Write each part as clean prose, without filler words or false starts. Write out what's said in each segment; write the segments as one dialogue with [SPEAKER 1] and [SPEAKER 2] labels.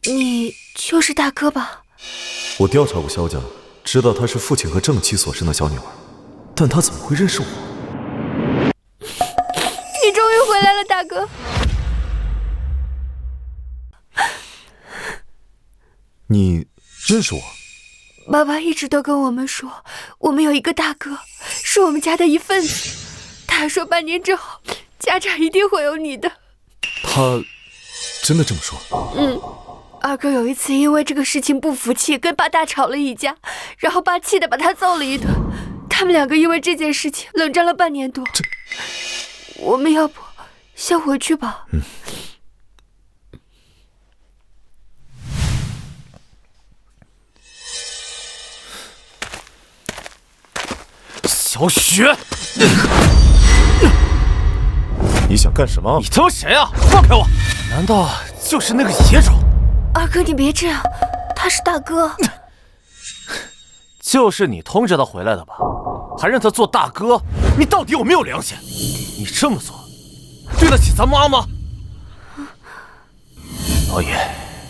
[SPEAKER 1] 你就是大哥吧？
[SPEAKER 2] 我调查过萧家，知道她是父亲和正妻所生的小女儿，但她怎么会认识我？
[SPEAKER 1] 你终于回来了，大哥。
[SPEAKER 2] 你认识我？
[SPEAKER 1] 爸爸一直都跟我们说，我们有一个大哥，是我们家的一份子。他还说半年之后，家产一定会有你的。
[SPEAKER 2] 他真的这么说？
[SPEAKER 1] 二哥有一次因为这个事情不服气，跟爸大吵了一架，然后爸气得把他揍了一顿。他们两个因为这件事情冷战了半年多。我们要不先回去吧？
[SPEAKER 3] 小雪，
[SPEAKER 2] 你想干什么？
[SPEAKER 3] 你他妈谁啊？放开我！难道就是那个野种？
[SPEAKER 1] 二哥，你别这样，他是大哥。
[SPEAKER 3] 就是你通知他回来的吧？还让他做大哥？你到底有没有良心？你这么做，对得起咱妈吗？
[SPEAKER 4] 老爷，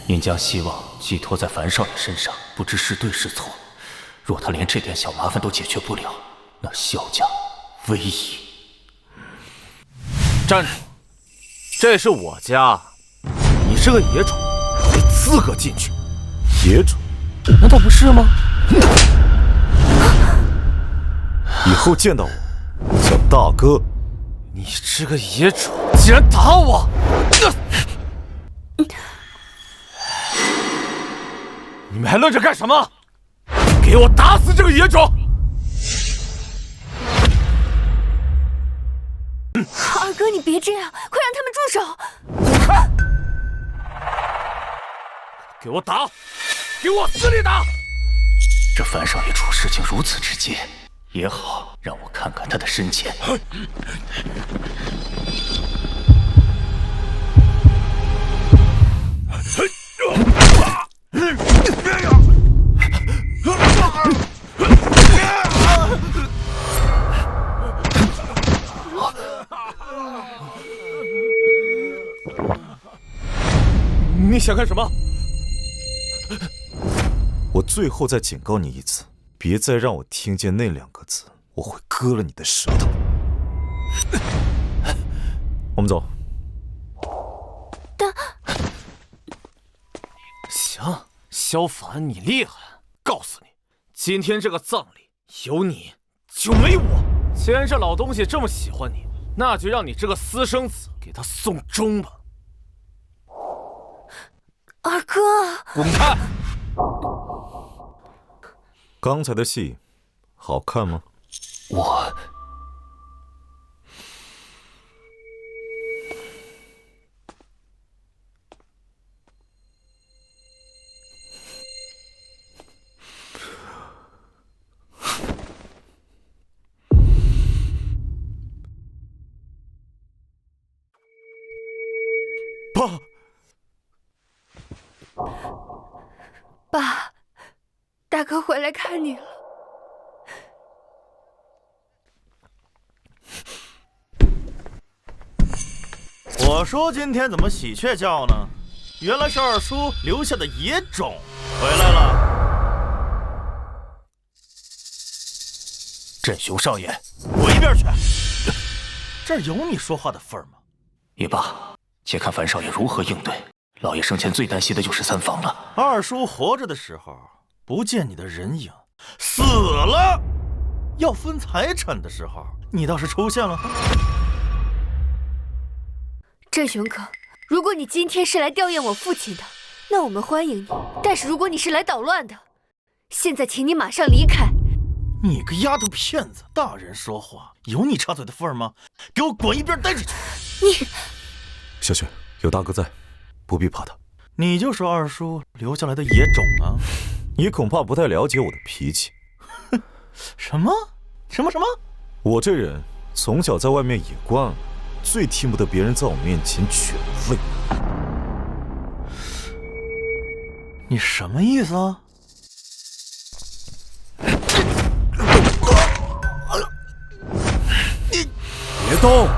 [SPEAKER 4] 您将希望寄托在樊少爷身上，不知是对是错。若他连这点小麻烦都解决不了，那萧家危矣。
[SPEAKER 3] 站住！这是我家，你是个野种，没资格进去。
[SPEAKER 2] 野种？
[SPEAKER 3] 难道不是吗？
[SPEAKER 2] 以后见到我叫大哥。
[SPEAKER 3] 你这个野种，竟然打我！你们还愣着干什么？给我打死这个野种！
[SPEAKER 1] 二哥，你别这样，快让他们住手！
[SPEAKER 3] 给我打！给我死里打！
[SPEAKER 4] 这樊少爷处事情如此直接，也好让我看看他的深浅。
[SPEAKER 3] 你想干什么？
[SPEAKER 2] 我最后再警告你一次，别再让我听见那2个字，我会割了你的舌头。我们走。
[SPEAKER 3] 行，萧凡，你厉害！告诉你，今天这个葬礼有你就没我。既然这老东西这么喜欢你，那就让你这个私生子给他送终吧。
[SPEAKER 1] 二哥，
[SPEAKER 3] 滚开！
[SPEAKER 2] 刚才的戏好看吗？
[SPEAKER 4] 我
[SPEAKER 1] 爸，大哥回来看你了。
[SPEAKER 5] 我说今天怎么喜鹊叫呢？原来是二叔留下的野种回来了。
[SPEAKER 4] 镇雄少爷，
[SPEAKER 5] 滚一边去！这儿有你说话的份儿吗？
[SPEAKER 4] 也罢，且看樊少爷如何应对。老爷生前最担心的就是3房了。
[SPEAKER 5] 二叔活着的时候不见你的人影，死了要分财产的时候，你倒是出现了。
[SPEAKER 1] 镇雄哥，如果你今天是来吊唁我父亲的，那我们欢迎你；但是如果你是来捣乱的，现在请你马上离开。
[SPEAKER 5] 你个丫头片子，大人说话有你插嘴的份儿吗？给我滚一边呆着去！
[SPEAKER 1] 你，
[SPEAKER 2] 小雪，有大哥在，不必怕他。
[SPEAKER 5] 你就是二叔留下来的野种啊！
[SPEAKER 2] 你恐怕不太了解我的脾气。
[SPEAKER 5] 什么？
[SPEAKER 2] 我这人从小在外面野惯了，最听不得别人在我面前犬吠。
[SPEAKER 5] 你什么意思啊？
[SPEAKER 2] 别动！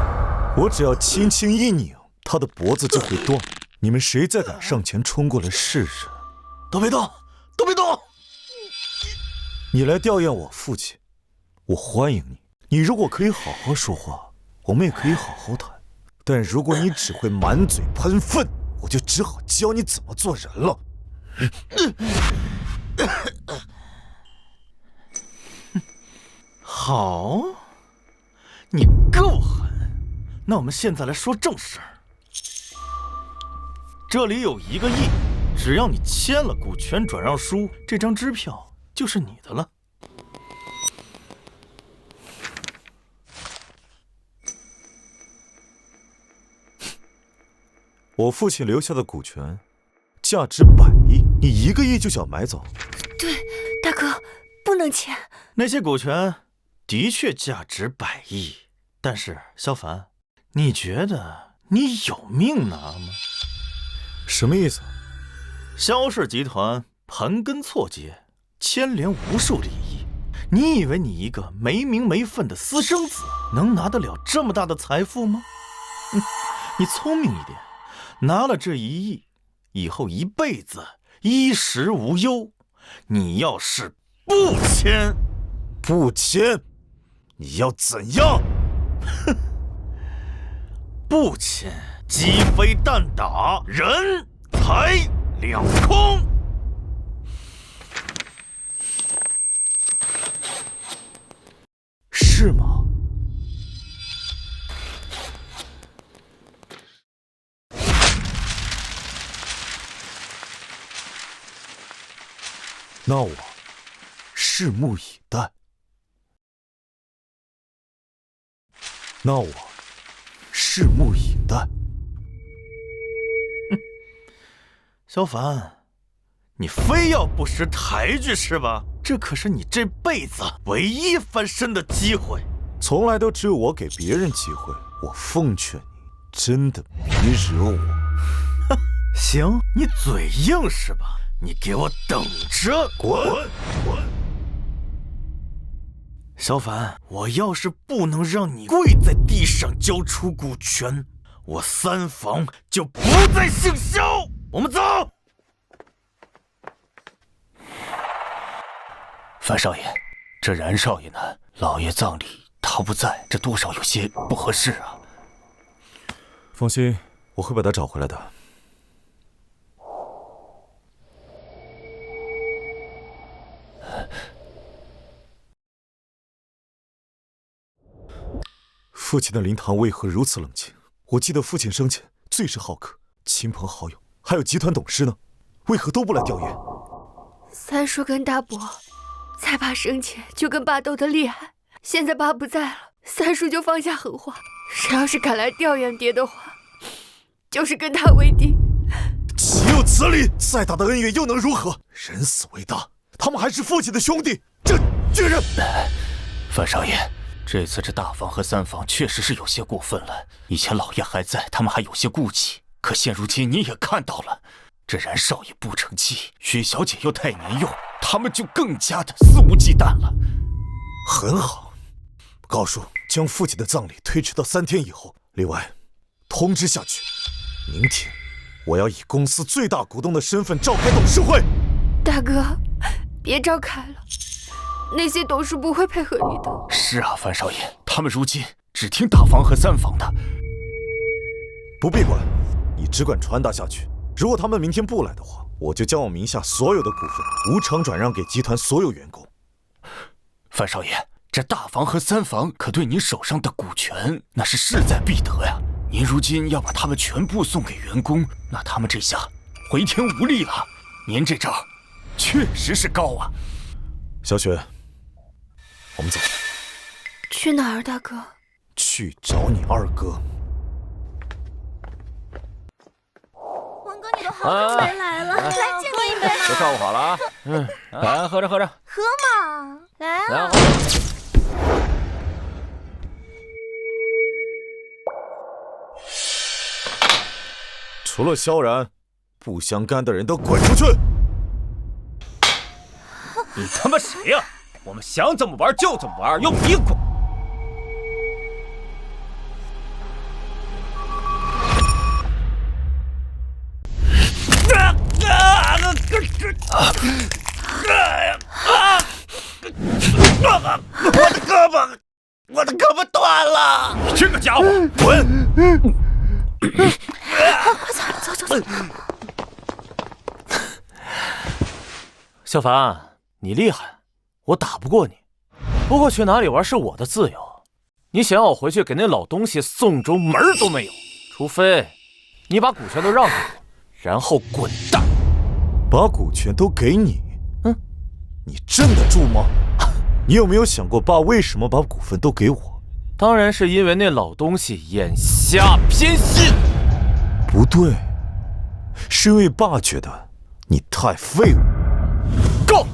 [SPEAKER 2] 我只要轻轻一拧，他的脖子就会断。你们谁再敢上前冲过来试试？
[SPEAKER 5] 都别动，都别动！
[SPEAKER 2] 你来吊唁我父亲，我欢迎你。你如果可以好好说话，我们也可以好好谈。但如果你只会满嘴喷粪，我就只好教你怎么做人了。
[SPEAKER 5] 好，你够狠。那我们现在来说正事儿。这里有1个亿，只要你签了股权转让书，这张支票就是你的了。
[SPEAKER 2] 我父亲留下的股权价值100亿，你1个亿就想买走？
[SPEAKER 1] 对，大哥，不能签。
[SPEAKER 5] 那些股权的确价值100亿，但是萧凡，你觉得你有命拿吗？
[SPEAKER 2] 什么意思？
[SPEAKER 5] 萧氏集团盘根错节，牵连无数利益。你以为你一个没名没分的私生子能拿得了这么大的财富吗？你聪明一点，拿了这1亿，以后一辈子衣食无忧。你要是不签，
[SPEAKER 2] 你要怎样？
[SPEAKER 5] 哼，不签，鸡飞蛋打，人财两空。
[SPEAKER 2] 是吗？那我拭目以待。
[SPEAKER 5] 萧凡，你非要不识抬举是吧？这可是你这辈子唯一翻身的机会。
[SPEAKER 2] 从来都只有我给别人机会，我奉劝你，真的别惹我。
[SPEAKER 5] 行，你嘴硬是吧？你给我等着！滚！萧凡，我要是不能让你跪在地上交出股权，我3房就不再姓萧。我们走。
[SPEAKER 4] 樊少爷，这冉少爷呢？老爷葬礼他不在，这多少有些不合适啊。
[SPEAKER 2] 放心，我会把他找回来的。父亲的灵堂为何如此冷清？我记得父亲生前最是好客，亲朋好友还有集团董事呢，为何都不来吊唁？
[SPEAKER 1] 三叔跟大伯在爸生前就跟爸斗得厉害，现在爸不在了，三叔就放下狠话，谁要是敢来吊唁爹的话，就是跟他为敌。
[SPEAKER 2] 岂有此理！再大的恩怨又能如何？人死为大，他们还是父亲的兄弟，这巨人！
[SPEAKER 4] 樊少爷，这次这大房和3房确实是有些过分了。以前老爷还在，他们还有些顾忌，可现如今你也看到了，这冉少爷不成器，薛小姐又太年幼，他们就更加的肆无忌惮了。
[SPEAKER 2] 很好，告诉将父亲的葬礼推迟到3天以后。另外，通知下去，明天我要以公司最大股东的身份召开董事会。
[SPEAKER 1] 大哥，别召开了，那些董事不会配合你的。
[SPEAKER 4] 是啊，樊少爷，他们如今只听大房和3房的。
[SPEAKER 2] 不必管，你只管传达下去。如果他们明天不来的话，我就将我名下所有的股份无偿转让给集团所有员工。
[SPEAKER 4] 樊少爷，这大房和3房可对您手上的股权那是势在必得呀。您如今要把他们全部送给员工，那他们这下回天无力了。您这招确实是高啊。
[SPEAKER 2] 小雪，我们走。
[SPEAKER 1] 去哪儿，大哥？
[SPEAKER 2] 去找你二哥。
[SPEAKER 6] 王哥，你都好久没来了，来敬我一杯嘛。
[SPEAKER 3] 都照顾好了啊。来，喝着喝着。
[SPEAKER 6] 喝嘛，来啊。
[SPEAKER 3] 来，
[SPEAKER 2] 除了萧然，不相干的人都滚出去！
[SPEAKER 3] 你他妈谁呀？我们想怎么玩就怎么玩，用你管！
[SPEAKER 5] 我的胳膊断了！
[SPEAKER 3] 你这个家伙，
[SPEAKER 5] 滚！
[SPEAKER 6] 快走，走。
[SPEAKER 3] 小凡，你厉害，我打不过你。不过去哪里玩是我的自由，你想要我回去给那老东西送终，门儿都没有。除非你把股权都让给我，然后滚蛋。
[SPEAKER 2] 把股权都给你？你镇得住吗？你有没有想过爸为什么把股份都给我？
[SPEAKER 3] 当然是因为那老东西眼瞎偏心。
[SPEAKER 2] 不对，是因为爸觉得你太废物。
[SPEAKER 3] 够！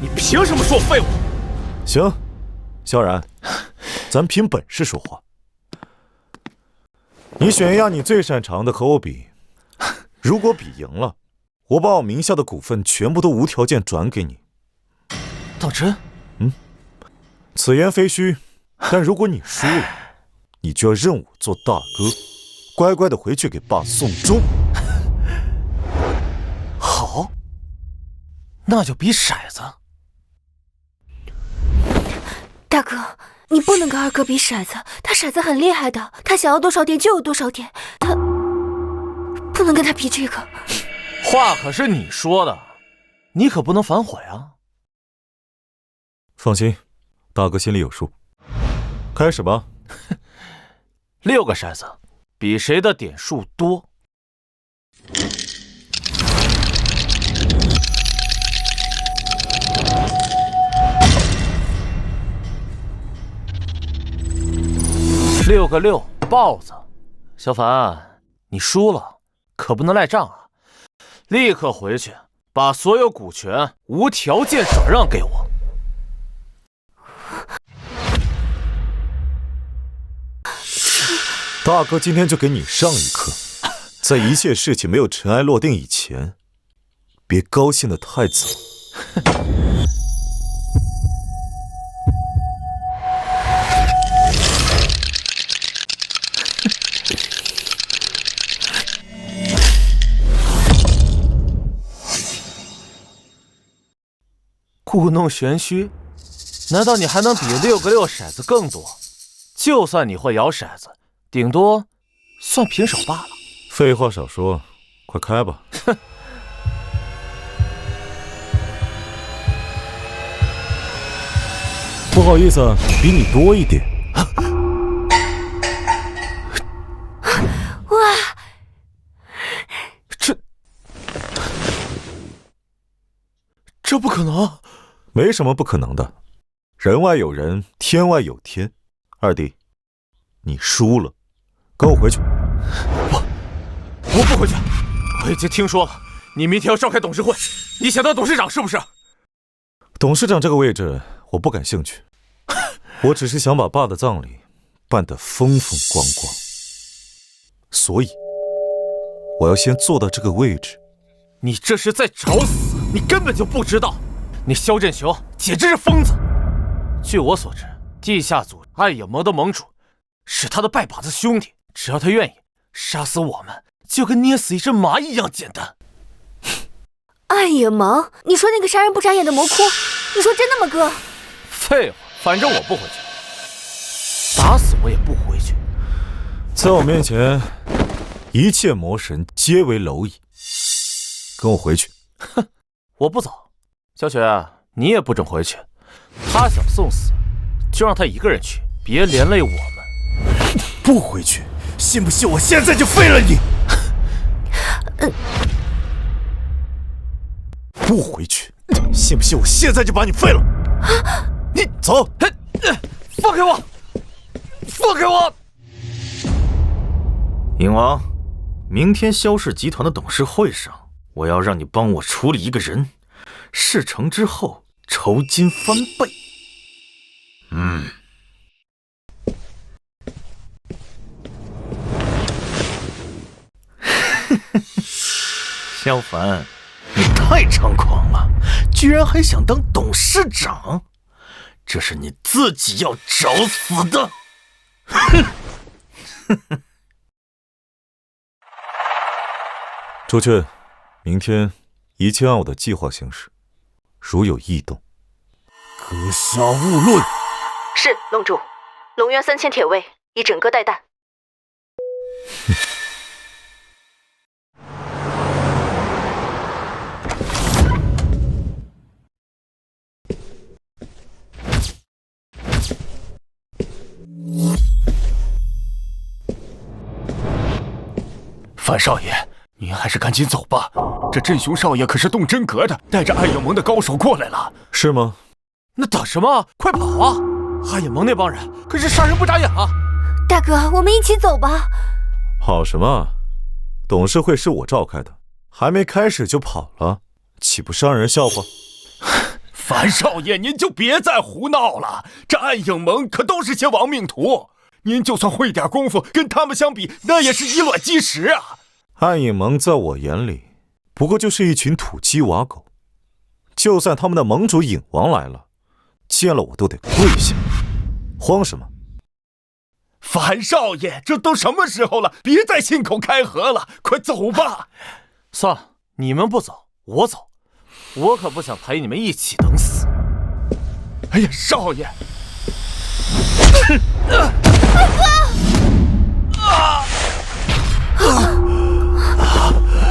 [SPEAKER 3] 你凭什么说我废物？
[SPEAKER 2] 行，萧然，咱凭本事说话。你选一样你最擅长的和我比，如果比赢了，我把我名下的股份全部都无条件转给你。
[SPEAKER 3] 道真？
[SPEAKER 2] 此言非虚，但如果你输了，你就要认我做大哥，乖乖的回去给爸送终。
[SPEAKER 3] 好，那就比骰子。
[SPEAKER 1] 大哥，你不能跟二哥比骰子，他骰子很厉害的，他想要多少点就有多少点，他不能跟他比这个。
[SPEAKER 3] 话可是你说的，你可不能反悔啊。
[SPEAKER 2] 放心，大哥心里有数。开始吧。
[SPEAKER 3] 6个骰子，比谁的点数多。6个6，豹子。小凡，你输了，可不能赖账啊！立刻回去，把所有股权无条件转让给我。
[SPEAKER 2] 大哥今天就给你上一课，在一切事情没有尘埃落定以前，别高兴得太早。
[SPEAKER 3] 故弄玄虚？难道你还能比6个6骰子更多？就算你会摇骰子，顶多算平手罢了。
[SPEAKER 2] 废话少说，快开吧。不好意思，比你多一点。
[SPEAKER 1] 哇！
[SPEAKER 3] 这不可能！
[SPEAKER 2] 没什么不可能的，人外有人，天外有天。二弟，你输了，跟我回去。
[SPEAKER 3] 我不回去。我已经听说了，你明天要召开董事会，你想当董事长是不是？
[SPEAKER 2] 董事长这个位置我不感兴趣，我只是想把爸的葬礼办得风风光光，所以我要先坐到这个位置。
[SPEAKER 3] 你这是在找死！你根本就不知道，你萧振雄简直是疯子。据我所知，地下组暗影盟的盟主是他的拜把子兄弟，只要他愿意，杀死我们就跟捏死一只蚂蚁一样简单。
[SPEAKER 1] 暗影盟？你说那个杀人不眨眼的魔窟？你说真的吗，哥？
[SPEAKER 3] 废话，反正我不回去，打死我也不回去。
[SPEAKER 2] 在我面前，一切魔神皆为蝼蚁。跟我回去。
[SPEAKER 3] 哼，我不走。小雪，你也不准回去。他想送死，就让他一个人去，别连累我们。
[SPEAKER 2] 不回去，信不信我现在就废了你？不回去，信不信我现在就把你废了？你走！
[SPEAKER 3] 放开我！放开我！
[SPEAKER 5] 影王，明天萧氏集团的董事会上，我要让你帮我处理一个人，事成之后酬金翻倍。萧凡，你太猖狂了，居然还想当董事长，这是你自己要找死的！
[SPEAKER 2] 出去，明天一切按我的计划行事，如有异动，
[SPEAKER 7] 格杀勿论。
[SPEAKER 8] 是，龙主。龙渊3000铁卫，已整个待旦。
[SPEAKER 4] 范少爷，您还是赶紧走吧。这镇雄少爷可是动真格的，带着暗影盟的高手过来了。
[SPEAKER 2] 是吗？
[SPEAKER 3] 那等什么？快跑啊！暗影盟那帮人可是杀人不眨眼啊！
[SPEAKER 1] 大哥，我们一起走吧。
[SPEAKER 2] 跑什么？董事会是我召开的，还没开始就跑了，岂不是让人笑话？
[SPEAKER 4] 樊少爷，您就别再胡闹了。这暗影盟可都是些亡命徒，您就算会点功夫，跟他们相比，那也是以卵击石啊！
[SPEAKER 2] 暗影盟在我眼里，不过就是一群土鸡瓦狗。就算他们的盟主影王来了，见了我都得跪下。慌什么？
[SPEAKER 4] 樊少爷，这都什么时候了？别再信口开河了，快走吧。
[SPEAKER 3] 算了，你们不走，我走。我可不想陪你们一起等死。
[SPEAKER 4] 哎呀，少爷！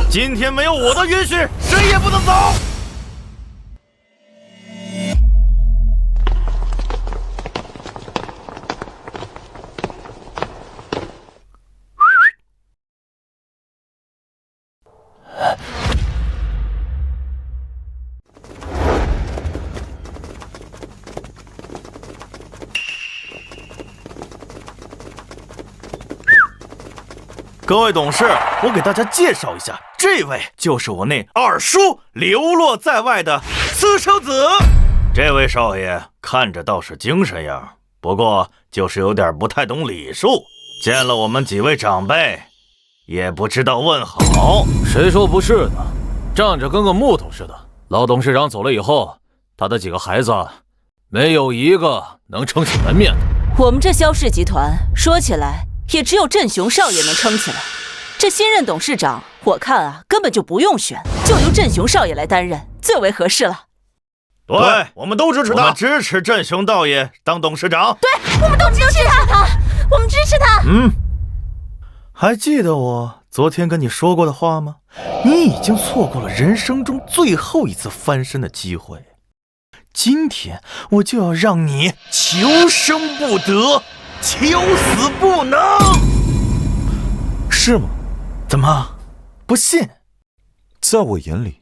[SPEAKER 5] 今天没有我的允许，谁也不能走。各位董事，我给大家介绍一下，这位就是我那二叔流落在外的私生子。这位少爷看着倒是精神样，不过就是有点不太懂礼数，见了我们几位长辈也不知道问好。
[SPEAKER 3] 谁说不是呢？站着跟个木头似的。老董事长走了以后，他的几个孩子没有一个能撑起门面的。
[SPEAKER 8] 我们这萧氏集团说起来也只有镇雄少爷能撑起来。这新任董事长，我看啊，根本就不用选，就由镇雄少爷来担任，最为合适了。
[SPEAKER 5] 对，我们都支持他，我们支持镇雄道爷当董事长。
[SPEAKER 6] 对，我们都支持他，我们支持他。
[SPEAKER 5] 还记得我昨天跟你说过的话吗？你已经错过了人生中最后一次翻身的机会，今天我就要让你求生不得，求死不能。
[SPEAKER 2] 是吗？
[SPEAKER 5] 怎么，不信？
[SPEAKER 2] 在我眼里，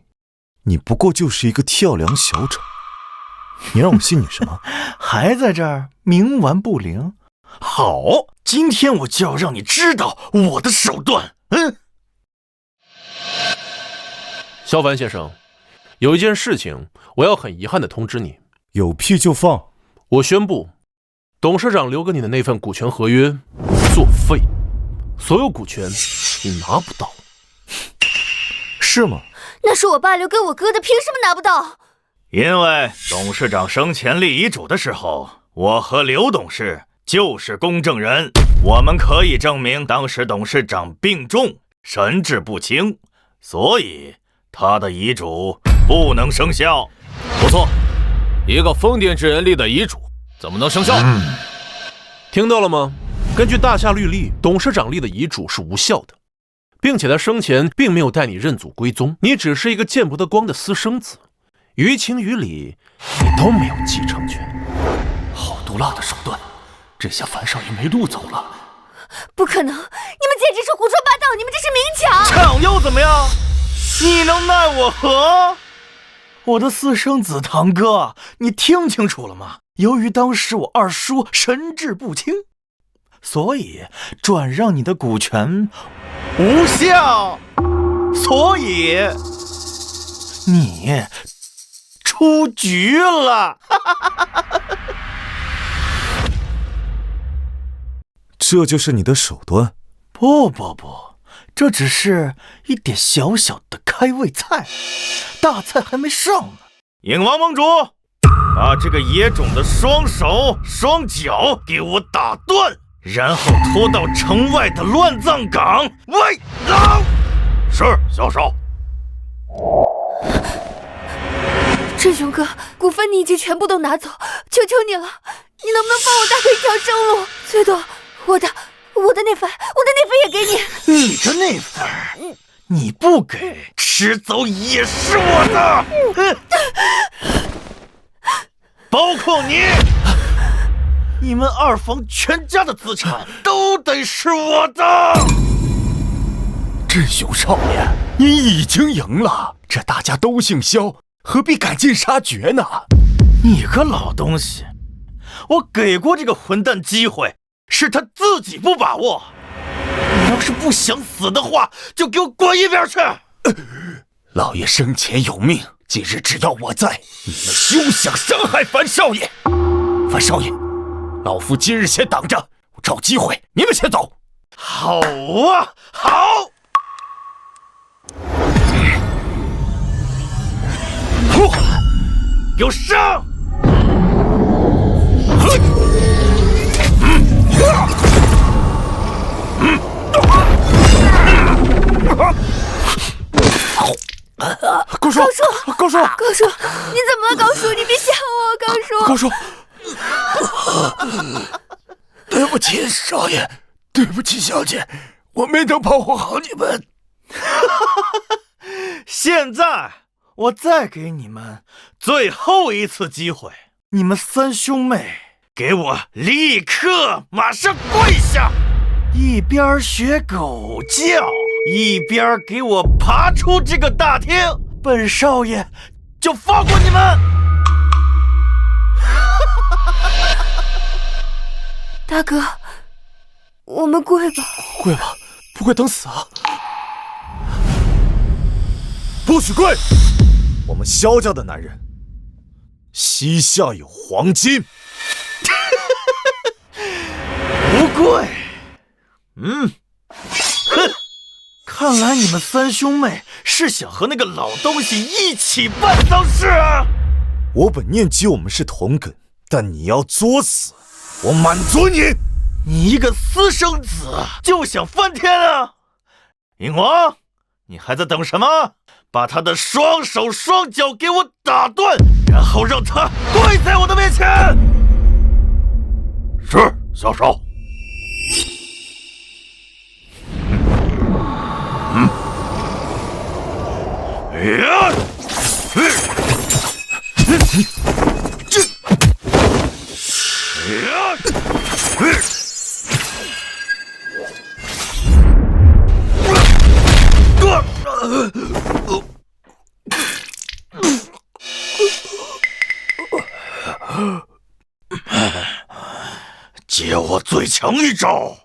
[SPEAKER 2] 你不过就是一个跳梁小丑。你让我信你什么？
[SPEAKER 5] 还在这儿冥顽不灵？好，今天我就要让你知道我的手段。
[SPEAKER 7] 萧凡先生，有一件事情我要很遗憾地通知你。
[SPEAKER 2] 有屁就放！
[SPEAKER 7] 我宣布，董事长留给你的那份股权合约作废，所有股权你拿不到。
[SPEAKER 2] 是吗？
[SPEAKER 1] 那是我爸留给我哥的，凭什么拿不到？
[SPEAKER 5] 因为董事长生前立遗嘱的时候，我和刘董事就是公证人，我们可以证明当时董事长病重，神志不清，所以他的遗嘱不能生效。
[SPEAKER 3] 不错，一个疯癫之人立的遗嘱怎么能生效？
[SPEAKER 7] 听到了吗？根据大夏律例，董事长立的遗嘱是无效的，并且他生前并没有带你认祖归宗，你只是一个见不得光的私生子，于情于理你都没有继承权。
[SPEAKER 4] 好毒辣的手段，这下樊少爷没路走了。
[SPEAKER 1] 不可能，你们简直是胡说八道，你们这是明抢！
[SPEAKER 5] 抢又怎么样？你能奈我何？我的私生子堂哥，你听清楚了吗？由于当时我二叔神志不清，所以转让你的股权无效，所以你出局了。
[SPEAKER 2] 这就是你的手段？
[SPEAKER 5] 不，这只是一点小小的开胃菜，大菜还没上呢。影王盟主，把这个野种的双手双脚给我打断，然后拖到城外的乱葬岗喂狼。是，小少。
[SPEAKER 1] 雄哥，股份你已经全部都拿走，求求你了，你能不能放我大哥一条生路？最多我的那份也给你。
[SPEAKER 5] 你的那份你不给，迟早也是我的。包括你们二房全家的资产都得是我的。
[SPEAKER 4] 镇雄少爷，你已经赢了，这大家都姓萧，何必赶尽杀绝呢？
[SPEAKER 5] 你个老东西，我给过这个混蛋机会，是他自己不把握。你要是不想死的话，就给我滚一边去！
[SPEAKER 4] 老爷生前有命，今日只要我在，你们休想伤害樊少爷。樊少爷，老夫今日先挡着，我找机会你们先走。
[SPEAKER 5] 好啊，好！给我上！
[SPEAKER 7] 高叔，
[SPEAKER 1] 你怎么了，高叔？你别吓我，高叔。
[SPEAKER 4] 对不起，少爷，对不起，小姐，我没能保护好你们。
[SPEAKER 5] 现在我再给你们最后一次机会，你们三兄妹给我立刻马上跪下，一边学狗叫，一边给我爬出这个大厅，本少爷就放过你们。
[SPEAKER 1] 大哥，我们跪吧。
[SPEAKER 7] 跪吧，不跪等死啊！
[SPEAKER 2] 不许跪！我们萧家的男人，膝下有黄金。
[SPEAKER 5] 不跪。看来你们三兄妹是想和那个老东西一起办丧事啊！
[SPEAKER 2] 我本念及我们是同根，但你要作死，我满足你。
[SPEAKER 5] 你一个私生子就想翻天啊！英王，你还在等什么？把他的双手双脚给我打断，然后让他跪在我的面前。
[SPEAKER 4] 是，小少。
[SPEAKER 5] 接我最强一招！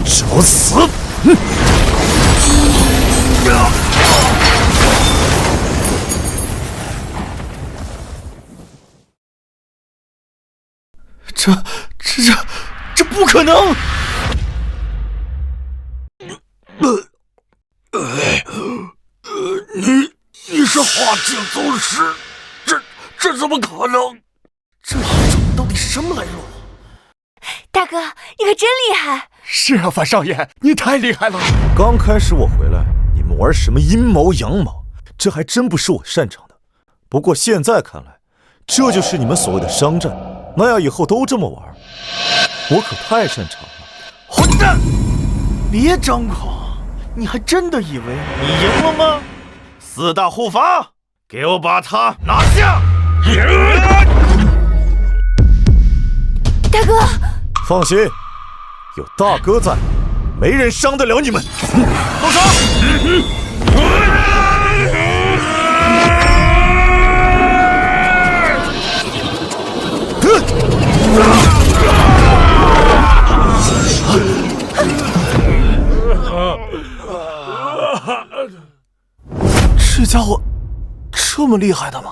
[SPEAKER 2] 找死！
[SPEAKER 5] 这不可能！
[SPEAKER 4] 你是化境宗师，这怎么可能？
[SPEAKER 5] 这一种到底什么来路？
[SPEAKER 1] 大哥，你可真厉害！
[SPEAKER 4] 是啊，樊少爷，你太厉害了。
[SPEAKER 2] 刚开始我回来，你们玩什么阴谋阳谋，这还真不是我擅长的。不过现在看来，这就是你们所谓的商战，那样以后都这么玩，我可太擅长了。
[SPEAKER 5] 混蛋！别张狂，你还真的以为你赢了吗？四大护法，给我把他拿下！
[SPEAKER 1] 大哥，
[SPEAKER 2] 放心，有大哥在，没人伤得了你们。
[SPEAKER 5] 动手！
[SPEAKER 7] 这家伙这么厉害的吗？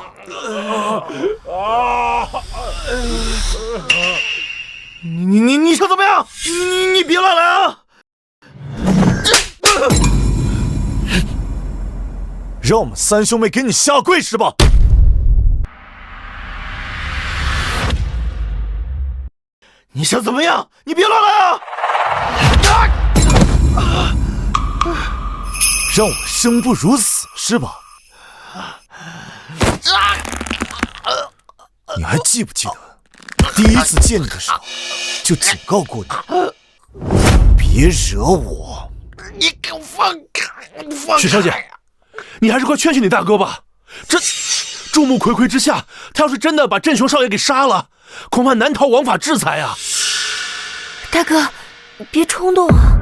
[SPEAKER 5] 你想怎么样？你别乱来啊！
[SPEAKER 2] 让我们三兄妹给你下跪是吧？
[SPEAKER 5] 你想怎么样？你别乱来啊！
[SPEAKER 2] 让我生不如死是吧？你还记不记得第一次见你的时候就警告过你，别惹我。
[SPEAKER 5] 你给我放开！
[SPEAKER 7] 许小姐，你还是快劝劝你大哥吧。这众目睽睽之下，他要是真的把镇雄少爷给杀了，恐怕难逃王法制裁啊！
[SPEAKER 1] 大哥，别冲动啊！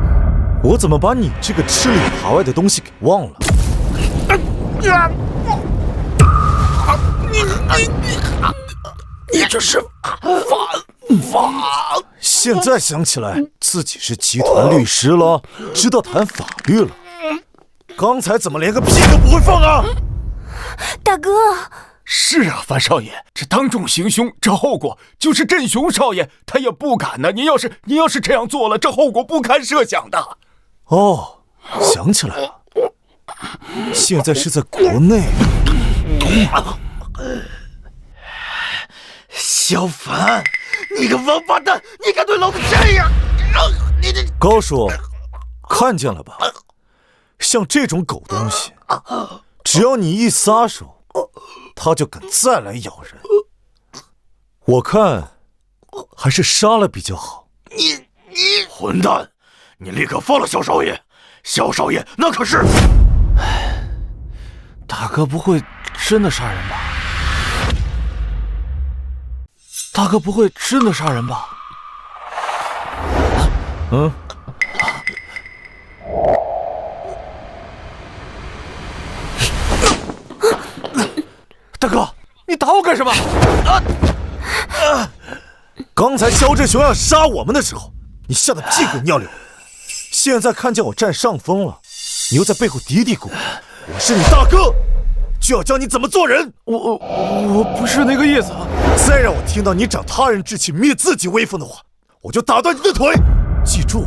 [SPEAKER 2] 我怎么把你这个吃里扒外的东西给忘了？
[SPEAKER 5] 你这是犯法！
[SPEAKER 2] 现在想起来自己是集团律师了，知道谈法律了。刚才怎么连个屁都不会放啊？
[SPEAKER 1] 大哥，
[SPEAKER 4] 是啊，樊少爷，这当众行凶，这后果就是镇雄少爷他也不敢呢。您要是这样做了，这后果不堪设想的。
[SPEAKER 2] 哦，想起来了，现在是在国内。
[SPEAKER 5] 萧凡，你个王八蛋，你敢对老子这样！你这
[SPEAKER 2] 高叔，看见了吧？像这种狗东西，只要你一撒手，他就敢再来咬人。我看还是杀了比较好。
[SPEAKER 5] 你混蛋！你立刻放了萧少爷！萧少爷那可是……
[SPEAKER 3] 大哥不会真的杀人吧？大哥不会真的杀人吧？
[SPEAKER 2] 嗯。
[SPEAKER 3] 大哥，你打我干什么？
[SPEAKER 2] 刚才萧振雄要杀我们的时候，你吓得屁滚尿流。现在看见我占上风了，你又在背后嘀嘀咕咕，我是你大哥，就要教你怎么做人。
[SPEAKER 3] 我不是那个意思。
[SPEAKER 2] 再让我听到你长他人志气灭自己威风的话，我就打断你的腿。记住，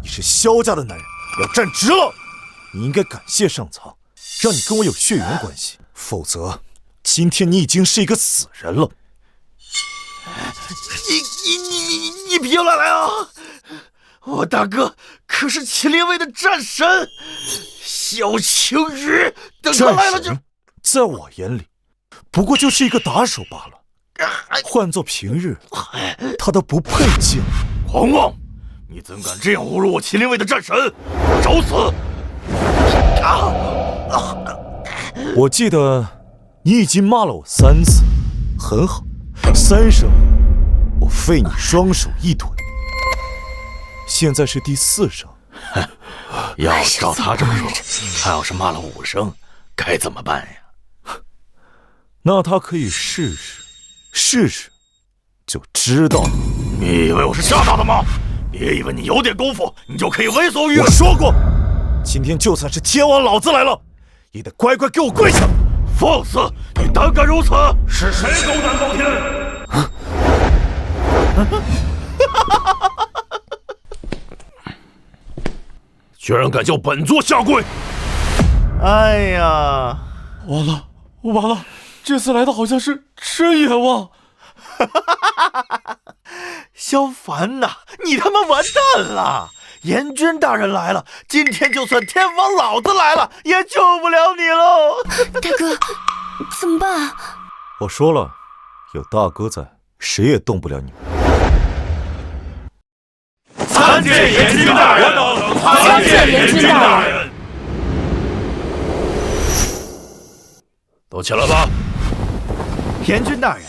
[SPEAKER 2] 你是萧家的男人，要站直了。你应该感谢上苍，让你跟我有血缘关系，否则今天你已经是一个死人了。
[SPEAKER 5] 你别乱来啊！我大哥可是麒麟卫的战神，萧青雨，等他来了就……
[SPEAKER 2] 在我眼里，不过就是一个打手罢了。换做平日，他都不配见。
[SPEAKER 5] 狂妄！你怎敢这样侮辱我麒麟卫的战神？找死！
[SPEAKER 2] 我记得你已经骂了我3次，很好，3声，我废你双手一腿。现在是第4声。
[SPEAKER 5] 要照他这么说，他要是骂了5声，该怎么办呀？
[SPEAKER 2] 那他可以试试，就知道了。
[SPEAKER 5] 你以为我是吓大的吗？别以为你有点功夫，你就可以为所欲为。
[SPEAKER 2] 我说过，今天就算是天王老子来了，也得乖乖给我跪下。
[SPEAKER 5] 放肆！你胆敢如此？
[SPEAKER 9] 是谁狗胆包天？居然敢叫本座下跪！
[SPEAKER 5] 哎呀，
[SPEAKER 3] 完了！这次来的好像是真阎王。
[SPEAKER 5] 萧凡呐，你他妈完蛋了！阎君大人来了，今天就算天王老子来了，也救不了你喽！
[SPEAKER 1] 大哥，怎么办啊？
[SPEAKER 2] 我说了，有大哥在，谁也动不了你们。
[SPEAKER 9] 参见阎君大人！
[SPEAKER 8] 参见阎君大人！
[SPEAKER 9] 都起来吧！
[SPEAKER 5] 阎君大人，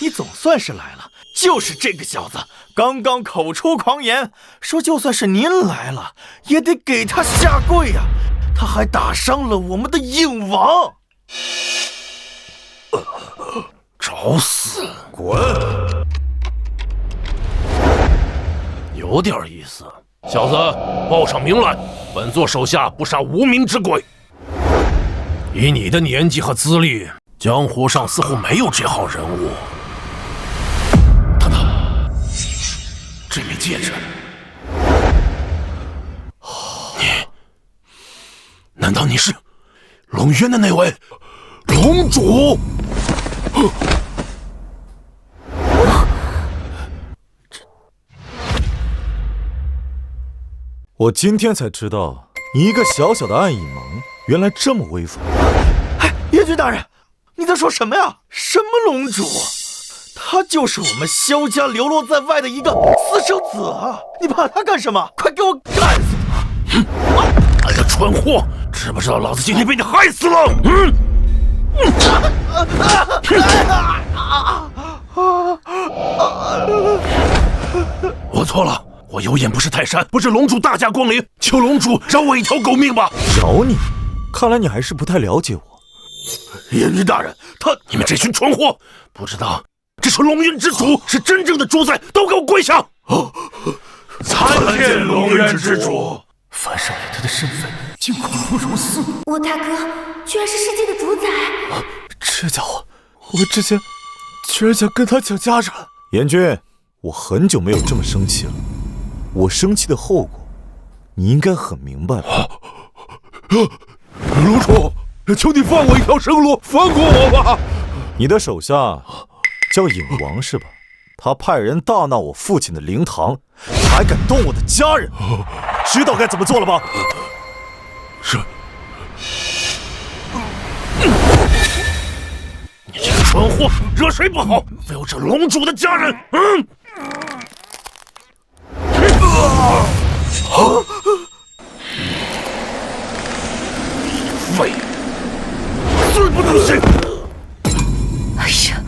[SPEAKER 5] 你总算是来了。就是这个小子，刚刚口出狂言，说就算是您来了，也得给他下跪呀！他还打伤了我们的影王。
[SPEAKER 9] 找死！滚！有点意思，小子，报上名来，本座手下不杀无名之鬼。以你的年纪和资历，江湖上似乎没有这号人物。这枚戒指，难道你是龙渊的那位龙主？
[SPEAKER 2] 我今天才知道，你一个小小的暗影盟，原来这么威风。
[SPEAKER 5] 哎，燕军大人，你在说什么呀？什么龙主？他就是我们萧家流落在外的一个私生子啊！你怕他干什么？快给我干死他！
[SPEAKER 9] 哎呀，蠢货，知不知道老子今天被你害死了？我错了，我有眼不识泰山，不知龙主大驾光临，求龙主饶我一条狗命吧！
[SPEAKER 2] 饶你？看来你还是不太了解我。
[SPEAKER 9] 燕军大人，你们这群蠢货，不知道这是龙云之主是真正的主宰，都给我跪下！
[SPEAKER 5] 参见龙云之主。
[SPEAKER 4] 樊少爷他的身份竟恐不如斯！
[SPEAKER 6] 我大哥居然是世界的主宰！
[SPEAKER 2] 这家伙，我之前居然想跟他抢家产。严军，我很久没有这么生气了。我生气的后果，你应该很明白吧？
[SPEAKER 9] 龙主，求你放我一条生路，放过我吧！
[SPEAKER 2] 你的手下叫影王是吧？他派人大闹我父亲的灵堂，还敢动我的家人，知道该怎么做了吧？
[SPEAKER 9] 是。你这个蠢货，惹谁不好，非要这龙主的家人？废，罪不能行！
[SPEAKER 1] 哎呀！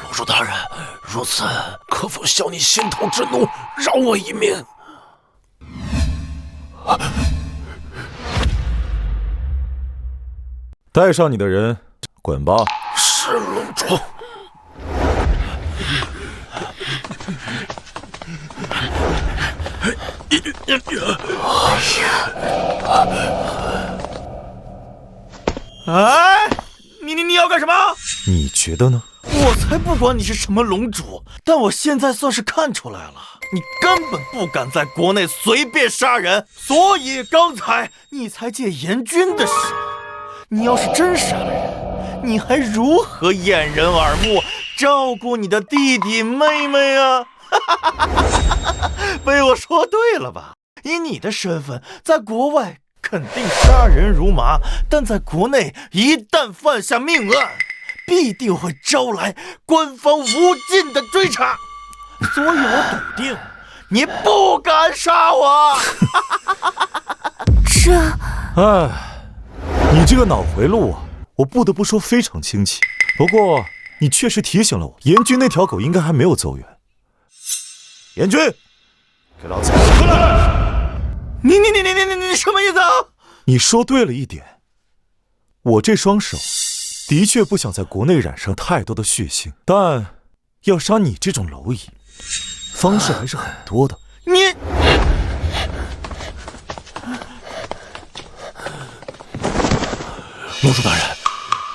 [SPEAKER 9] 龙主大人，如此可否消你心头之怒，饶我一命？
[SPEAKER 2] 带上你的人，滚吧！
[SPEAKER 9] 是龙主。
[SPEAKER 5] 哎，你要干什么？
[SPEAKER 2] 你觉得呢？
[SPEAKER 5] 我才不管你是什么龙主，但我现在算是看出来了，你根本不敢在国内随便杀人，所以刚才你才借严军的手。你要是真杀了人，你还如何掩人耳目，照顾你的弟弟妹妹啊？被我说对了吧？以你的身份，在国外肯定杀人如麻，但在国内一旦犯下命案，必定会招来官方无尽的追查，所以我笃定你不敢杀我。
[SPEAKER 2] 哎，你这个脑回路啊，我不得不说非常清奇。不过你确实提醒了我，严军那条狗应该还没有走远。严军，给老子出来！
[SPEAKER 5] 你什么意思啊？
[SPEAKER 2] 你说对了一点，我这双手的确不想在国内染上太多的血腥，但要杀你这种蝼蚁，方式还是很多的。
[SPEAKER 5] 你
[SPEAKER 9] 龙主大人，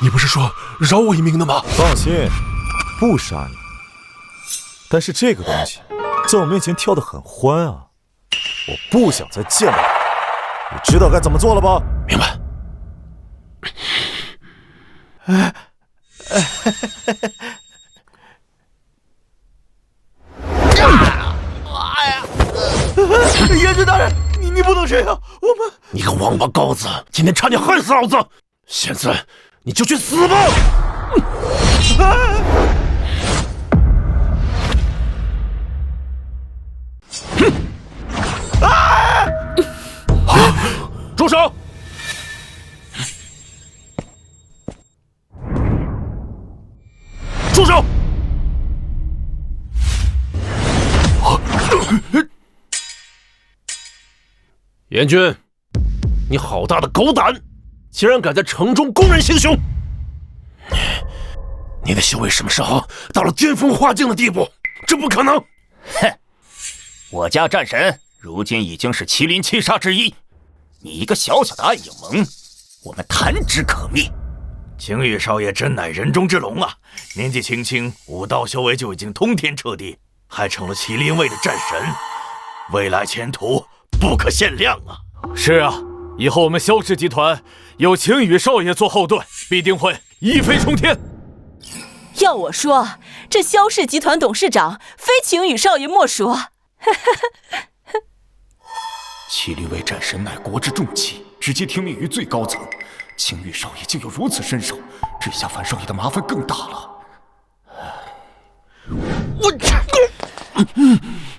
[SPEAKER 9] 你不是说饶我一命的吗？
[SPEAKER 2] 放心，不杀你。但是这个东西在我面前跳得很欢啊，我不想再见到它。你知道该怎么做了吧？
[SPEAKER 9] 明白。
[SPEAKER 5] 严军大人，你不能这样，我们……
[SPEAKER 9] 你个王八羔子，今天差点害死老子，现在你就去死吧！住手！住手！严军，你好大的狗胆，竟然敢在城中公然行凶！你的修为什么时候到了巅峰化境的地步？这不可能！
[SPEAKER 4] 哼，我家战神如今已经是麒麟7杀之一，你一个小小的暗影盟，我们弹指可灭。
[SPEAKER 5] 晴雨少爷真乃人中之龙啊！年纪轻轻，武道修为就已经通天彻地，还成了麒麟卫的战神，未来前途不可限量啊！
[SPEAKER 3] 是啊，以后我们萧氏集团有晴雨少爷做后盾，必定会一飞冲天。
[SPEAKER 8] 要我说，这萧氏集团董事长非请羽少爷莫属。
[SPEAKER 4] 麒麟卫战神乃国之重器，直接听命于最高层。青羽少爷竟有如此身手，这下樊少爷的麻烦更大了。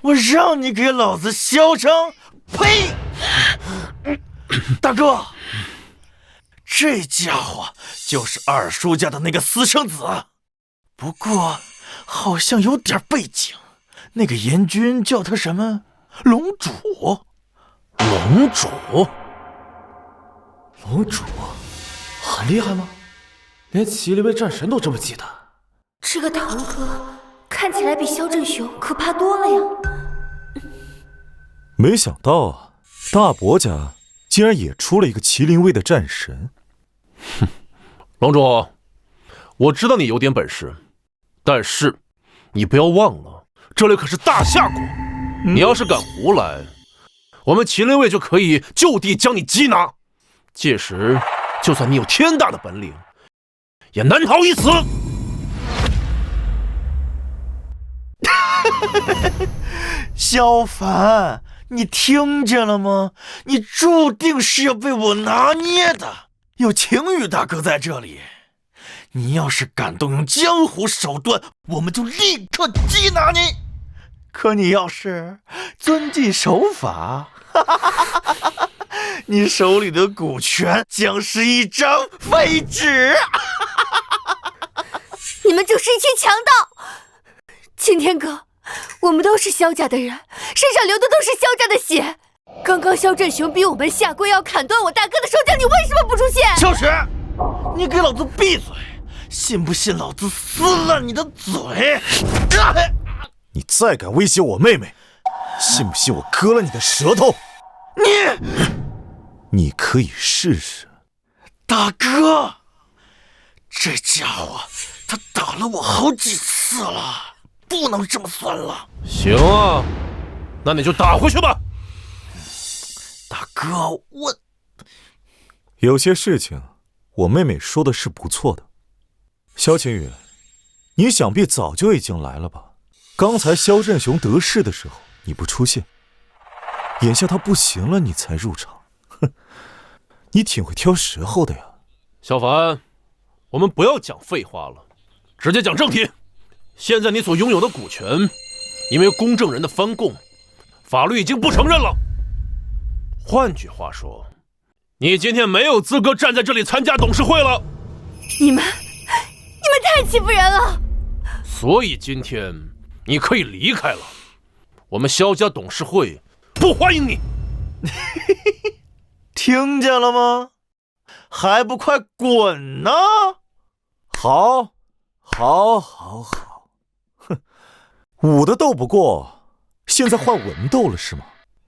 [SPEAKER 5] 我让你给老子嚣张！呸！大哥，这家伙就是二叔家的那个私生子，不过好像有点背景。那个阎君叫他什么龙主？
[SPEAKER 9] 龙主？
[SPEAKER 3] 龙主很厉害吗？连麒麟卫战神都这么忌惮？
[SPEAKER 1] 这个堂哥看起来比萧振雄可怕多了呀！
[SPEAKER 2] 没想到啊，大伯家竟然也出了一个麒麟卫的战神。
[SPEAKER 7] 哼，龙主，我知道你有点本事，但是你不要忘了，这里可是大夏国，你要是敢胡来，我们麒麟卫就可以就地将你缉拿。届时，就算你有天大的本领，也难逃一死。
[SPEAKER 5] 萧凡，你听见了吗？你注定是要被我拿捏的。有晴雨大哥在这里，你要是敢动用江湖手段，我们就立刻缉拿你。可你要是遵纪守法，你手里的股权将是一张废纸。
[SPEAKER 1] 你们就是一群强盗！青天哥，我们都是萧家的人，身上流的都是萧家的血。刚刚萧振雄逼我们下跪要砍断我大哥的手脚，你为什么不出现？
[SPEAKER 5] 小雪，你给老子闭嘴！信不信老子撕烂你的嘴？
[SPEAKER 2] 你再敢威胁我妹妹，信不信我割了你的舌头？你可以试试。
[SPEAKER 5] 大哥，这家伙他打了我好几次了，不能这么算了。
[SPEAKER 7] 行啊，那你就打回去吧。
[SPEAKER 5] 大哥，我
[SPEAKER 2] 有些事情我妹妹说的是不错的。萧晴雨，你想必早就已经来了吧？刚才萧振雄得势的时候你不出现，眼下他不行了你才入场，哼，你挺会挑时候的呀。
[SPEAKER 7] 小凡，我们不要讲废话了，直接讲正题。现在你所拥有的股权，因为公证人的翻供，法律已经不承认了。换句话说，你今天没有资格站在这里参加董事会了。
[SPEAKER 1] 你们太欺负人了！
[SPEAKER 7] 所以今天你可以离开了，我们萧家董事会不欢迎你。
[SPEAKER 5] 听见了吗？还不快滚呢！
[SPEAKER 2] 好，哼，武的斗不过，现在换文斗了是吗？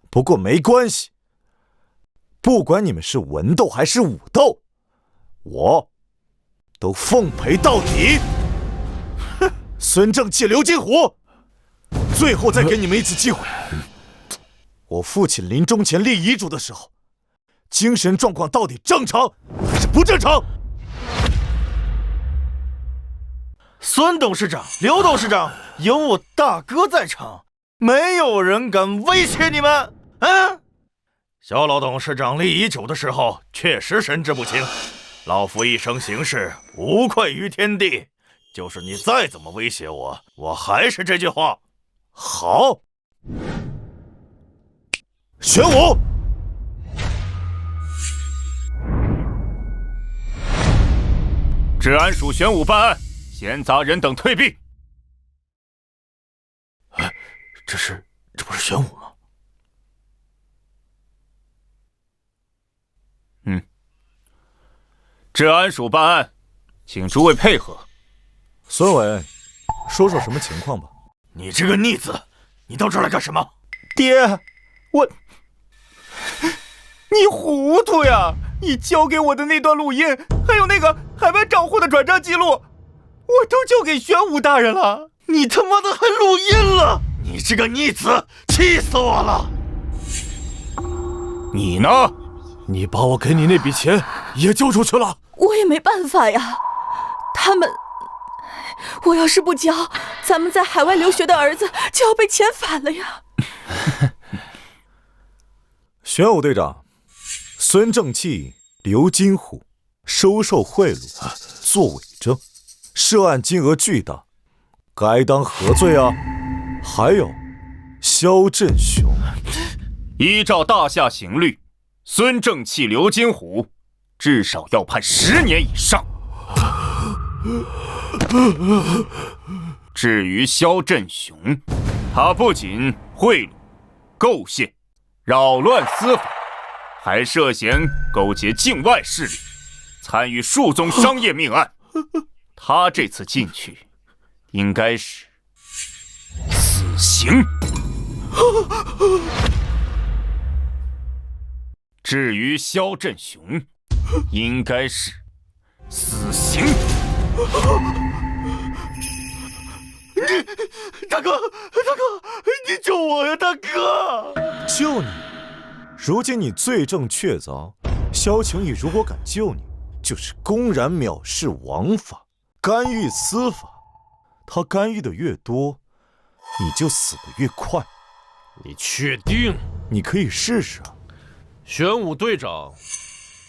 [SPEAKER 2] 不过没关系，不管你们是文斗还是武斗，我都奉陪到底。孙正气、刘金虎，最后再给你们一次机会。我父亲临终前立遗嘱的时候，精神状况到底正常还是不正常？
[SPEAKER 5] 孙董事长、刘董事长，有我大哥在场，没有人敢威胁你们。萧老董事长立遗嘱的时候，确实神志不清。老夫一生行事无愧于天地，就是你再怎么威胁我，我还是这句话。
[SPEAKER 2] 好，玄武，
[SPEAKER 4] 治安署玄武办案，闲杂人等退避。
[SPEAKER 5] 这不是玄武吗？
[SPEAKER 4] 治安署办案，请诸位配合。
[SPEAKER 2] 孙伟，说说什么情况吧。
[SPEAKER 5] 你这个逆子，你到这儿来干什么？
[SPEAKER 10] 爹，你糊涂呀！你交给我的那段录音，还有那个海外账户的转账记录，我都交给玄武大人了。
[SPEAKER 5] 你他妈的还录音了！你这个逆子，气死我了！
[SPEAKER 4] 你呢？
[SPEAKER 3] 你把我给你那笔钱也交出去了？
[SPEAKER 8] 我也没办法呀，他们，
[SPEAKER 1] 我要是不交，咱们在海外留学的儿子就要被遣返了呀。
[SPEAKER 2] 玄武队长，孙正气、刘金虎收受贿赂，作伪证，涉案金额巨大，该当何罪啊？还有萧振雄，
[SPEAKER 4] 依照大夏刑律，孙正气、刘金虎至少要判10年以上。至于萧振雄，他不仅贿赂、构陷、扰乱司法，还涉嫌勾结境外势力，参与数宗商业命案。他这次进去，应该是死刑。至于萧振雄，应该是死刑。
[SPEAKER 10] 大哥，你救我呀，大哥！
[SPEAKER 2] 救你？如今你罪证确凿，萧晴雨如果敢救你，就是公然藐视王法，干预司法。他干预的越多，你就死得越快。
[SPEAKER 9] 你确定？
[SPEAKER 2] 你可以试试啊。
[SPEAKER 9] 玄武队长，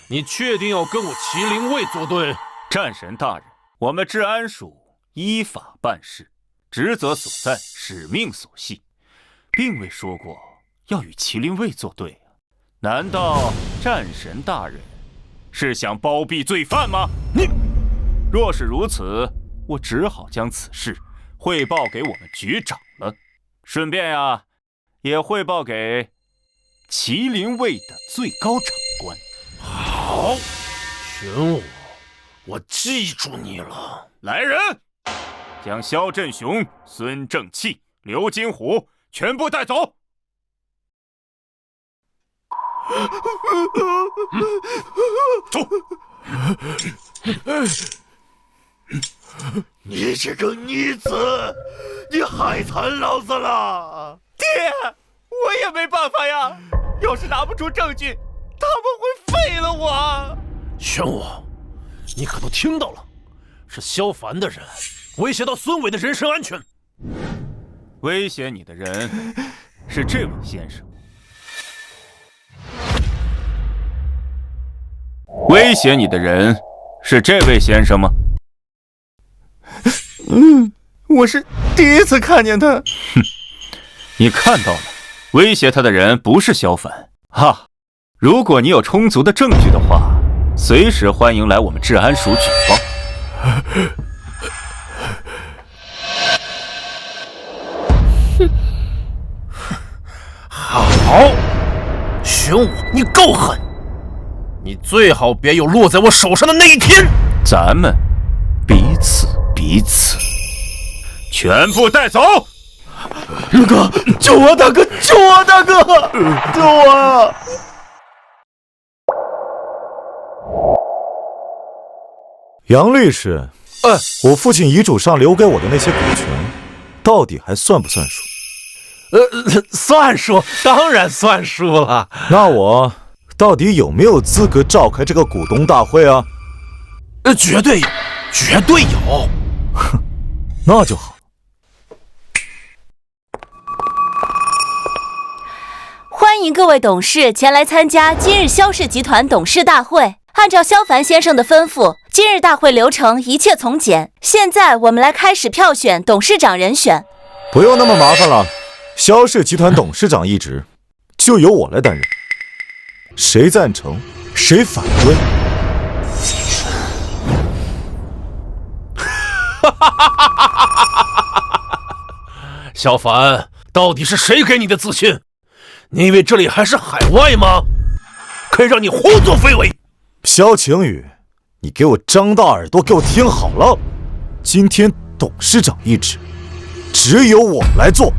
[SPEAKER 9] 你确定要跟我麒麟卫作对？
[SPEAKER 4] 战神大人，我们治安署依法办事，职责所在，使命所系，并未说过要与麒麟卫作对啊！难道战神大人是想包庇罪犯吗？若是如此，我只好将此事汇报给我们局长了，顺便也汇报给麒麟卫的最高长官。
[SPEAKER 9] 好，玄武，我记住你了。
[SPEAKER 4] 来人，将萧振雄、孙正气、刘金虎全部带走。
[SPEAKER 10] 走！你这个逆子，你害惨老子了！
[SPEAKER 3] 爹，我也没办法呀。要是拿不出证据，他们会废了我。
[SPEAKER 9] 玄武，你可都听到了，是萧凡的人威胁到孙伟的人身安全。
[SPEAKER 4] 威胁你的人是这位先生。威胁你的人是这位先生吗？
[SPEAKER 10] 我是第一次看见他。
[SPEAKER 4] 你看到了，威胁他的人不是萧凡哈。如果你有充足的证据的话，随时欢迎来我们治安署举报。
[SPEAKER 9] 好，玄武，你够狠！你最好别有落在我手上的那一天。
[SPEAKER 4] 咱们彼此，全部带走！
[SPEAKER 10] 大哥，救我！大哥，救我！大哥，救我！
[SPEAKER 2] 杨律师，我父亲遗嘱上留给我的那些股权，到底还算不算数？
[SPEAKER 7] 算数，当然算数了。
[SPEAKER 2] 那我到底有没有资格召开这个股东大会啊？
[SPEAKER 7] 绝对有，绝对有。
[SPEAKER 2] 哼，那就好。
[SPEAKER 8] 欢迎各位董事前来参加今日萧氏集团董事大会。按照萧凡先生的吩咐，今日大会流程一切从简。现在我们来开始票选董事长人选。
[SPEAKER 2] 不用那么麻烦了，萧氏集团董事长一职就由我来担任。谁赞成，谁反对？
[SPEAKER 9] 萧凡，到底是谁给你的自信？你以为这里还是海外吗？可以让你胡作非为。
[SPEAKER 2] 萧晴雨，你给我张大耳朵，给我听好了，今天董事长一职只有我来做。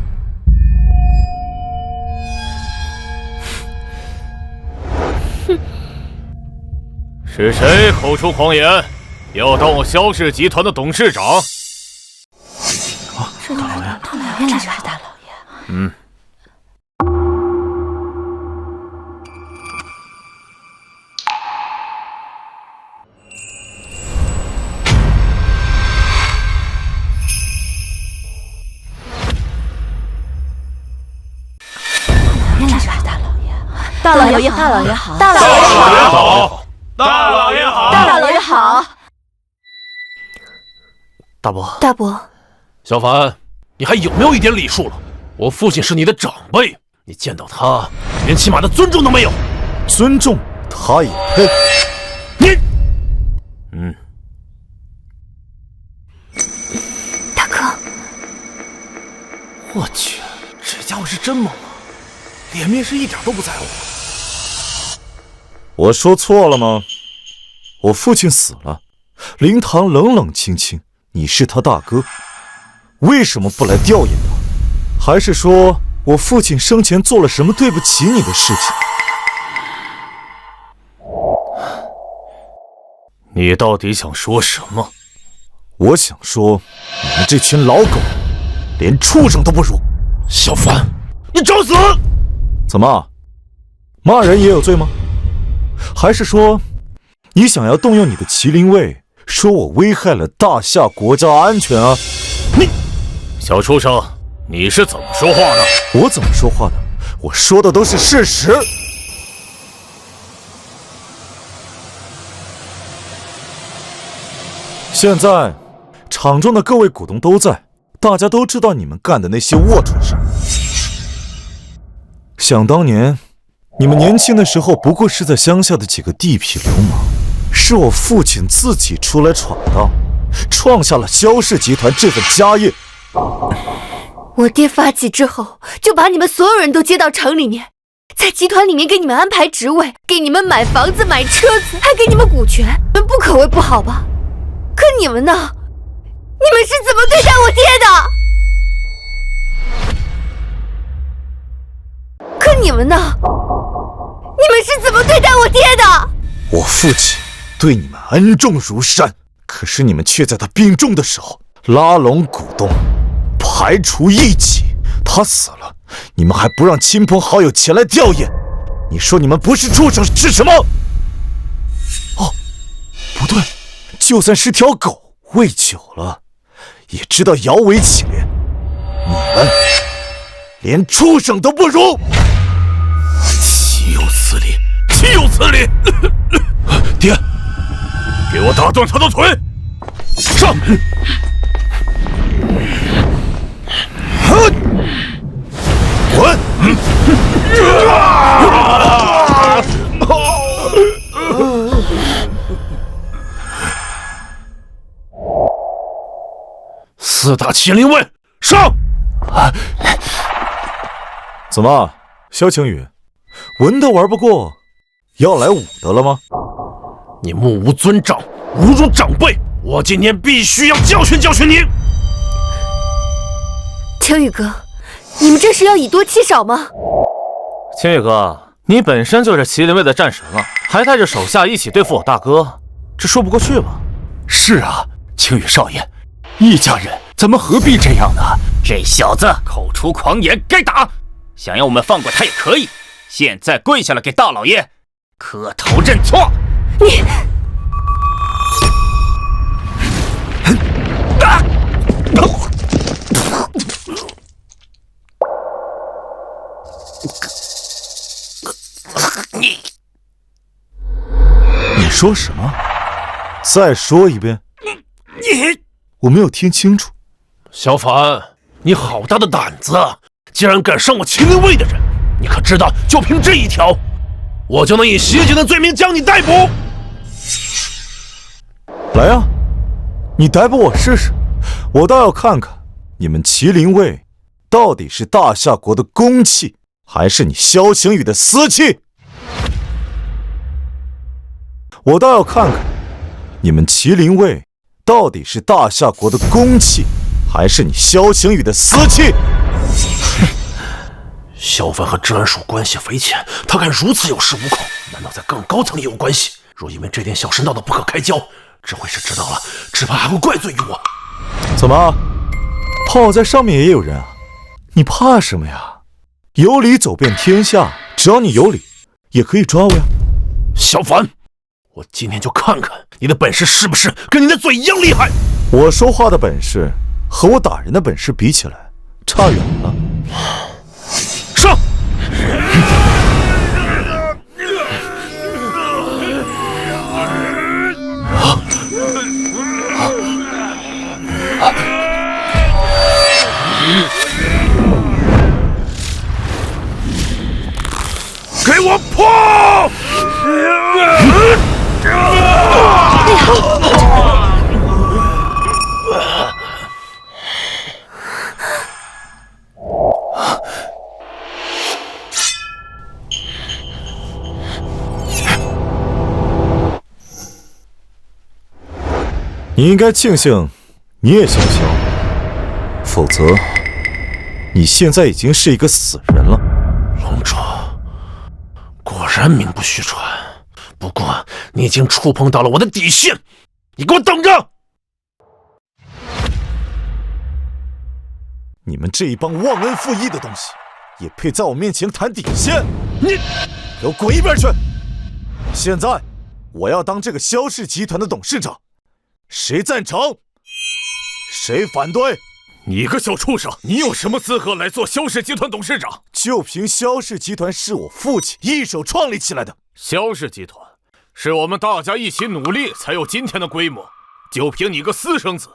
[SPEAKER 3] 是谁口出狂言，要当我萧氏集团的董事长？
[SPEAKER 8] 是大老爷，原来是大老爷。大老爷好，大老爷好，
[SPEAKER 9] 大老爷好，
[SPEAKER 3] 大老爷好，
[SPEAKER 8] 大老爷好。
[SPEAKER 3] 大伯，
[SPEAKER 1] 大伯，
[SPEAKER 9] 小凡，你还有没有一点礼数了？我父亲是你的长辈，你见到他连起码的尊重都没有。
[SPEAKER 2] 尊重他也配？
[SPEAKER 9] 你，
[SPEAKER 1] 大哥，
[SPEAKER 3] 我去，这家伙是真猛啊，脸面是一点都不在乎。
[SPEAKER 2] 我说错了吗？我父亲死了，灵堂冷冷清清，你是他大哥，为什么不来吊唁他？还是说我父亲生前做了什么对不起你的事情？
[SPEAKER 4] 你到底想说什么？
[SPEAKER 2] 我想说，你们这群老狗，连畜生都不如。
[SPEAKER 9] 小凡，你找死！
[SPEAKER 2] 怎么，骂人也有罪吗？还是说，你想要动用你的麒麟卫，说我危害了大夏国家安全啊？
[SPEAKER 4] 你，小畜生，你是怎么说话的？
[SPEAKER 2] 我怎么说话的？我说的都是事实。现在，场中的各位股东都在，大家都知道你们干的那些龌龊事儿。想当年，你们年轻的时候不过是在乡下的几个地痞流氓，是我父亲自己出来闯荡，创下了萧氏集团这份家业。
[SPEAKER 1] 我爹发迹之后，就把你们所有人都接到城里面，在集团里面给你们安排职位，给你们买房子、买车子，还给你们股权，你们不可谓不好吧？可你们呢？你们是怎么对待我爹的？可你们呢？你们是怎么对待我爹的？
[SPEAKER 2] 我父亲对你们恩重如山，可是你们却在他病重的时候拉拢股东，排除异己。他死了，你们还不让亲朋好友前来吊唁，你说你们不是畜生是什么？哦，不对，就算是条狗，喂久了也知道摇尾乞怜。你们连畜生都不如！
[SPEAKER 9] 岂有此理！岂有此理！爹，给我打断他的腿！上！
[SPEAKER 2] 滚！
[SPEAKER 9] 四大麒麟卫上！
[SPEAKER 2] 怎么，萧晴雨，文的玩不过，要来武的了吗？
[SPEAKER 9] 你目无尊长，侮辱长辈，我今天必须要教训教训你！
[SPEAKER 1] 晴雨哥，你们这是要以多欺少吗？
[SPEAKER 3] 青羽哥，你本身就是麒麟卫的战神了，还带着手下一起对付我大哥，这说不过去吧？
[SPEAKER 4] 是啊，青羽少爷，一家人咱们何必这样呢？这小子口出狂言，该打！想要我们放过他也可以，现在跪下来给大老爷磕头认错。
[SPEAKER 1] 你，
[SPEAKER 2] 你说什么？再说一遍。我没有听清楚。
[SPEAKER 9] 小凡，你好大的胆子，竟然敢伤我麒麟卫的人！你可知道，就凭这一条，我就能以袭警的罪名将你逮捕。
[SPEAKER 2] 来呀，你逮捕我试试，我倒要看看你们麒麟卫到底是大夏国的公器，还是你萧晴雨的私器。我倒要看看你们麒麟卫到底是大夏国的公器，还是你萧晴雨的私器。
[SPEAKER 9] 萧凡和治安署关系匪浅，他敢如此有恃无恐，难道在更高层也有关系？若因为这点小事闹得不可开交，这回是知道了，只怕还会怪罪于我。
[SPEAKER 2] 怎么，炮在上面也有人啊？你怕什么呀？有理走遍天下，只要你有理，也可以抓我呀。
[SPEAKER 9] 小凡，我今天就看看你的本事是不是跟你的嘴一样厉害。
[SPEAKER 2] 我说话的本事和我打人的本事比起来，差远了。
[SPEAKER 9] 上！我破！
[SPEAKER 2] 你应该庆幸你也想笑，否则你现在已经是一个死人了。
[SPEAKER 9] 龙主，果然名不虚传。不过你已经触碰到了我的底线，你给我等着！
[SPEAKER 2] 你们这一帮忘恩负义的东西，也配在我面前谈底线？你给我滚一边去！现在我要当这个萧氏集团的董事长，谁赞成？谁反对？
[SPEAKER 3] 你个小畜生，你有什么资格来做萧氏集团董事长？
[SPEAKER 2] 就凭萧氏集团是我父亲一手创立起来的。
[SPEAKER 3] 萧氏集团是我们大家一起努力才有今天的规模，就凭你个私生子，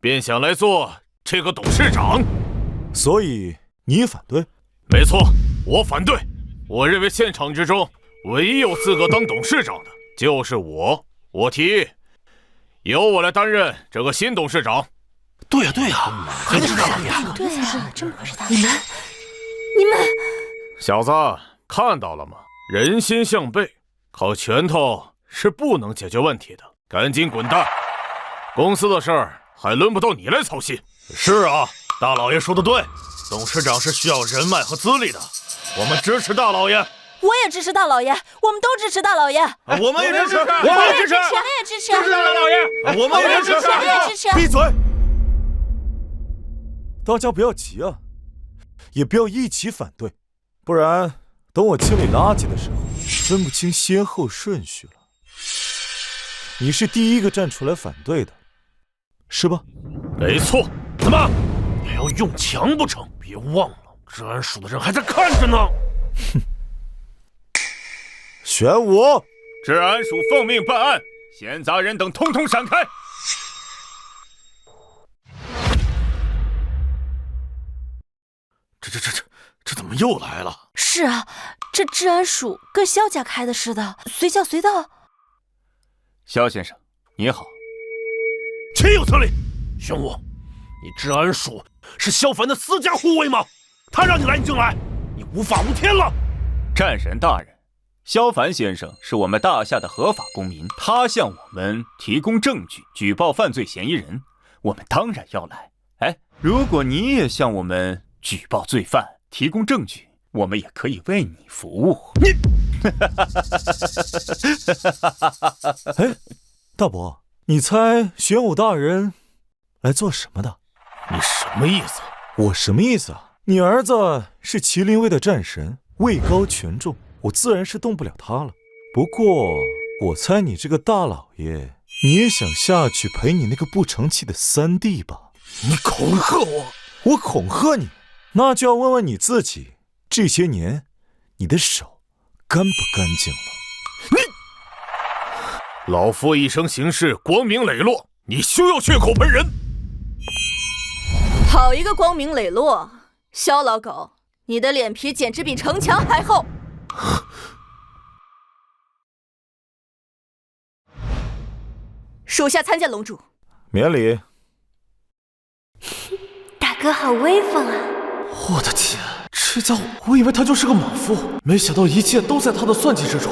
[SPEAKER 3] 便想来做这个董事长？
[SPEAKER 2] 所以你反对？
[SPEAKER 3] 没错，我反对。我认为现场之中唯一有资格当董事长的就是我。我提议由我来担任这个新董事长。
[SPEAKER 9] 对呀，还得是大老爷。
[SPEAKER 6] 对呀，真不是他。
[SPEAKER 1] 你们，
[SPEAKER 3] 小子，看到了吗？人心向背，靠拳头是不能解决问题的。赶紧滚蛋！公司的事儿还轮不到你来操心。
[SPEAKER 5] 是啊，大老爷说的对，董事长是需要人脉和资历的，我们支持大老爷。
[SPEAKER 8] 我也支持大老爷，我们都支持大老爷。
[SPEAKER 5] 我们也支持，
[SPEAKER 8] 我们也支持，我们也支持，
[SPEAKER 5] 支持大老爷。我们也支持，
[SPEAKER 8] 我们也支持。
[SPEAKER 2] 闭嘴！大家不要急啊，也不要一起反对，不然等我清理垃圾的时候，分不清先后顺序了。你是第一个站出来反对的，是吧？
[SPEAKER 3] 没错。
[SPEAKER 9] 怎么也要用强不成？别忘了，治安署的人还在看着呢。
[SPEAKER 2] 哼，玄武，
[SPEAKER 3] 治安署奉命办案，闲杂人等通通闪开。
[SPEAKER 5] 这怎么又来了？
[SPEAKER 8] 是啊，这治安署跟萧家开的似的，随叫随到。
[SPEAKER 4] 萧先生，你好。
[SPEAKER 9] 岂有此理！玄武，你治安署是萧凡的私家护卫吗？他让你来你就来，你无法无天了。
[SPEAKER 4] 战神大人，萧凡先生是我们大夏的合法公民，他向我们提供证据举报犯罪嫌疑人，我们当然要来。哎，如果你也向我们举报罪犯提供证据，我们也可以为你服务。
[SPEAKER 2] 你哎，大伯，你猜玄武大人来做什么的？
[SPEAKER 3] 你什么意思？
[SPEAKER 2] 我什么意思啊？你儿子是麒麟卫的战神，位高权重，我自然是动不了他了。不过我猜你这个大老爷，你也想下去陪你那个不成器的三弟吧？
[SPEAKER 3] 你恐吓我？
[SPEAKER 2] 我恐吓你？那就要问问你自己，这些年你的手干不干净了？
[SPEAKER 3] 老夫一生行事光明磊落，你休要血口喷人！
[SPEAKER 8] 好一个光明磊落！萧老狗，你的脸皮简直比城墙还厚。属下参见龙主。
[SPEAKER 2] 免礼。
[SPEAKER 1] 大哥好威风啊！
[SPEAKER 3] 我的天，这家伙，我以为他就是个莽夫，没想到一切都在他的算计之中。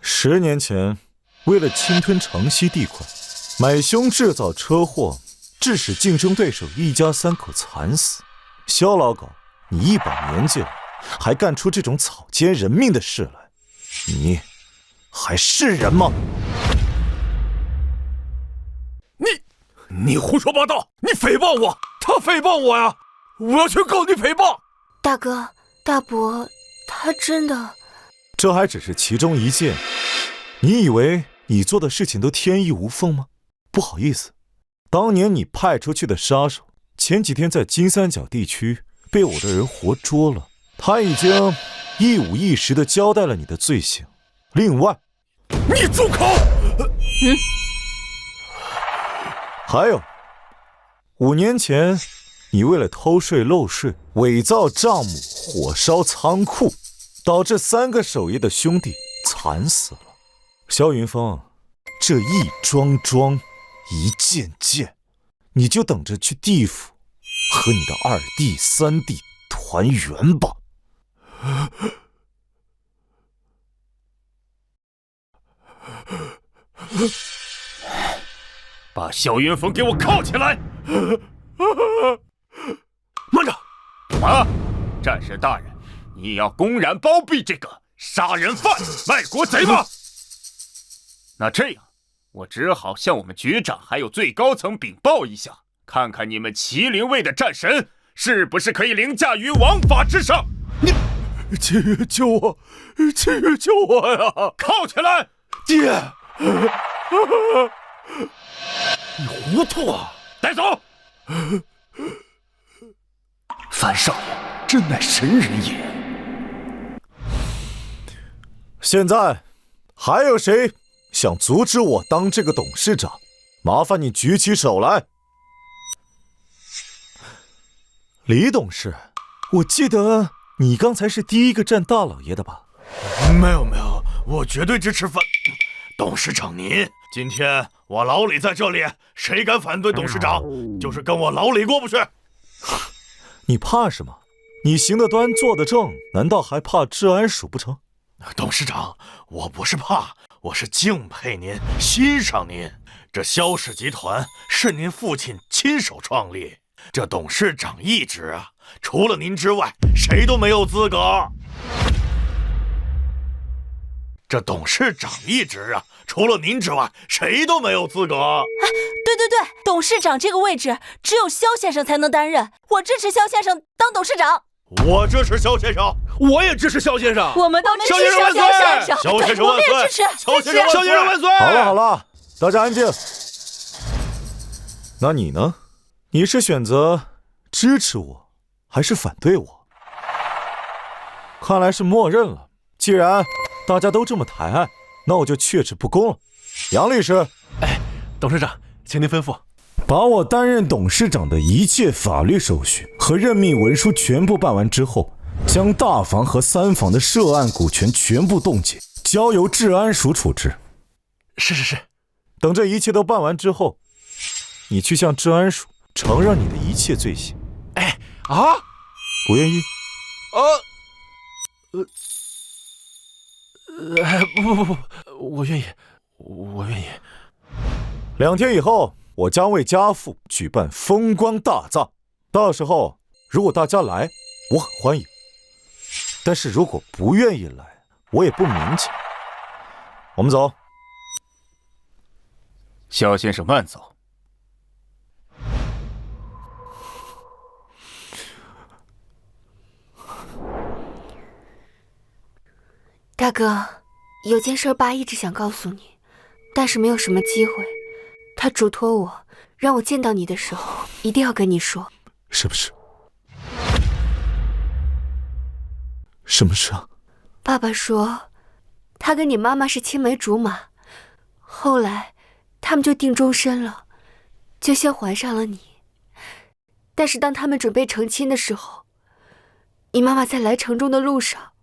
[SPEAKER 2] 10年前，为了侵吞城西地块，买凶制造车祸，致使竞争对手一家3口惨死。萧老狗，你一把年纪了，还干出这种草菅人命的事来，你还是人吗？
[SPEAKER 3] 你胡说八道！你诽谤我，他诽谤我呀！我要去告你诽谤！
[SPEAKER 1] 大哥、大伯，他真的……
[SPEAKER 2] 这还只是其中一件。你以为你做的事情都天衣无缝吗？不好意思，当年你派出去的杀手，前几天在金三角地区被我的人活捉了。他已经一五一十地交代了你的罪行。另外，
[SPEAKER 3] 你住口！
[SPEAKER 2] 还有，5年前你为了偷税漏税，伪造账目，火烧仓库，导致3个守夜的兄弟惨死了。萧云峰，这一桩桩，一件件，你就等着去地府和你的2弟3弟团圆吧。
[SPEAKER 4] 把萧云峰给我铐起来！慢着！什么？战神大人，你要公然包庇这个杀人犯、卖国贼吗？那这样，我只好向我们局长还有最高层禀报一下，看看你们麒麟卫的战神是不是可以凌驾于王法之上。
[SPEAKER 2] 你，救我！救我呀！
[SPEAKER 4] 铐起来！
[SPEAKER 2] 爹！
[SPEAKER 4] 你糊涂啊！带走！樊少爷真乃神人也。
[SPEAKER 2] 现在还有谁想阻止我当这个董事长？麻烦你举起手来。李董事，我记得你刚才是第一个站大老爷的吧？
[SPEAKER 5] 没有，我绝对支持董事长您。今天我老李在这里，谁敢反对董事长，就是跟我老李过不去。
[SPEAKER 2] 你怕什么？你行得端，坐得正，难道还怕治安署不成？
[SPEAKER 5] 董事长，我不是怕，我是敬佩您，欣赏您。这萧氏集团是您父亲亲手创立，这董事长一职啊，除了您之外，谁都没有资格。这董事长一职啊，除了您之外，谁都没有资格。
[SPEAKER 8] 对，董事长这个位置只有萧先生才能担任，我支持萧先生当董事长。
[SPEAKER 5] 我支持萧先生，
[SPEAKER 9] 我也支持萧先生。
[SPEAKER 8] 我们都支持萧先生。
[SPEAKER 5] 萧先生万岁！
[SPEAKER 8] 我们也支持
[SPEAKER 5] 萧先生万岁！
[SPEAKER 2] 好了，大家安静。那你呢？你是选择支持我，还是反对我？看来是默认了。既然大家都这么抬爱，那我就确齿不恭了。杨律师，
[SPEAKER 7] 董事长，请您吩咐。
[SPEAKER 2] 把我担任董事长的一切法律手续和任命文书全部办完之后，将大房和3房的涉案股权全部冻结，交由治安署处置。
[SPEAKER 7] 是。
[SPEAKER 2] 等这一切都办完之后，你去向治安署承认你的一切罪行。不愿意？
[SPEAKER 7] 不，我愿意。
[SPEAKER 2] 2天以后，我将为家父举办风光大葬，到时候如果大家来，我很欢迎；但是如果不愿意来，我也不勉强。我们走。
[SPEAKER 4] 萧先生慢走。
[SPEAKER 1] 大哥，有件事爸一直想告诉你，但是没有什么机会。他嘱托我，让我见到你的时候一定要跟你说。
[SPEAKER 2] 是不是？什么事啊？
[SPEAKER 1] 爸爸说，他跟你妈妈是青梅竹马，后来他们就定终身了，就先怀上了你。但是当他们准备成亲的时候，你妈妈在来城中的路上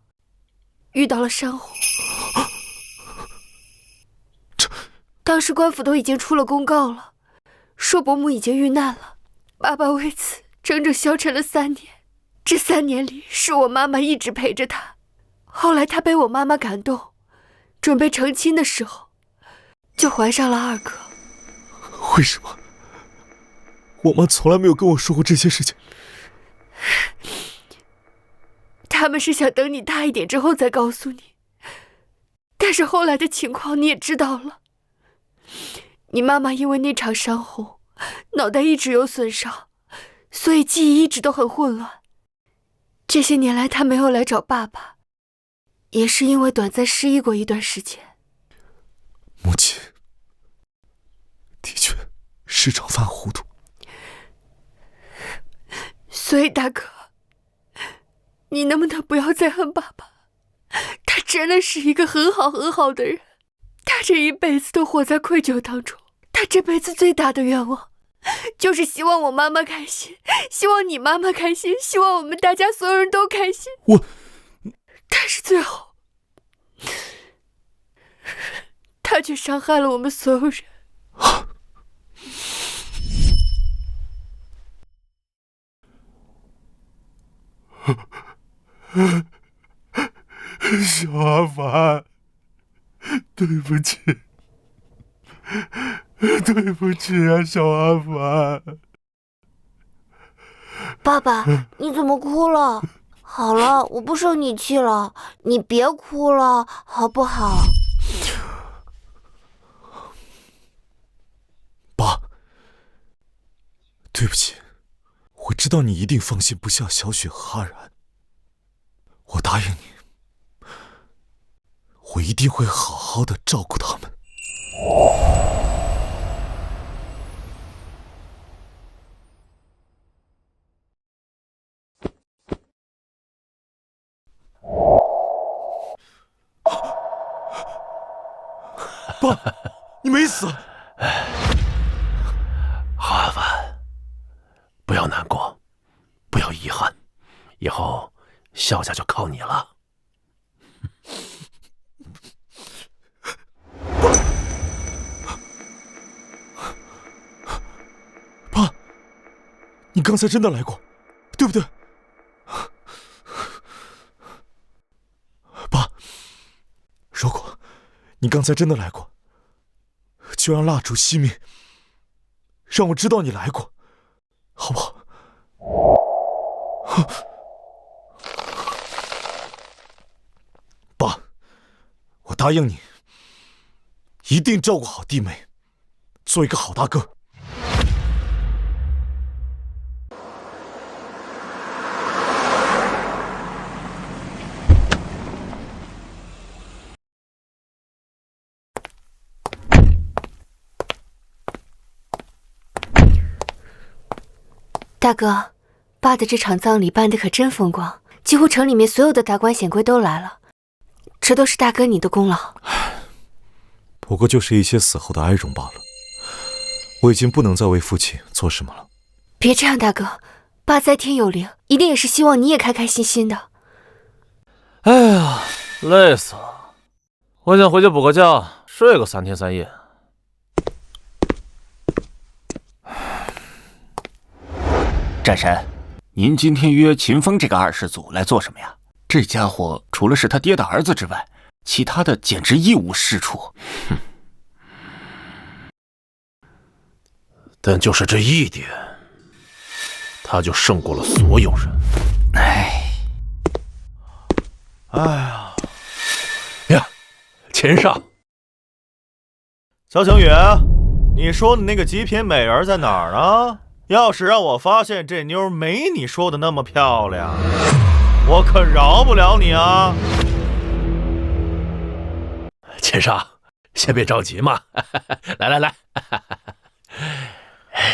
[SPEAKER 1] 遇到了山洪。当时官府都已经出了公告了，说伯母已经遇难了。爸爸为此整整消沉了3年，这3年里是我妈妈一直陪着他。后来他被我妈妈感动，准备成亲的时候就怀上了2个。
[SPEAKER 2] 为什么我妈从来没有跟我说过这些事情？
[SPEAKER 1] 他们是想等你大一点之后再告诉你，但是后来的情况你也知道了。你妈妈因为那场山洪，脑袋一直有损伤，所以记忆一直都很混乱。这些年来她没有来找爸爸，也是因为短暂失忆过一段时间。
[SPEAKER 2] 母亲的确时常犯糊涂，
[SPEAKER 1] 所以大哥，你能不能不要再恨爸爸？他真的是一个很好的人，他这一辈子都活在愧疚当中。他这辈子最大的愿望就是希望我妈妈开心，希望你妈妈开心，希望我们大家所有人都开心。但是最后，他却伤害了我们所有人。
[SPEAKER 10] 小阿凡，对不起，对不起啊，小阿凡。
[SPEAKER 6] 爸爸，你怎么哭了？好了，我不生你气了，你别哭了，好不好？
[SPEAKER 2] 爸，对不起，我知道你一定放心不下小雪和阿然，我答应你，我一定会好好的照顾他们。爸，你没死。
[SPEAKER 9] 阿凡，不要难过，不要遗憾，以后萧家就靠你了。
[SPEAKER 2] 爸，你刚才真的来过，对不对？爸，如果你刚才真的来过，就让蜡烛熄灭，让我知道你来过，好不好？爸，我答应你，一定照顾好弟妹，做一个好大哥。
[SPEAKER 1] 大哥，爸的这场葬礼办得可真风光，几乎城里面所有的达官显贵都来了，这都是大哥你的功劳。
[SPEAKER 2] 不过就是一些死后的哀荣罢了，我已经不能再为父亲做什么了。
[SPEAKER 1] 别这样，大哥，爸在天有灵，一定也是希望你也开开心心的。
[SPEAKER 3] 哎呀，累死了，我想回去补个觉，睡个3天3夜。
[SPEAKER 4] 战神，您今天约秦风这个二世祖来做什么呀？这家伙除了是他爹的儿子之外，其他的简直一无是处。哼！
[SPEAKER 9] 但就是这一点，他就胜过了所有人。
[SPEAKER 5] 哎呀
[SPEAKER 9] 呀，钱上，
[SPEAKER 5] 萧晴雨，你说你那个极品美人在哪儿呢？要是让我发现这妞没你说的那么漂亮，我可饶不了你啊！
[SPEAKER 9] 钱上，先别着急嘛，来，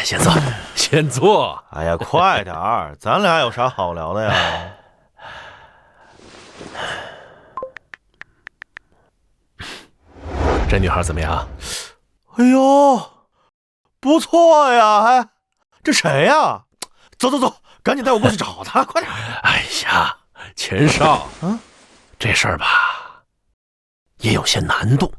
[SPEAKER 9] 先坐，先坐。
[SPEAKER 5] 哎呀，快点儿，咱俩有啥好聊的呀？
[SPEAKER 9] 这女孩怎么样？
[SPEAKER 5] 哎呦，不错呀！哎，这谁呀？走，赶紧带我过去找她，快点！
[SPEAKER 9] 哎呀，钱少，这事儿吧，也有些难度。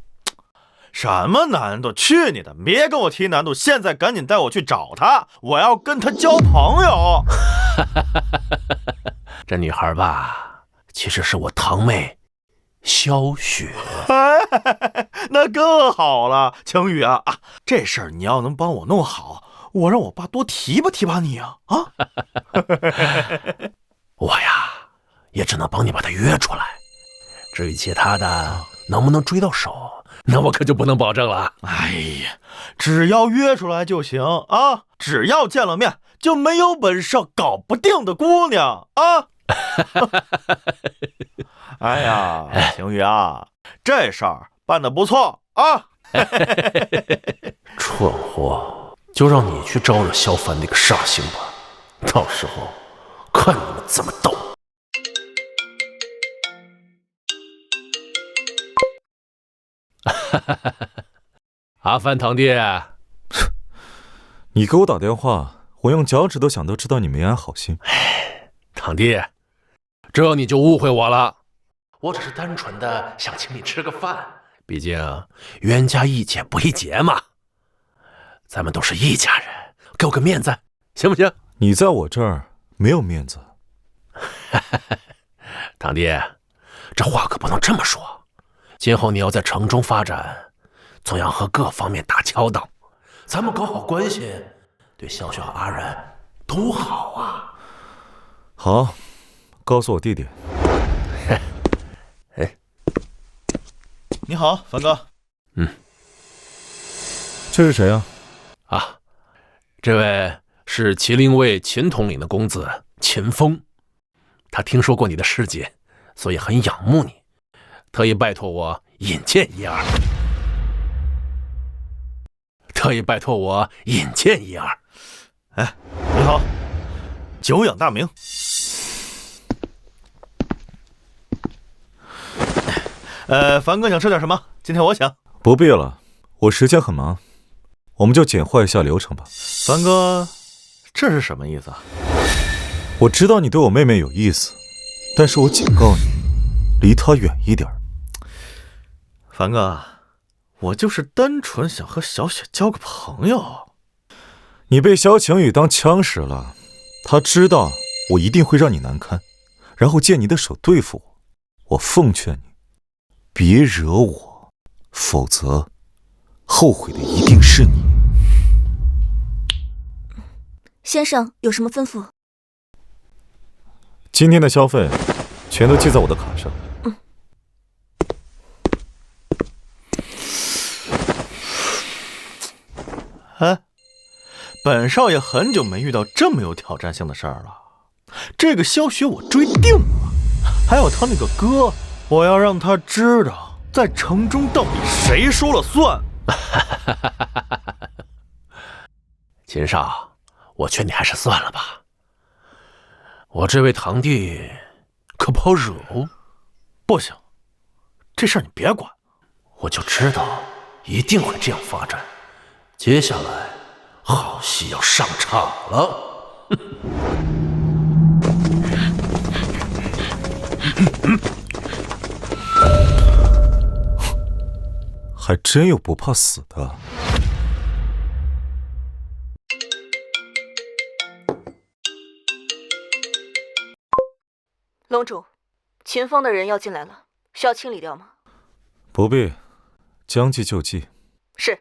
[SPEAKER 5] 什么难度？去你的！别跟我提难度，现在赶紧带我去找她，我要跟她交朋友。
[SPEAKER 9] 这女孩吧，其实是我堂妹萧雪。
[SPEAKER 5] 那更好了，晴雨啊，这事儿你要能帮我弄好，我让我爸多提拔你啊！
[SPEAKER 9] 我呀，也只能帮你把她约出来。至于其他的能不能追到手，那我可就不能保证了。
[SPEAKER 5] 哎呀，只要约出来就行啊！只要见了面，就没有本事搞不定的姑娘啊！哎呀，晴雨啊，这事儿办得不错啊！
[SPEAKER 9] 蠢货，就让你去招惹萧凡那个煞星吧，到时候看你们怎么斗。阿凡堂弟，
[SPEAKER 2] 你给我打电话，我用脚趾头想都知道你没安好心。
[SPEAKER 9] 堂弟，这你就误会我了。我只是单纯的想请你吃个饭，毕竟冤家宜解不宜结嘛。咱们都是一家人，给我个面子，行不行？
[SPEAKER 2] 你在我这儿没有面子。
[SPEAKER 9] 堂弟，这话可不能这么说。今后你要在城中发展，总要和各方面打交道。咱们搞好关系，对萧雪和阿然都好啊。
[SPEAKER 2] 好，告诉我地点。
[SPEAKER 5] 你好，樊哥。
[SPEAKER 2] 这是谁啊？
[SPEAKER 9] 啊，这位是麒麟卫秦统领的公子秦风，他听说过你的事迹，所以很仰慕你，特意拜托我引荐一二。
[SPEAKER 5] 哎，你好，久仰大名。樊哥想吃点什么？今天我请。
[SPEAKER 2] 不必了，我时间很忙，我们就简化一下流程吧。
[SPEAKER 5] 樊哥，这是什么意思啊？
[SPEAKER 2] 我知道你对我妹妹有意思，但是我警告你，离她远一点。
[SPEAKER 5] 樊哥，我就是单纯想和小雪交个朋友。
[SPEAKER 2] 你被萧晴雨当枪使了，她知道我一定会让你难堪，然后借你的手对付我。我奉劝你，别惹我，否则后悔的一定是你。
[SPEAKER 8] 先生有什么吩咐？
[SPEAKER 2] 今天的消费全都记在我的卡上。
[SPEAKER 5] 哎，本少爷很久没遇到这么有挑战性的事儿了。这个萧雪我追定了，还有他那个哥，我要让他知道，在城中到底谁说了算。
[SPEAKER 9] 秦少，我劝你还是算了吧。我这位堂弟可不好惹哦。
[SPEAKER 5] 不行，这事儿你别管。
[SPEAKER 9] 我就知道一定会这样发展。接下来好戏要上场了。
[SPEAKER 2] 还真有不怕死的。
[SPEAKER 8] 龙主，秦风的人要进来了，需要清理掉吗？
[SPEAKER 2] 不必，将计就计。
[SPEAKER 8] 是。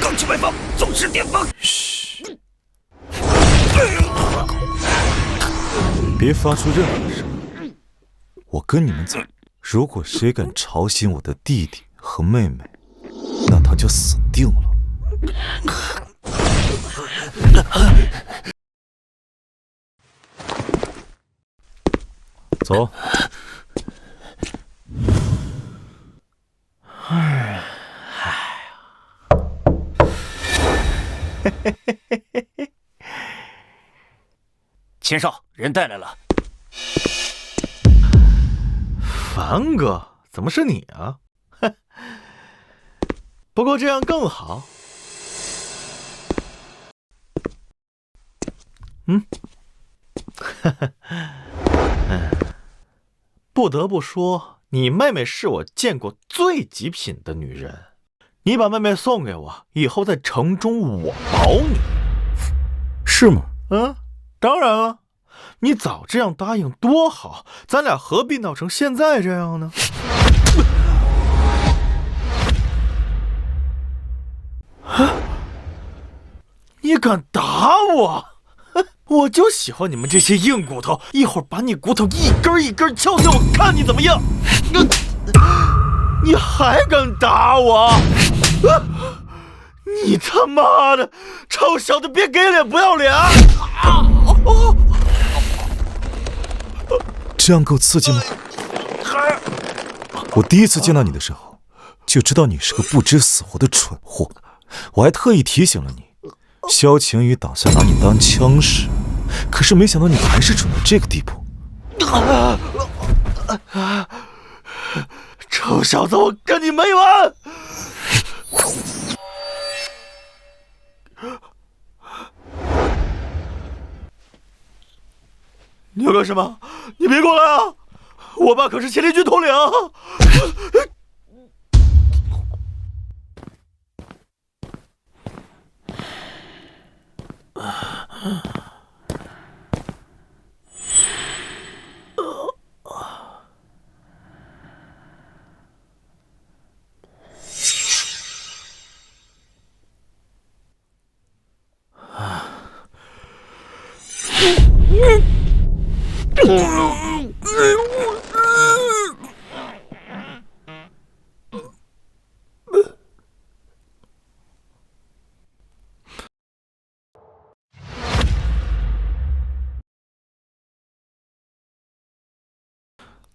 [SPEAKER 10] 刚去外方，总是巅峰。
[SPEAKER 2] 嘘，别发出任何声音。我跟你们走，如果谁敢吵醒我的弟弟和妹妹，那他就死定了。走。
[SPEAKER 4] 秦少，人带来了。
[SPEAKER 5] 樊哥，怎么是你啊？不过这样更好。不得不说，你妹妹是我见过最极品的女人。你把妹妹送给我，以后在城中我保你。
[SPEAKER 2] 是吗？
[SPEAKER 5] 当然了。你早这样答应多好，咱俩何必闹成现在这样呢？你敢打我？我就喜欢你们这些硬骨头，一会儿把你骨头一根一根敲碎，我看你怎么样！你还敢打我？你他妈的臭小子，别给脸不要脸！
[SPEAKER 2] 这样够刺激吗？我第一次见到你的时候，就知道你是个不知死活的蠢货。我还特意提醒了你，萧晴雨打算拿你当枪使，可是没想到你还是蠢到这个地步。
[SPEAKER 5] 臭小子，我跟你没完！你要干什么？你别过来啊！我爸可是麒麟军统领啊！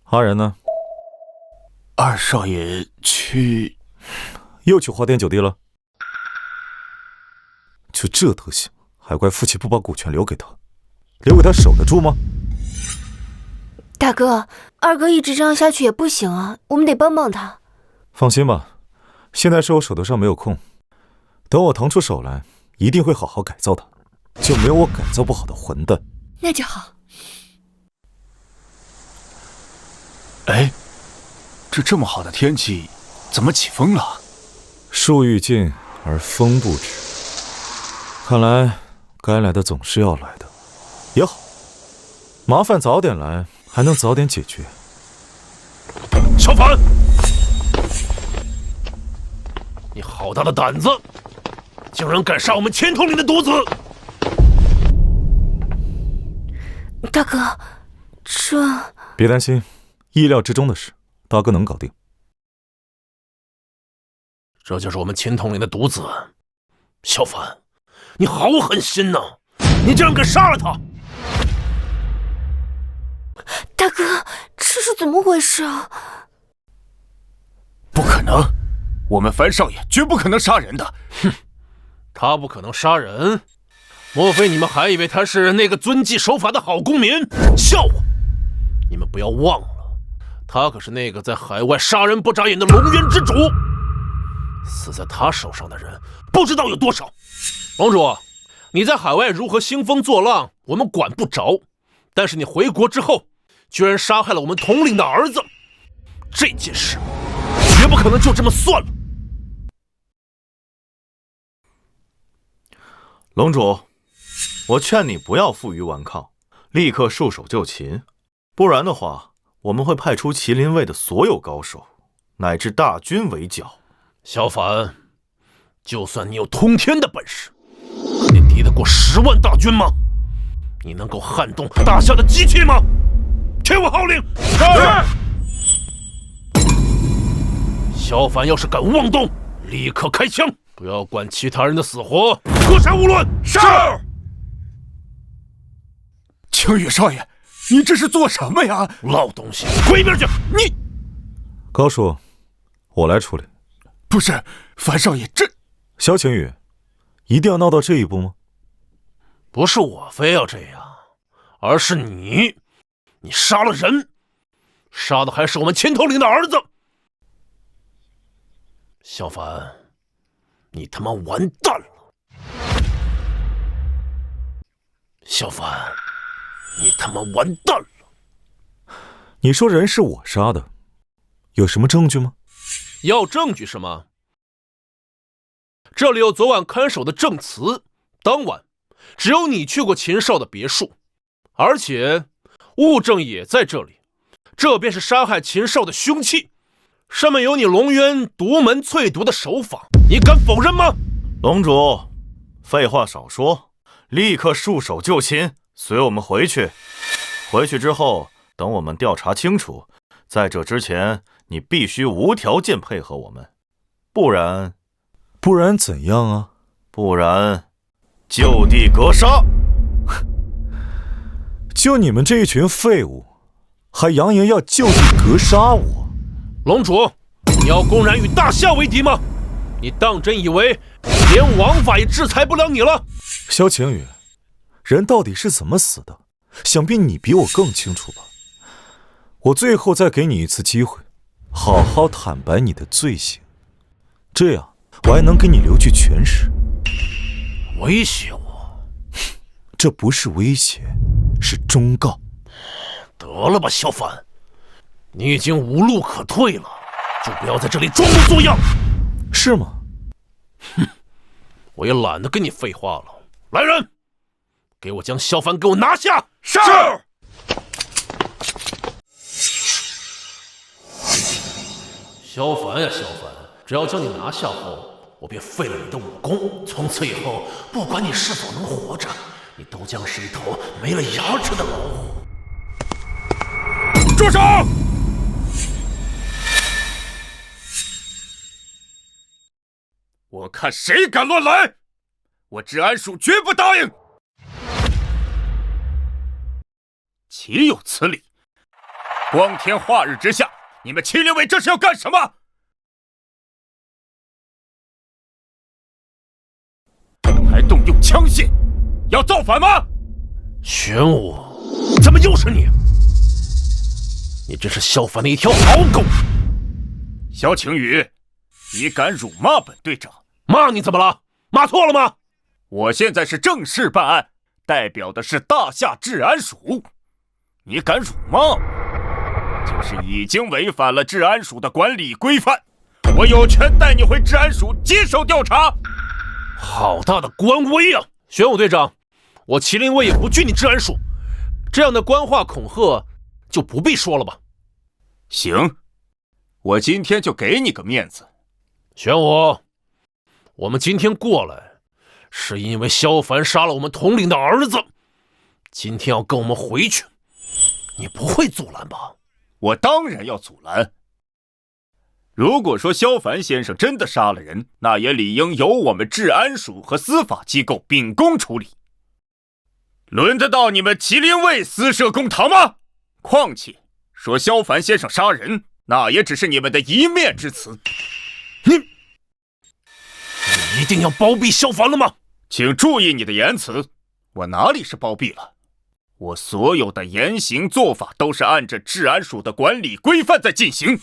[SPEAKER 2] 阿然呢？
[SPEAKER 4] 二少爷
[SPEAKER 2] 又去花天酒地了？就这德行，还怪父亲不把股权留给他，留给他守得住吗？
[SPEAKER 1] 大哥，二哥一直这样下去也不行啊，我们得帮帮他。
[SPEAKER 2] 放心吧，现在是我手头上没有空，等我腾出手来，一定会好好改造他，就没有我改造不好的混蛋。
[SPEAKER 1] 那就好。
[SPEAKER 4] 哎，这么好的天气，怎么起风了？
[SPEAKER 2] 树欲静而风不止，看来该来的总是要来的。也好，麻烦早点来，还能早点解决。
[SPEAKER 9] 小凡，你好大的胆子，竟然敢杀我们千统领的独子！
[SPEAKER 1] 大哥，这……
[SPEAKER 2] 别担心，意料之中的事，大哥能搞定。
[SPEAKER 9] 这就是我们秦统领的独子，小凡，你好狠心呐！你竟然敢杀了他！
[SPEAKER 1] 大哥，这是怎么回事啊？
[SPEAKER 4] 不可能，我们樊少爷绝不可能杀人的。
[SPEAKER 9] 哼，他不可能杀人，莫非你们还以为他是那个遵纪守法的好公民？笑话！你们不要忘了，他可是那个在海外杀人不眨眼的龙渊之主。死在他手上的人不知道有多少。龙主，你在海外如何兴风作浪，我们管不着，但是你回国之后，居然杀害了我们统领的儿子，这件事绝不可能就这么算了。
[SPEAKER 5] 龙主，我劝你不要负隅顽抗，立刻束手就擒，不然的话，我们会派出麒麟卫的所有高手，乃至大军围剿。
[SPEAKER 9] 小凡，就算你有通天的本事，可你敌得过10万大军吗？你能够撼动大夏的机器吗？听我号令！是。小凡要是敢妄动，立刻开枪，不要管其他人的死活，格杀勿论。是。
[SPEAKER 4] 青羽少爷，你这是做什么呀？
[SPEAKER 9] 老东西，滚一边去！你，
[SPEAKER 2] 高叔，我来处理。
[SPEAKER 4] 不是，樊少爷，这……
[SPEAKER 2] 萧晴雨，一定要闹到这一步吗？
[SPEAKER 9] 不是我非要这样，而是你杀了人，杀的还是我们秦统领的儿子。小凡，你他妈完蛋了！小凡，你他妈完蛋了！
[SPEAKER 2] 你说人是我杀的，有什么证据吗？
[SPEAKER 9] 要证据是吗？这里有昨晚看守的证词，当晚只有你去过秦少的别墅，而且物证也在这里，这便是杀害秦少的凶器，上面有你龙渊独门淬毒的手法，你敢否认吗？
[SPEAKER 5] 龙主，废话少说，立刻束手就擒，随我们回去。回去之后，等我们调查清楚，在这之前，你必须无条件配合我们，不然
[SPEAKER 2] 怎样啊？
[SPEAKER 5] 不然就地格杀！
[SPEAKER 2] 就你们这一群废物，还扬言要就地格杀我！
[SPEAKER 9] 龙主，你要公然与大夏为敌吗？你当真以为连王法也制裁不了你了。
[SPEAKER 2] 萧晴雨，人到底是怎么死的，想必你比我更清楚吧？我最后再给你一次机会，好好坦白你的罪行，这样我还能给你留具全尸。
[SPEAKER 9] 威胁我？
[SPEAKER 2] 这不是威胁，是忠告。
[SPEAKER 9] 得了吧，萧凡，你已经无路可退了，就不要在这里装模作样。
[SPEAKER 2] 是吗？
[SPEAKER 9] 哼，我也懒得跟你废话了。来人，给我将萧凡给我拿下！
[SPEAKER 10] 是。
[SPEAKER 9] 萧凡呀，萧凡，只要将你拿下后，我便废了你的武功。从此以后，不管你是否能活着，你都将是一头没了牙齿的老虎。
[SPEAKER 10] 住手！我看谁敢乱来，我治安署绝不答应。岂有此理！光天化日之下，你们麒麟卫这是要干什么？还动用枪械，要造反吗？
[SPEAKER 9] 玄武，怎么又是你？你真是萧凡的一条好狗！
[SPEAKER 10] 萧晴雨，你敢辱骂本队长？
[SPEAKER 9] 骂你怎么了？骂错了吗？
[SPEAKER 10] 我现在是正式办案，代表的是大夏治安署。你敢辱骂我，就是已经违反了治安署的管理规范。我有权带你回治安署接受调查。
[SPEAKER 9] 好大的官威啊！玄武队长，我麒麟卫也不惧你治安署，这样的官话恐吓就不必说了吧。
[SPEAKER 10] 行，我今天就给你个面子。
[SPEAKER 9] 玄武，我们今天过来是因为萧凡杀了我们统领的儿子，今天要跟我们回去，你不会阻拦吧？
[SPEAKER 10] 我当然要阻拦。如果说萧凡先生真的杀了人，那也理应由我们治安署和司法机构秉公处理。轮得到你们麒麟卫私设公堂吗？况且说萧凡先生杀人，那也只是你们的一面之词。
[SPEAKER 9] 你一定要包庇萧凡了吗？
[SPEAKER 10] 请注意你的言辞，我哪里是包庇了？我所有的言行做法都是按着治安署的管理规范在进行。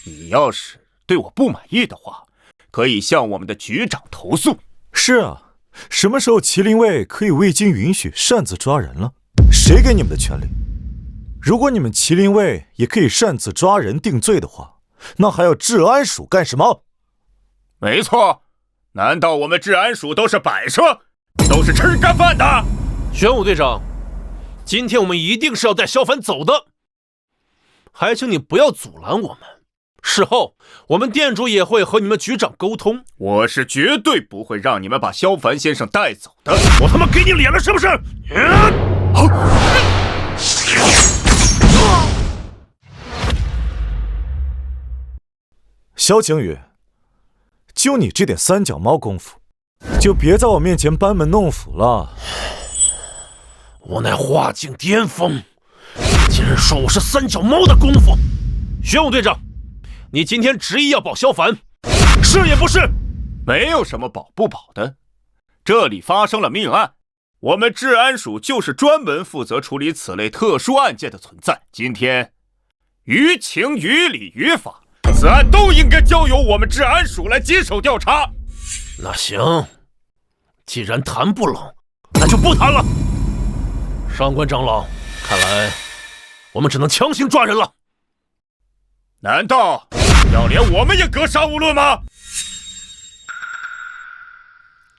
[SPEAKER 10] 你要是对我不满意的话，可以向我们的局长投诉。
[SPEAKER 2] 是啊，什么时候麒麟卫可以未经允许擅自抓人了？谁给你们的权利？如果你们麒麟卫也可以擅自抓人定罪的话，那还要治安署干什么？
[SPEAKER 10] 没错，难道我们治安署都是摆设，都是吃干饭的？
[SPEAKER 9] 玄武队长，今天我们一定是要带萧凡走的，还请你不要阻拦我们。事后我们店主也会和你们局长沟通。
[SPEAKER 10] 我是绝对不会让你们把萧凡先生带走的。
[SPEAKER 9] 我他妈给你脸了是不是？
[SPEAKER 2] 萧晴雨，就你这点三脚猫功夫，就别在我面前班门弄斧了。
[SPEAKER 9] 我乃画境巅峰，竟然说我是三脚猫的功夫。玄武队长，你今天执意要保萧凡，是也不是？
[SPEAKER 10] 没有什么保不保的，这里发生了命案，我们治安署就是专门负责处理此类特殊案件的存在。今天于情于理于法，此案都应该交由我们治安署来接手调查。
[SPEAKER 9] 那行，既然谈不拢，那就不谈了。上官长老，看来我们只能强行抓人了。
[SPEAKER 10] 难道要连我们也格杀勿论吗？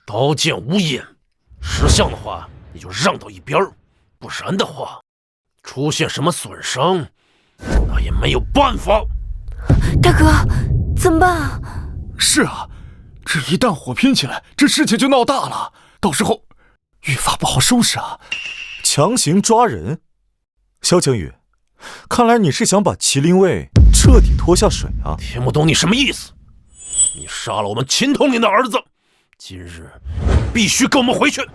[SPEAKER 9] 刀剑无眼，识相的话你就让到一边，不然的话，出现什么损伤，那也没有办法。
[SPEAKER 1] 大哥，怎么办啊？
[SPEAKER 10] 是啊，这一旦火拼起来，这事情就闹大了，到时候愈发不好收拾啊。
[SPEAKER 2] 强行抓人，萧晴雨，看来你是想把麒麟卫彻底拖下水啊！
[SPEAKER 9] 听不懂你什么意思？你杀了我们秦统领的儿子，今日必须跟我们回去。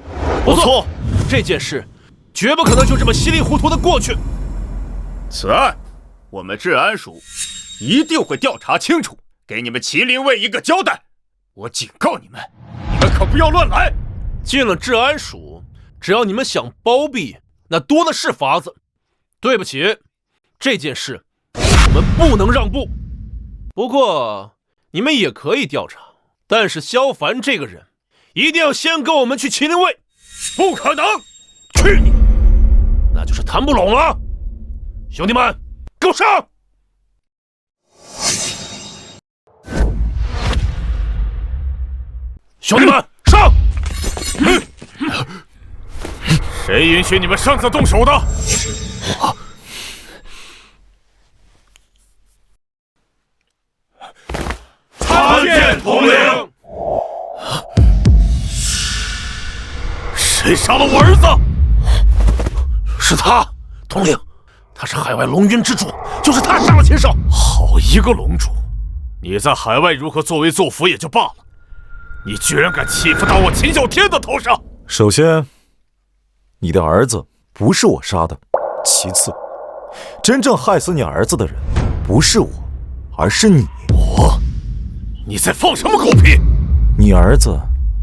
[SPEAKER 9] 不错，这件事绝不可能就这么稀里糊涂的过去。
[SPEAKER 10] 此案，我们治安署一定会调查清楚，给你们麒麟卫一个交代。我警告你们，
[SPEAKER 3] 可不要乱来！
[SPEAKER 7] 进了治安署，只要你们想包庇，那多的是法子。对不起，这件事我们不能让步。不过你们也可以调查，但是萧凡这个人一定要先跟我们去麒麟卫。
[SPEAKER 3] 不可能！
[SPEAKER 7] 去你！那就是谈不拢了。兄弟们，给我上！兄弟们，上！
[SPEAKER 3] 谁允许你们擅自动手的？参见统领。谁杀了我儿子？
[SPEAKER 7] 是他，统领。他是海外龙渊之主，就是他杀了秦少。
[SPEAKER 3] 好一个龙主！你在海外如何作威作福也就罢了，你居然敢欺负到我秦啸天的头上！
[SPEAKER 2] 首先，你的儿子不是我杀的；其次，真正害死你儿子的人不是我，而是你。
[SPEAKER 3] 我？你在放什么狗屁？
[SPEAKER 2] 你儿子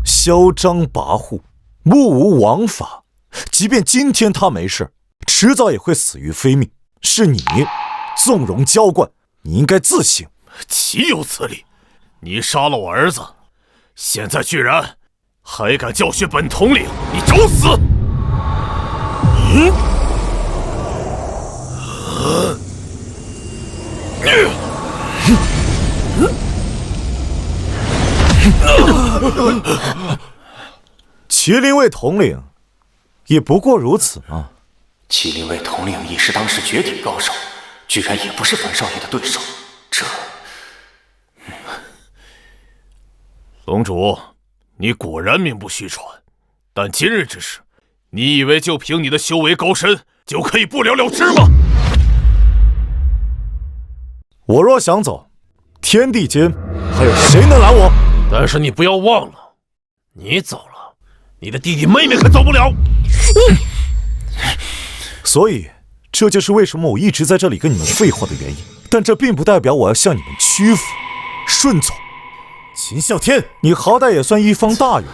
[SPEAKER 2] 嚣张跋扈，目无王法，即便今天他没事，迟早也会死于非命。是你纵容娇惯，你应该自省。
[SPEAKER 3] 岂有此理！你杀了我儿子，现在居然还敢教训本统领，你找死！
[SPEAKER 2] 麒麟卫统领也不过如此嘛。
[SPEAKER 4] 麒麟卫统领已是当时绝顶高手，居然也不是樊少爷的对手，这……
[SPEAKER 3] 龙主，你果然名不虚传，但今日之事，你以为就凭你的修为高深就可以不了了之吗？
[SPEAKER 2] 我若想走，天地间还有谁能拦我？
[SPEAKER 7] 但是你不要忘了，你走了，你的弟弟妹妹可走不了。
[SPEAKER 2] 所以，这就是为什么我一直在这里跟你们废话的原因。但这并不代表我要向你们屈服、顺从。秦啸天，你好歹也算一方大人，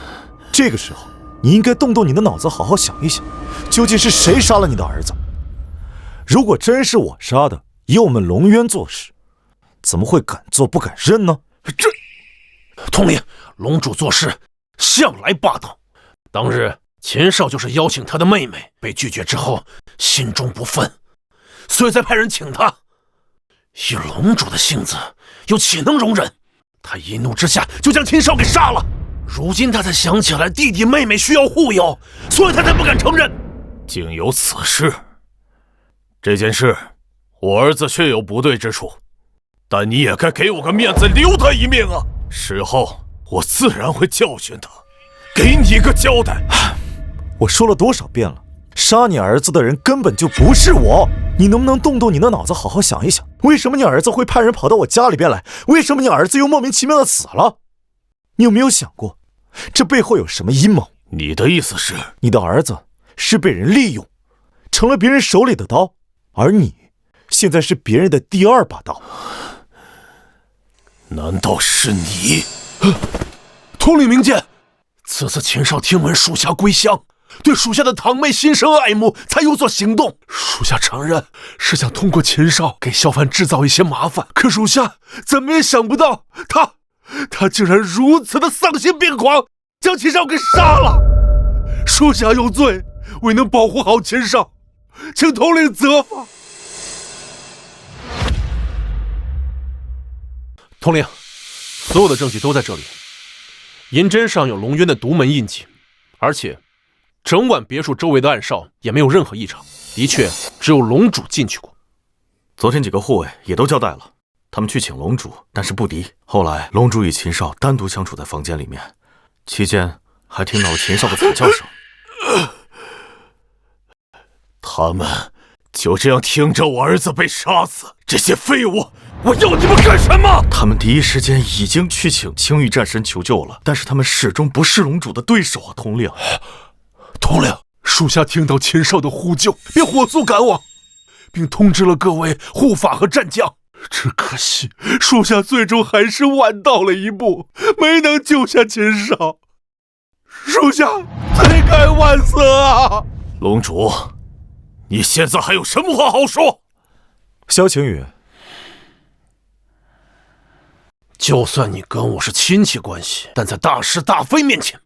[SPEAKER 2] 这个时候你应该动动你的脑子，好好想一想，究竟是谁杀了你的儿子？如果真是我杀的，以我们龙渊做事，怎么会敢做不敢认呢？
[SPEAKER 7] 这统领，龙主做事向来霸道。当日秦少就是邀请他的妹妹，被拒绝之后，心中不忿，所以才派人请他。以龙主的性子，又岂能容忍？他一怒之下就将秦少给杀了。如今他才想起来弟弟妹妹需要护佑，所以他才不敢承认。
[SPEAKER 3] 竟有此事！这件事，我儿子确有不对之处，但你也该给我个面子，留他一命啊！事后我自然会教训他，给你一个交代。
[SPEAKER 2] 我说了多少遍了，杀你儿子的人根本就不是我。你能不能动动你的脑子，好好想一想，为什么你儿子会派人跑到我家里边来？为什么你儿子又莫名其妙的死了？你有没有想过，这背后有什么阴谋？
[SPEAKER 3] 你的意思是，
[SPEAKER 2] 你的儿子是被人利用，成了别人手里的刀，而你现在是别人的第二把刀。
[SPEAKER 3] 难道是你？
[SPEAKER 7] 统领明鉴，此次秦少听闻属下归乡，对属下的堂妹心生爱慕，才有所行动。属下承认是想通过秦少给萧凡制造一些麻烦，可属下怎么也想不到，他竟然如此的丧心病狂，将秦少给杀了。属下有罪，未能保护好秦少，请统领责罚。统领，所有的证据都在这里。银针上有龙渊的独门印记，而且整晚别墅周围的暗哨也没有任何异常，的确只有龙主进去过。
[SPEAKER 5] 昨天几个护卫也都交代了，他们去请龙主，但是不敌。后来龙主与秦少单独相处在房间里面，期间还听到了秦少的惨叫声。
[SPEAKER 3] 他们就这样听着我儿子被杀死，这些废物，我要你们干什么？
[SPEAKER 5] 他们第一时间已经去请青玉战神求救了，但是他们始终不是龙主的对手啊！统领，
[SPEAKER 7] 属下听到秦少的呼救，便火速赶往，并通知了各位护法和战将。只可惜，属下最终还是晚到了一步，没能救下秦少。
[SPEAKER 9] 属下罪该万死啊！
[SPEAKER 3] 龙主，你现在还有什么话好说？
[SPEAKER 2] 萧晴雨，
[SPEAKER 9] 就算你跟我是亲戚关系，但在大是大非面前，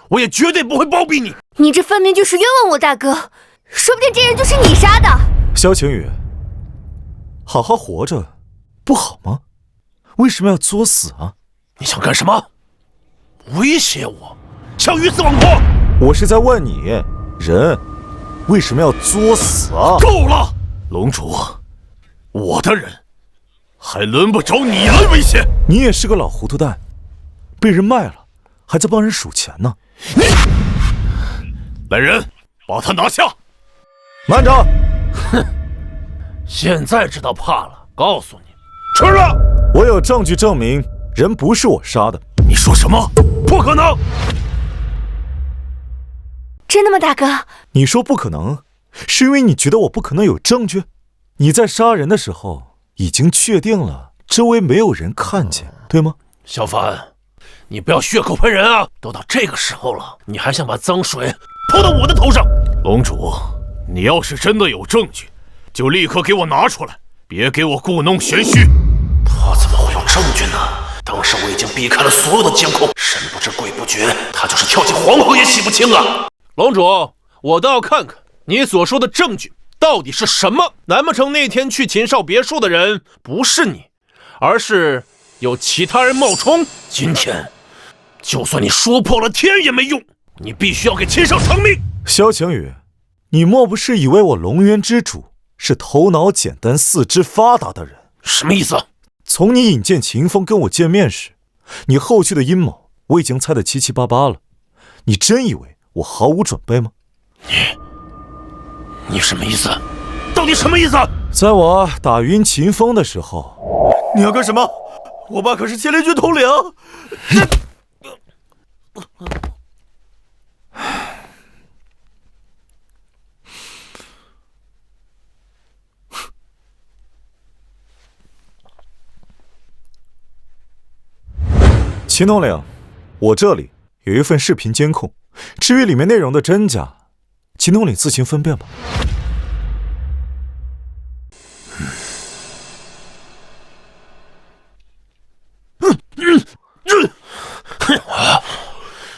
[SPEAKER 9] 我也绝对不会包庇你。
[SPEAKER 1] 你这分明就是冤枉我大哥，说不定这人就是你杀的。
[SPEAKER 2] 萧晴雨，好好活着不好吗？为什么要作死啊？
[SPEAKER 9] 你想干什么？威胁我？想鱼死网破？
[SPEAKER 2] 我是在问你，人为什么要作死啊？
[SPEAKER 3] 够了，龙主，我的人还轮不着你来威胁。
[SPEAKER 2] 你也是个老糊涂蛋，被人卖了，还在帮人数钱呢。
[SPEAKER 3] 你，来人，把他拿下！
[SPEAKER 2] 慢着！
[SPEAKER 9] 哼，现在知道怕了。告诉你，吃了。
[SPEAKER 2] 我有证据证明人不是我杀的。
[SPEAKER 3] 你说什么？不可能！
[SPEAKER 1] 真的吗，大哥？
[SPEAKER 2] 你说不可能，是因为你觉得我不可能有证据？你在杀人的时候已经确定了周围没有人看见，对吗？
[SPEAKER 9] 小凡，你不要血口喷人啊！都到这个时候了，你还想把脏水泼到我的头上？
[SPEAKER 3] 龙主，你要是真的有证据，就立刻给我拿出来，别给我故弄玄虚。
[SPEAKER 9] 他怎么会有证据呢？当时我已经避开了所有的监控，神不知鬼不觉，他就是跳进黄河也洗不清啊！龙主，我倒要看看你所说的证据到底是什么？难不成那天去秦少别墅的人不是你，而是有其他人冒充？今天，就算你说破了天也没用，你必须要给秦少偿命！
[SPEAKER 2] 萧晴雨，你莫不是以为我龙渊之主是头脑简单、四肢发达的人？
[SPEAKER 9] 什么意思？
[SPEAKER 2] 从你引荐秦风跟我见面时，你后续的阴谋我已经猜得七七八八了。你真以为我毫无准备吗？
[SPEAKER 9] 你什么意思？到底什么意思？
[SPEAKER 2] 在我打晕秦风的时候，
[SPEAKER 5] 你要干什么？我爸可是千里军统领。
[SPEAKER 2] 秦统领，我这里有一份视频监控，至于里面内容的真假，秦统领自行分辨吧。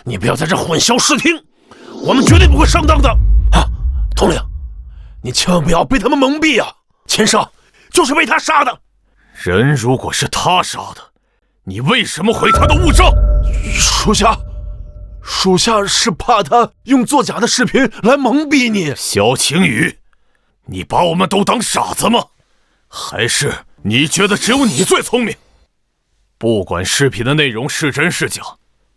[SPEAKER 9] 你不要在这混淆视听，我们绝对不会上当的啊！统领，你千万不要被他们蒙蔽啊！秦少就是被他杀的。
[SPEAKER 3] 人如果是他杀的，你为什么毁他的物证？
[SPEAKER 9] 属下是怕他用作假的视频来蒙蔽你。
[SPEAKER 3] 萧晴雨，你把我们都当傻子吗？还是你觉得只有你最聪明？不管视频的内容是真是假，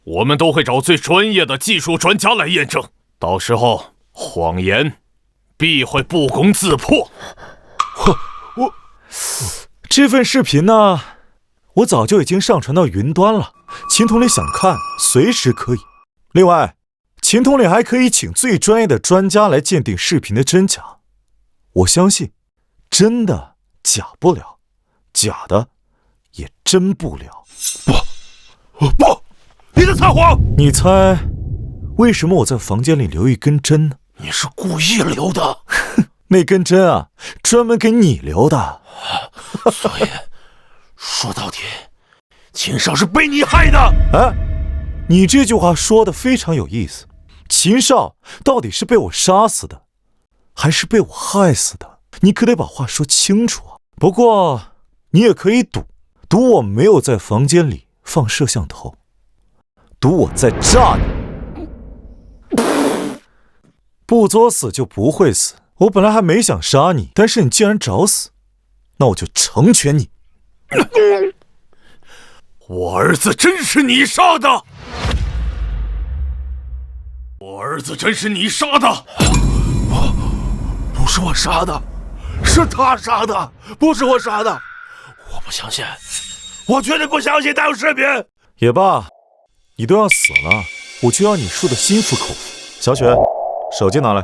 [SPEAKER 3] 我们都会找最专业的技术专家来验证。到时候，谎言必会不攻自破。
[SPEAKER 2] 我这份视频呢，我早就已经上传到云端了。秦统领想看，随时可以。另外，秦统领还可以请最专业的专家来鉴定视频的真假。我相信，真的假不了，假的也真不了。
[SPEAKER 9] 不，你在撒谎！
[SPEAKER 2] 你猜，为什么我在房间里留一根针呢？
[SPEAKER 9] 你是故意留的。
[SPEAKER 2] 那根针啊，专门给你留的。
[SPEAKER 9] 所以，说到底，秦少是被你害的。
[SPEAKER 2] 哎，你这句话说的非常有意思。秦少到底是被我杀死的，还是被我害死的？你可得把话说清楚啊。不过，你也可以赌我没有在房间里放摄像头，赌我在炸你。不作死就不会死。我本来还没想杀你，但是你既然找死，那我就成全你。
[SPEAKER 3] 我儿子真是你杀的！我儿子真是你杀的！
[SPEAKER 9] 不是我杀的，是他杀的，不是我杀的。我不相信，我绝对不相信他有视频。
[SPEAKER 2] 也罢，你都要死了，我就要你说的心服口服。小雪，手机拿来。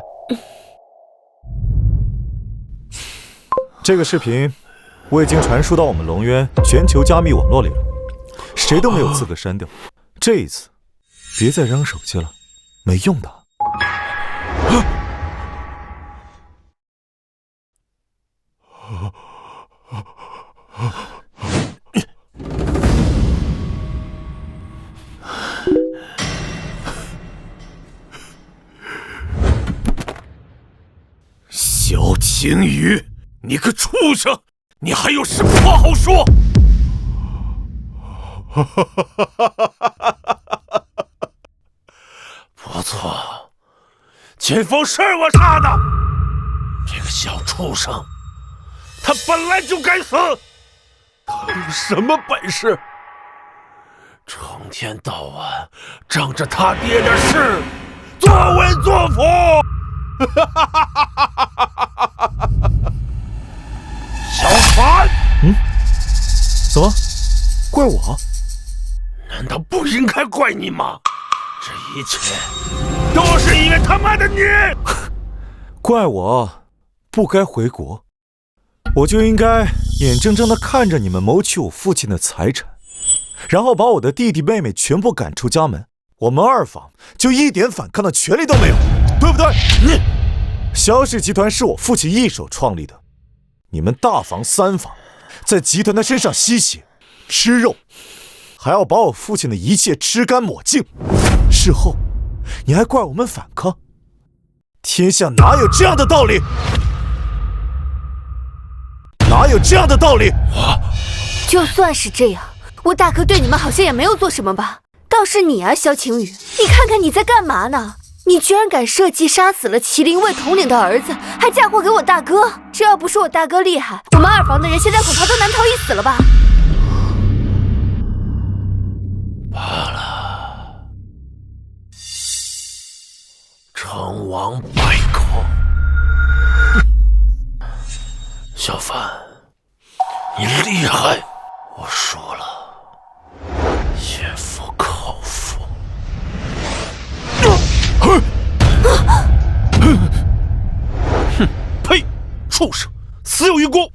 [SPEAKER 2] 这个视频我已经传输到我们龙渊全球加密网络里了，谁都没有资格删掉。这一次，别再扔手机了，没用的。
[SPEAKER 9] 萧晴雨，你个畜生，你还有什么话好说？不错，秦风是我杀的。这个小畜生，他本来就该死。他有什么本事？成天到晚仗着他爹的事，作威作福。小凡，
[SPEAKER 2] 怎么？怪我？
[SPEAKER 9] 难道不应该怪你吗？这一切都是因为他妈的你！
[SPEAKER 2] 怪我不该回国，我就应该眼睁睁地看着你们谋取我父亲的财产，然后把我的弟弟妹妹全部赶出家门，我们二房就一点反抗的权利都没有，对不对？萧氏集团是我父亲一手创立的，你们大房三房在集团的身上吸血吃肉，还要把我父亲的一切吃干抹净，事后你还怪我们反抗，天下哪有这样的道理？哪有这样的道理？
[SPEAKER 1] 就算是这样，我大哥对你们好像也没有做什么吧？倒是你啊，萧晴雨，你看看你在干嘛呢？你居然敢设计杀死了麒麟卫统领的儿子，还嫁祸给我大哥！这要不是我大哥厉害，我们二房的人现在恐怕都难逃一死了吧？
[SPEAKER 9] 罢了，成王败寇。小凡，你厉害，我输了，心服口服。哼！呸！畜生，死有余辜！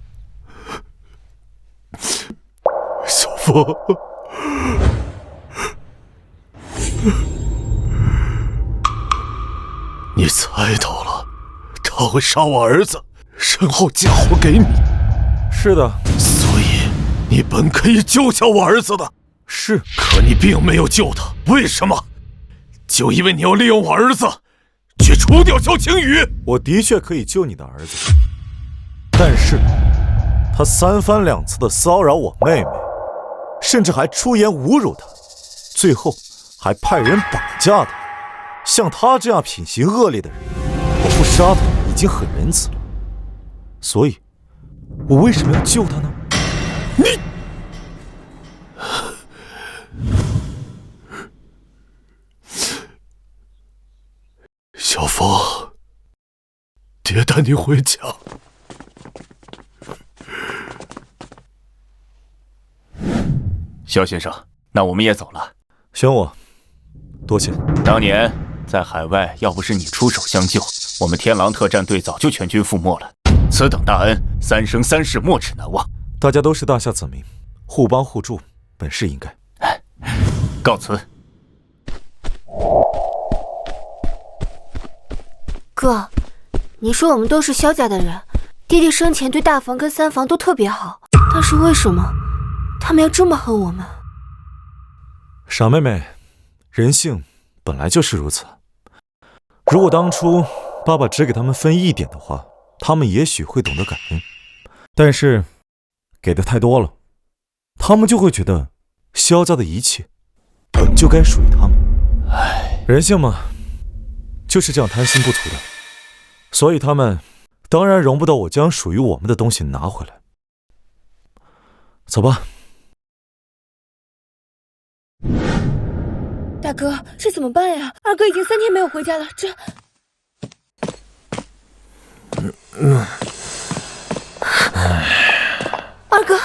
[SPEAKER 9] 小风，你猜到了，他会杀我儿子，身后嫁祸给你。
[SPEAKER 2] 是的，
[SPEAKER 9] 所以你本可以救下我儿子的。
[SPEAKER 2] 是，
[SPEAKER 9] 可你并没有救他，为什么？就因为你要利用我儿子去除掉萧晴雨。
[SPEAKER 2] 我的确可以救你的儿子，但是他三番两次的骚扰我妹妹，甚至还出言侮辱她，最后还派人绑架她。像他这样品行恶劣的人，我不杀他已经很仁慈了，所以我为什么要救他呢？
[SPEAKER 9] 你小风，爹带你回家。
[SPEAKER 4] 萧先生，那我们也走了。
[SPEAKER 2] 选我，多谢。
[SPEAKER 4] 当年在海外，要不是你出手相救，我们天狼特战队早就全军覆没了。此等大恩，三生三世莫齿难忘。
[SPEAKER 2] 大家都是大夏子民，互帮互助，本是应该。
[SPEAKER 4] 告辞。
[SPEAKER 1] 哥，你说我们都是萧家的人，弟弟生前对大房跟三房都特别好，但是为什么他们要这么恨我们？
[SPEAKER 2] 傻妹妹，人性本来就是如此。如果当初爸爸只给他们分一点的话，他们也许会懂得感恩，但是给的太多了，他们就会觉得萧家的一切本就该属于他们。人性嘛，就是这样贪心不足的，所以他们当然容不得我将属于我们的东西拿回来。走吧。
[SPEAKER 1] 大哥，这怎么办呀？二哥已经3天没有回家了，这……二哥，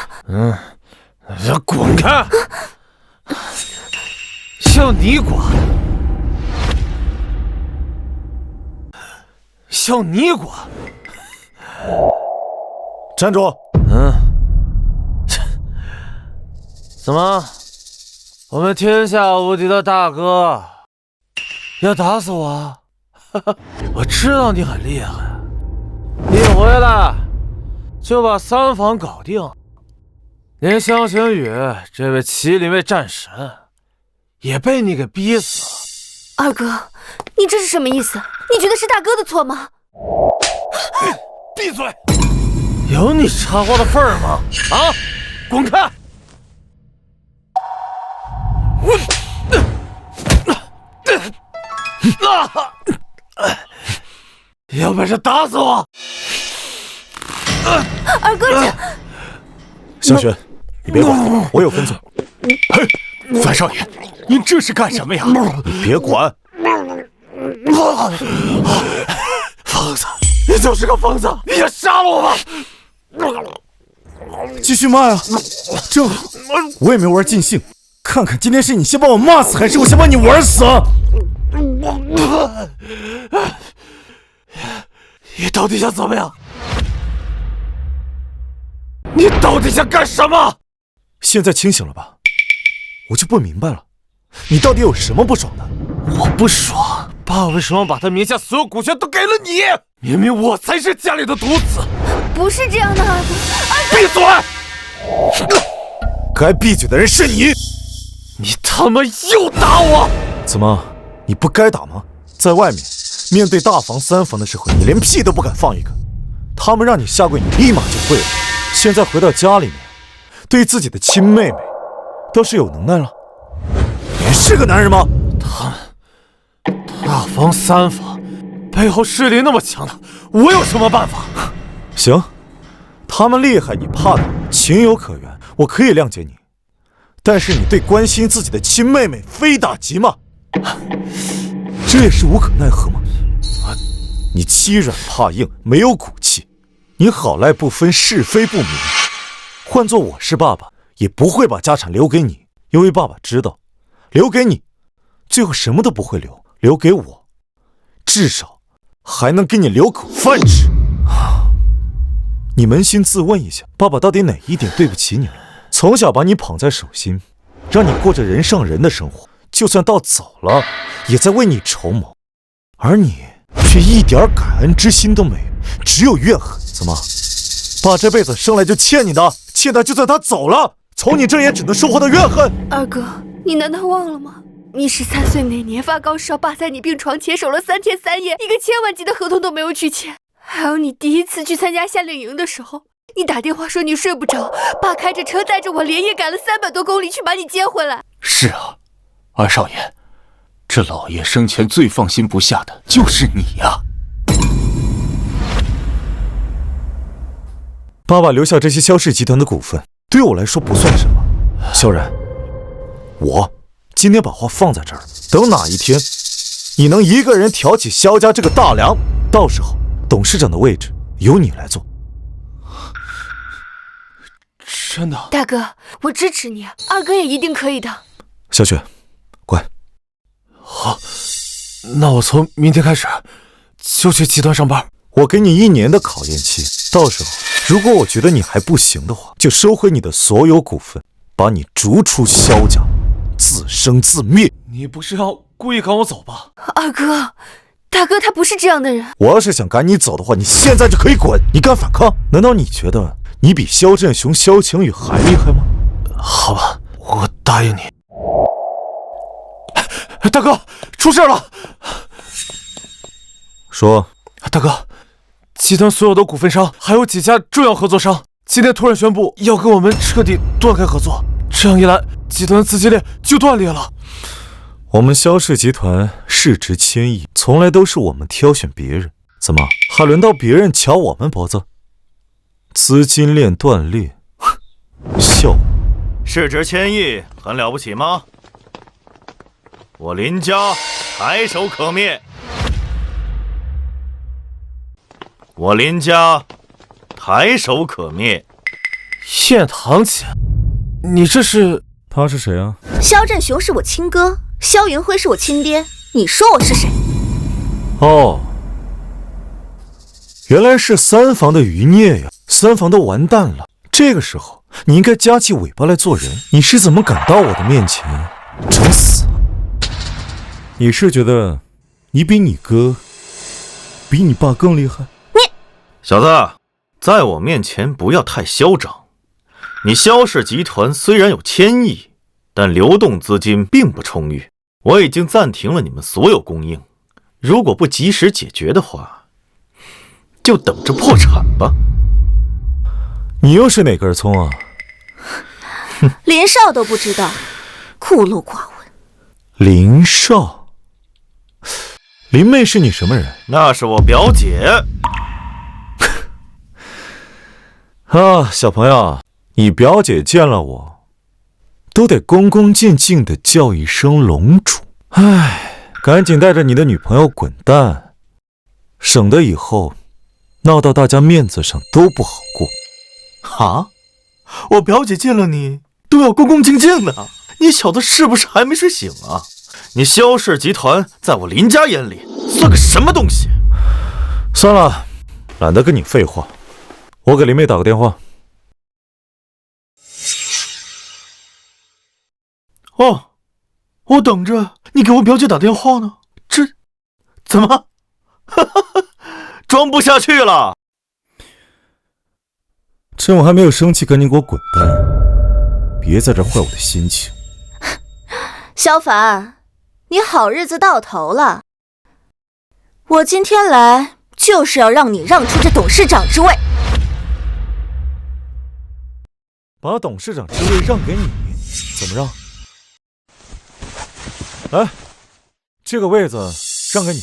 [SPEAKER 3] 滚开！像你管，像你管？
[SPEAKER 2] 站住！
[SPEAKER 3] 怎么？我们天下无敌的大哥要打死我？我知道你很厉害，一回来就把三房搞定，连香晴雨这位麒麟卫战神也被你给逼死了。
[SPEAKER 1] 二哥，你这是什么意思？你觉得是大哥的错吗？
[SPEAKER 3] 闭嘴！有你插话的份儿吗？啊，滚开！有本事打死我！
[SPEAKER 1] 二哥，
[SPEAKER 2] 香雪，你别管，我有分寸。
[SPEAKER 4] 嘿，范少爷，您这是干什么呀？
[SPEAKER 2] 你别管。
[SPEAKER 3] 疯子，你就是个疯子！你想杀了我吗？
[SPEAKER 2] 继续骂呀，正好，我也没玩尽兴，看看今天是你先把我骂死，还是我先把你玩死。
[SPEAKER 3] 你到底想怎么样？你到底想干什么？
[SPEAKER 2] 现在清醒了吧？我就不明白了，你到底有什么不爽的？
[SPEAKER 3] 我不爽，爸为什么把他名下所有股权都给了你？明明我才是家里的独子。
[SPEAKER 1] 不是这样的，二哥。
[SPEAKER 3] 闭嘴！
[SPEAKER 2] 该闭嘴的人是你。
[SPEAKER 3] 你他妈又打我！
[SPEAKER 2] 怎么，你不该打吗？在外面面对大房三房的时候，你连屁都不敢放一个，他们让你下跪，你立马就跪了。现在回到家里面，对自己的亲妹妹倒是有能耐了。你还是个男人吗？
[SPEAKER 3] 他们大房三房背后势力那么强大，我有什么办法？
[SPEAKER 2] 行，他们厉害你怕他，情有可原，我可以谅解你。但是你对关心自己的亲妹妹非打即骂，这也是无可奈何吗？你欺软怕硬，没有骨气，你好赖不分是非不明。换做我是爸爸，也不会把家产留给你，因为爸爸知道，留给你，最后什么都不会留，留给我，至少还能给你留口饭吃。你扪心自问一下，爸爸到底哪一点对不起你了？从小把你捧在手心，让你过着人上人的生活，就算到走了，也在为你筹谋，而你却一点感恩之心都没有，只有怨恨。怎么，爸这辈子生来就欠你的，欠他就算他走了，从你这也只能收获到怨恨。
[SPEAKER 1] 二哥，你难道忘了吗？你13岁那年发高烧，爸在你病床前守了3天3夜，一个千万级的合同都没有去签。还有你第一次去参加夏令营的时候，你打电话说你睡不着，爸开着车带着我连夜赶了300多公里去把你接回来。
[SPEAKER 4] 是啊，二少爷，这老爷生前最放心不下的就是你呀。
[SPEAKER 2] 爸爸留下这些萧氏集团的股份，对我来说不算什么。萧然，我今天把话放在这儿，等哪一天你能一个人挑起萧家这个大梁，到时候董事长的位置由你来做。
[SPEAKER 3] 真的？
[SPEAKER 1] 大哥，我支持你，二哥也一定可以的。
[SPEAKER 2] 小雪，乖。
[SPEAKER 3] 好，那我从明天开始就去集团上班。
[SPEAKER 2] 我给你1年的考验期，到时候如果我觉得你还不行的话，就收回你的所有股份，把你逐出萧家，自生自灭。
[SPEAKER 3] 你不是要故意赶我走吧？
[SPEAKER 1] 二哥，大哥他不是这样的人。
[SPEAKER 2] 我要是想赶你走的话，你现在就可以滚。你敢反抗？难道你觉得你比萧振雄、萧晴雨还厉害吗？
[SPEAKER 3] 好吧，我答应你。大哥，出事了！
[SPEAKER 2] 说。
[SPEAKER 3] 大哥，集团所有的股份商还有几家重要合作商，今天突然宣布要跟我们彻底断开合作，这样一来，集团的资金链就断裂了。
[SPEAKER 2] 我们萧氏集团市值1000亿，从来都是我们挑选别人，怎么还轮到别人瞧我们脖子？资金链断裂，笑！
[SPEAKER 5] 市值1000亿很了不起吗？我林家抬手可灭，我林家抬手可灭。
[SPEAKER 3] 燕堂姐，你这是？
[SPEAKER 2] 他是谁啊？
[SPEAKER 8] 萧振雄是我亲哥，萧云辉是我亲爹，你说我是谁？
[SPEAKER 2] 哦，原来是三房的余孽呀！三房都完蛋了，这个时候你应该夹起尾巴来做人。你是怎么敢到我的面前整死？你是觉得你比你哥、比你爸更厉害？
[SPEAKER 5] 小子，在我面前不要太嚣张。你萧氏集团虽然有1000亿，但流动资金并不充裕。我已经暂停了你们所有供应，如果不及时解决的话，就等着破产吧。
[SPEAKER 2] 你又是哪根葱啊？
[SPEAKER 8] 林少都不知道，孤陋寡闻。
[SPEAKER 2] 林少，林妹是你什么人？
[SPEAKER 5] 那是我表姐。
[SPEAKER 2] 啊，小朋友，你表姐见了我，都得恭恭敬敬地叫一声龙主。唉，赶紧带着你的女朋友滚蛋，省得以后闹到大家面子上都不好过。
[SPEAKER 5] 哈，我表姐见了你都要恭恭敬敬的，你小子是不是还没睡醒啊？你萧氏集团在我林家眼里算个什么东西？
[SPEAKER 2] 算了，懒得跟你废话，我给林妹打个电话。
[SPEAKER 5] 哦，我等着你给我表姐打电话呢，这怎么装不下去了？
[SPEAKER 2] 趁我还没有生气，赶紧给我滚蛋，别在这坏我的心情。
[SPEAKER 8] 萧凡，你好日子到头了，我今天来就是要让你让出这董事长之位。
[SPEAKER 2] 把董事长之位让给你，怎么让？来，这个位子让给你。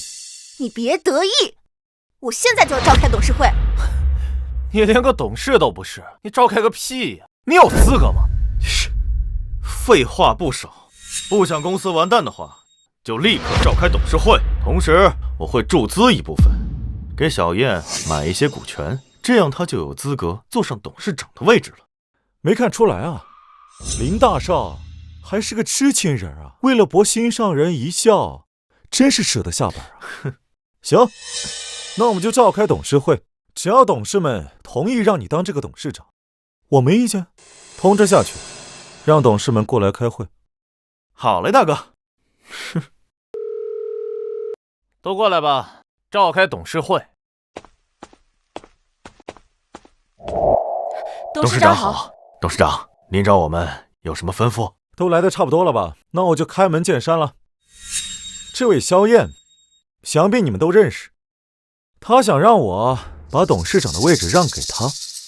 [SPEAKER 8] 你别得意，我现在就要召开董事会。
[SPEAKER 3] 你连个董事都不是，你召开个屁呀！你有资格吗？
[SPEAKER 5] 是，废话不少。不想公司完蛋的话，就立刻召开董事会。同时，我会注资一部分，给小燕买一些股权，这样她就有资格坐上董事长的位置了。
[SPEAKER 2] 没看出来啊，林大少还是个痴情人啊！为了博心上人一笑，真是舍得下本啊！行，那我们就召开董事会。只要董事们同意让你当这个董事长，我没意见。通知下去，让董事们过来开会。
[SPEAKER 5] 好嘞，大哥。
[SPEAKER 3] 都过来吧，召开董事会。
[SPEAKER 8] 董事长好。
[SPEAKER 5] 董事长，您找我们有什么吩咐？
[SPEAKER 2] 都来的差不多了吧？那我就开门见山了。这位萧燕，想必你们都认识。他想让我把董事长的位置让给他，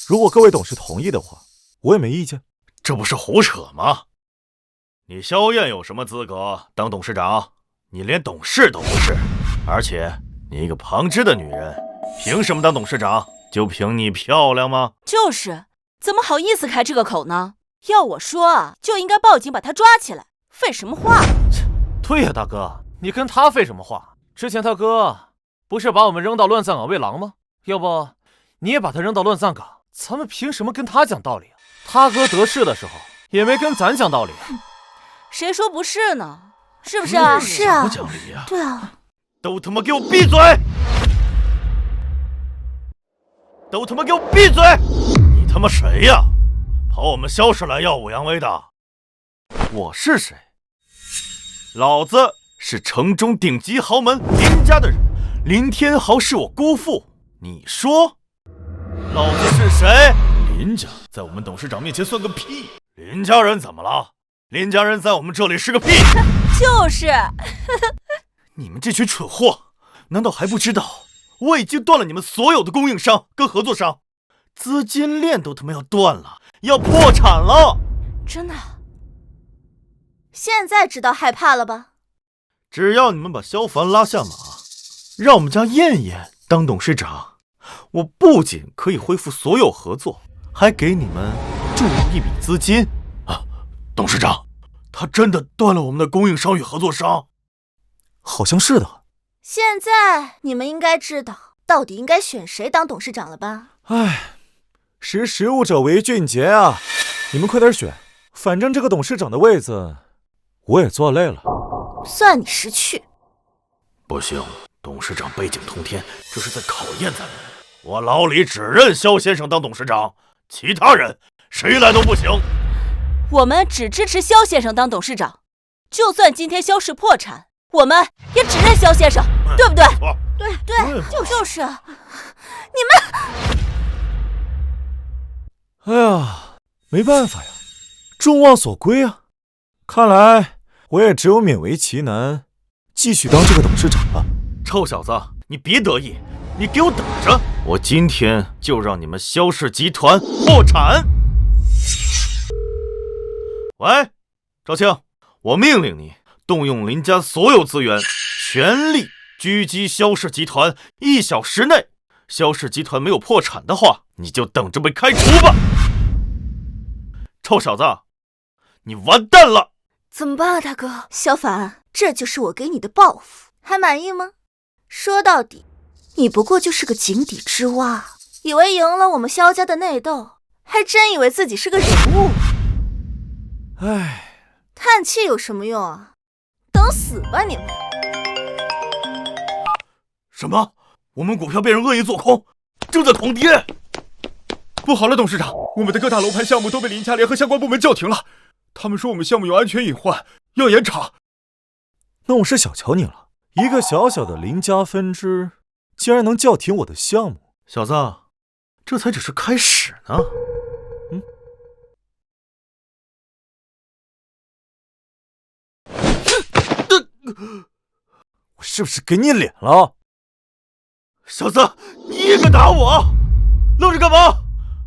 [SPEAKER 2] 如果各位董事同意的话，我也没意见。
[SPEAKER 5] 这不是胡扯吗？你萧燕有什么资格当董事长？你连董事都不是，而且你一个旁支的女人，凭什么当董事长？就凭你漂亮吗？
[SPEAKER 8] 就是，怎么好意思开这个口呢？要我说啊，就应该报警把他抓起来，废什么话？
[SPEAKER 3] 对呀，大哥，你跟他废什么话？之前他哥不是把我们扔到乱葬岗喂狼吗？要不你也把他扔到乱葬岗，咱们凭什么跟他讲道理啊？他哥得势的时候也没跟咱讲道理。
[SPEAKER 8] 谁说不是呢？是不是啊？是啊。
[SPEAKER 5] 不讲理啊！
[SPEAKER 8] 对啊。
[SPEAKER 5] 都他妈给我闭嘴！都他妈给我闭嘴！你他妈谁呀？跑我们萧氏来耀武扬威的？我是谁？老子是城中顶级豪门林家的人，林天豪是我姑父。你说，老子是谁？林家在我们董事长面前算个屁！林家人怎么了？林家人在我们这里是个屁！
[SPEAKER 8] 就是
[SPEAKER 5] 你们这群蠢货，难道还不知道我已经断了你们所有的供应商跟合作商，资金链都他妈要断了，要破产了！
[SPEAKER 8] 真的？现在知道害怕了吧？
[SPEAKER 5] 只要你们把萧凡拉下马，让我们家燕燕当董事长，我不仅可以恢复所有合作，还给你们注入一笔资金啊！董事长，他真的断了我们的供应商与合作商？
[SPEAKER 2] 好像是的。
[SPEAKER 8] 现在你们应该知道到底应该选谁当董事长了吧？
[SPEAKER 2] 唉，识时务者为俊杰啊！你们快点选，反正这个董事长的位子我也坐累了。
[SPEAKER 8] 算你识趣。
[SPEAKER 5] 不行，董事长背景通天，这是在考验咱们。我老李只认萧先生当董事长，其他人谁来都不行。
[SPEAKER 8] 我们只支持萧先生当董事长，就算今天萧氏破产，我们也只认萧先生，对不对？
[SPEAKER 6] 对，
[SPEAKER 8] 就是。
[SPEAKER 2] 哎呀，没办法呀，众望所归啊！看来我也只有勉为其难，继续当这个董事长了。
[SPEAKER 5] 臭小子，你别得意，你给我等着！我今天就让你们萧氏集团破产！喂，赵庆，我命令你动用林家所有资源，全力狙击萧氏集团。1小时内，萧氏集团没有破产的话，你就等着被开除吧！臭小子，你完蛋了！
[SPEAKER 1] 怎么办啊，大哥？
[SPEAKER 6] 萧凡，这就是我给你的报复，还满意吗？说到底，你不过就是个井底之蛙，以为赢了我们萧家的内斗，还真以为自己是个人物。
[SPEAKER 2] 唉，
[SPEAKER 6] 叹气有什么用啊？等死吧你们！
[SPEAKER 5] 什么？我们股票被人恶意做空，正在狂跌！
[SPEAKER 10] 不好了，董事长，我们的各大楼盘项目都被林家联合相关部门叫停了。他们说我们项目有安全隐患，要严查。
[SPEAKER 2] 那我是小瞧你了，一个小小的林家分支，竟然能叫停我的项目。
[SPEAKER 5] 小子，这才只是开始呢。
[SPEAKER 2] 我是不是给你脸了？
[SPEAKER 5] 小子，你也敢打我？愣着干嘛？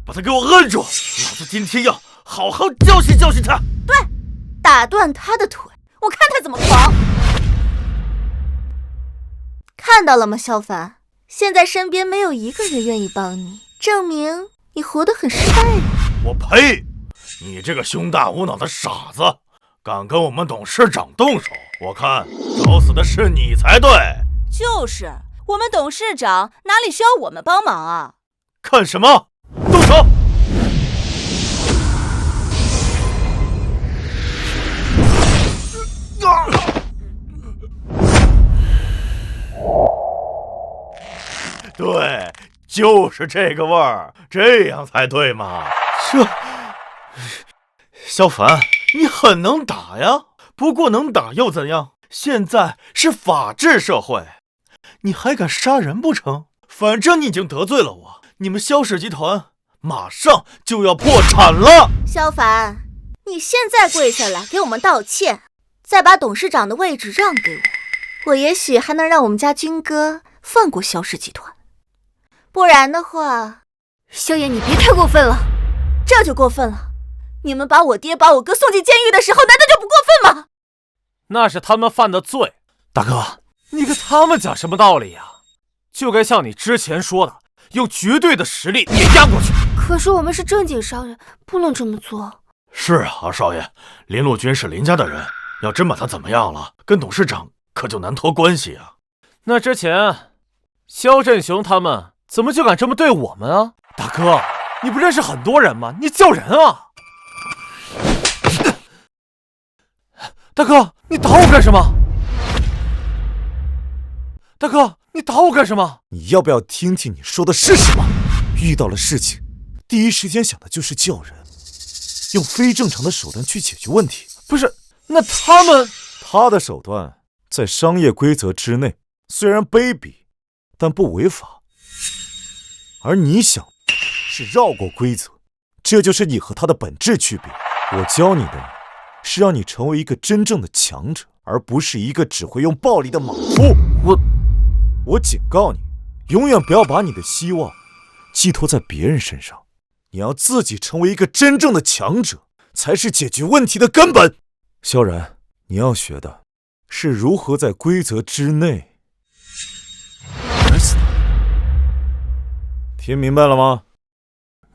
[SPEAKER 5] 把他给我摁住！老子今天要好好教训教训他。
[SPEAKER 6] 对，打断他的腿，我看他怎么狂。看到了吗，萧凡？现在身边没有一个人愿意帮你，证明你活得很失败呀。
[SPEAKER 5] 我呸！你这个胸大无脑的傻子，敢跟我们董事长动手，我看找死的是你才对。
[SPEAKER 8] 就是，我们董事长哪里需要我们帮忙啊？
[SPEAKER 5] 看什么？动手！对，就是这个味儿，这样才对嘛。萧凡，你很能打呀，不过能打又怎样？现在是法治社会，你还敢杀人不成？反正你已经得罪了我，你们萧氏集团马上就要破产了。
[SPEAKER 6] 萧凡，你现在跪下来给我们道歉，再把董事长的位置让给我，我也许还能让我们家军哥放过萧氏集团。不然的话，
[SPEAKER 1] 萧爷，你别太过分了。
[SPEAKER 6] 这就过分了。你们把我爹把我哥送进监狱的时候，难道就不过分吗？
[SPEAKER 3] 那是他们犯的罪。
[SPEAKER 7] 大哥，
[SPEAKER 3] 你跟他们讲什么道理呀？就该像你之前说的，用绝对的实力碾压过去。
[SPEAKER 1] 可是我们是正经商人，不能这么做。
[SPEAKER 5] 是啊，二少爷，林陆军是林家的人，要真把他怎么样了，跟董事长可就难脱关系啊。
[SPEAKER 3] 那之前萧振雄他们怎么就敢这么对我们啊？大哥，你不认识很多人吗？你叫人啊！大哥，你打我干什么？大哥，你打我干什么？
[SPEAKER 2] 你要不要听听你说的是什么？遇到了事情，第一时间想的就是叫人，用非正常的手段去解决问题。
[SPEAKER 3] 不是，那
[SPEAKER 2] 他的手段在商业规则之内，虽然卑鄙，但不违法。而你想是绕过规则，这就是你和他的本质区别。我教你的是让你成为一个真正的强者，而不是一个只会用暴力的莽夫。我警告你，永远不要把你的希望寄托在别人身上，你要自己成为一个真正的强者，才是解决问题的根本。萧然，你要学的是如何在规则之内玩死他。听明白了吗？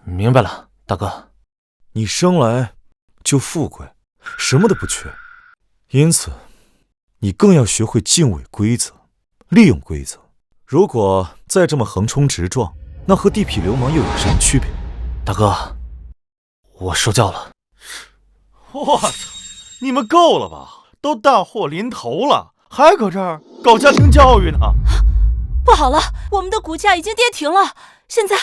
[SPEAKER 3] 明白了，大哥。
[SPEAKER 2] 你生来就富贵，什么都不缺，因此你更要学会敬畏规则，利用规则。如果再这么横冲直撞，那和地痞流氓又有什么区别？
[SPEAKER 3] 大哥，我受教了。
[SPEAKER 5] 我操，你们够了吧？都大祸临头了，还搁这儿搞家庭教育呢？
[SPEAKER 8] 不好了，我们的股价已经跌停了，现在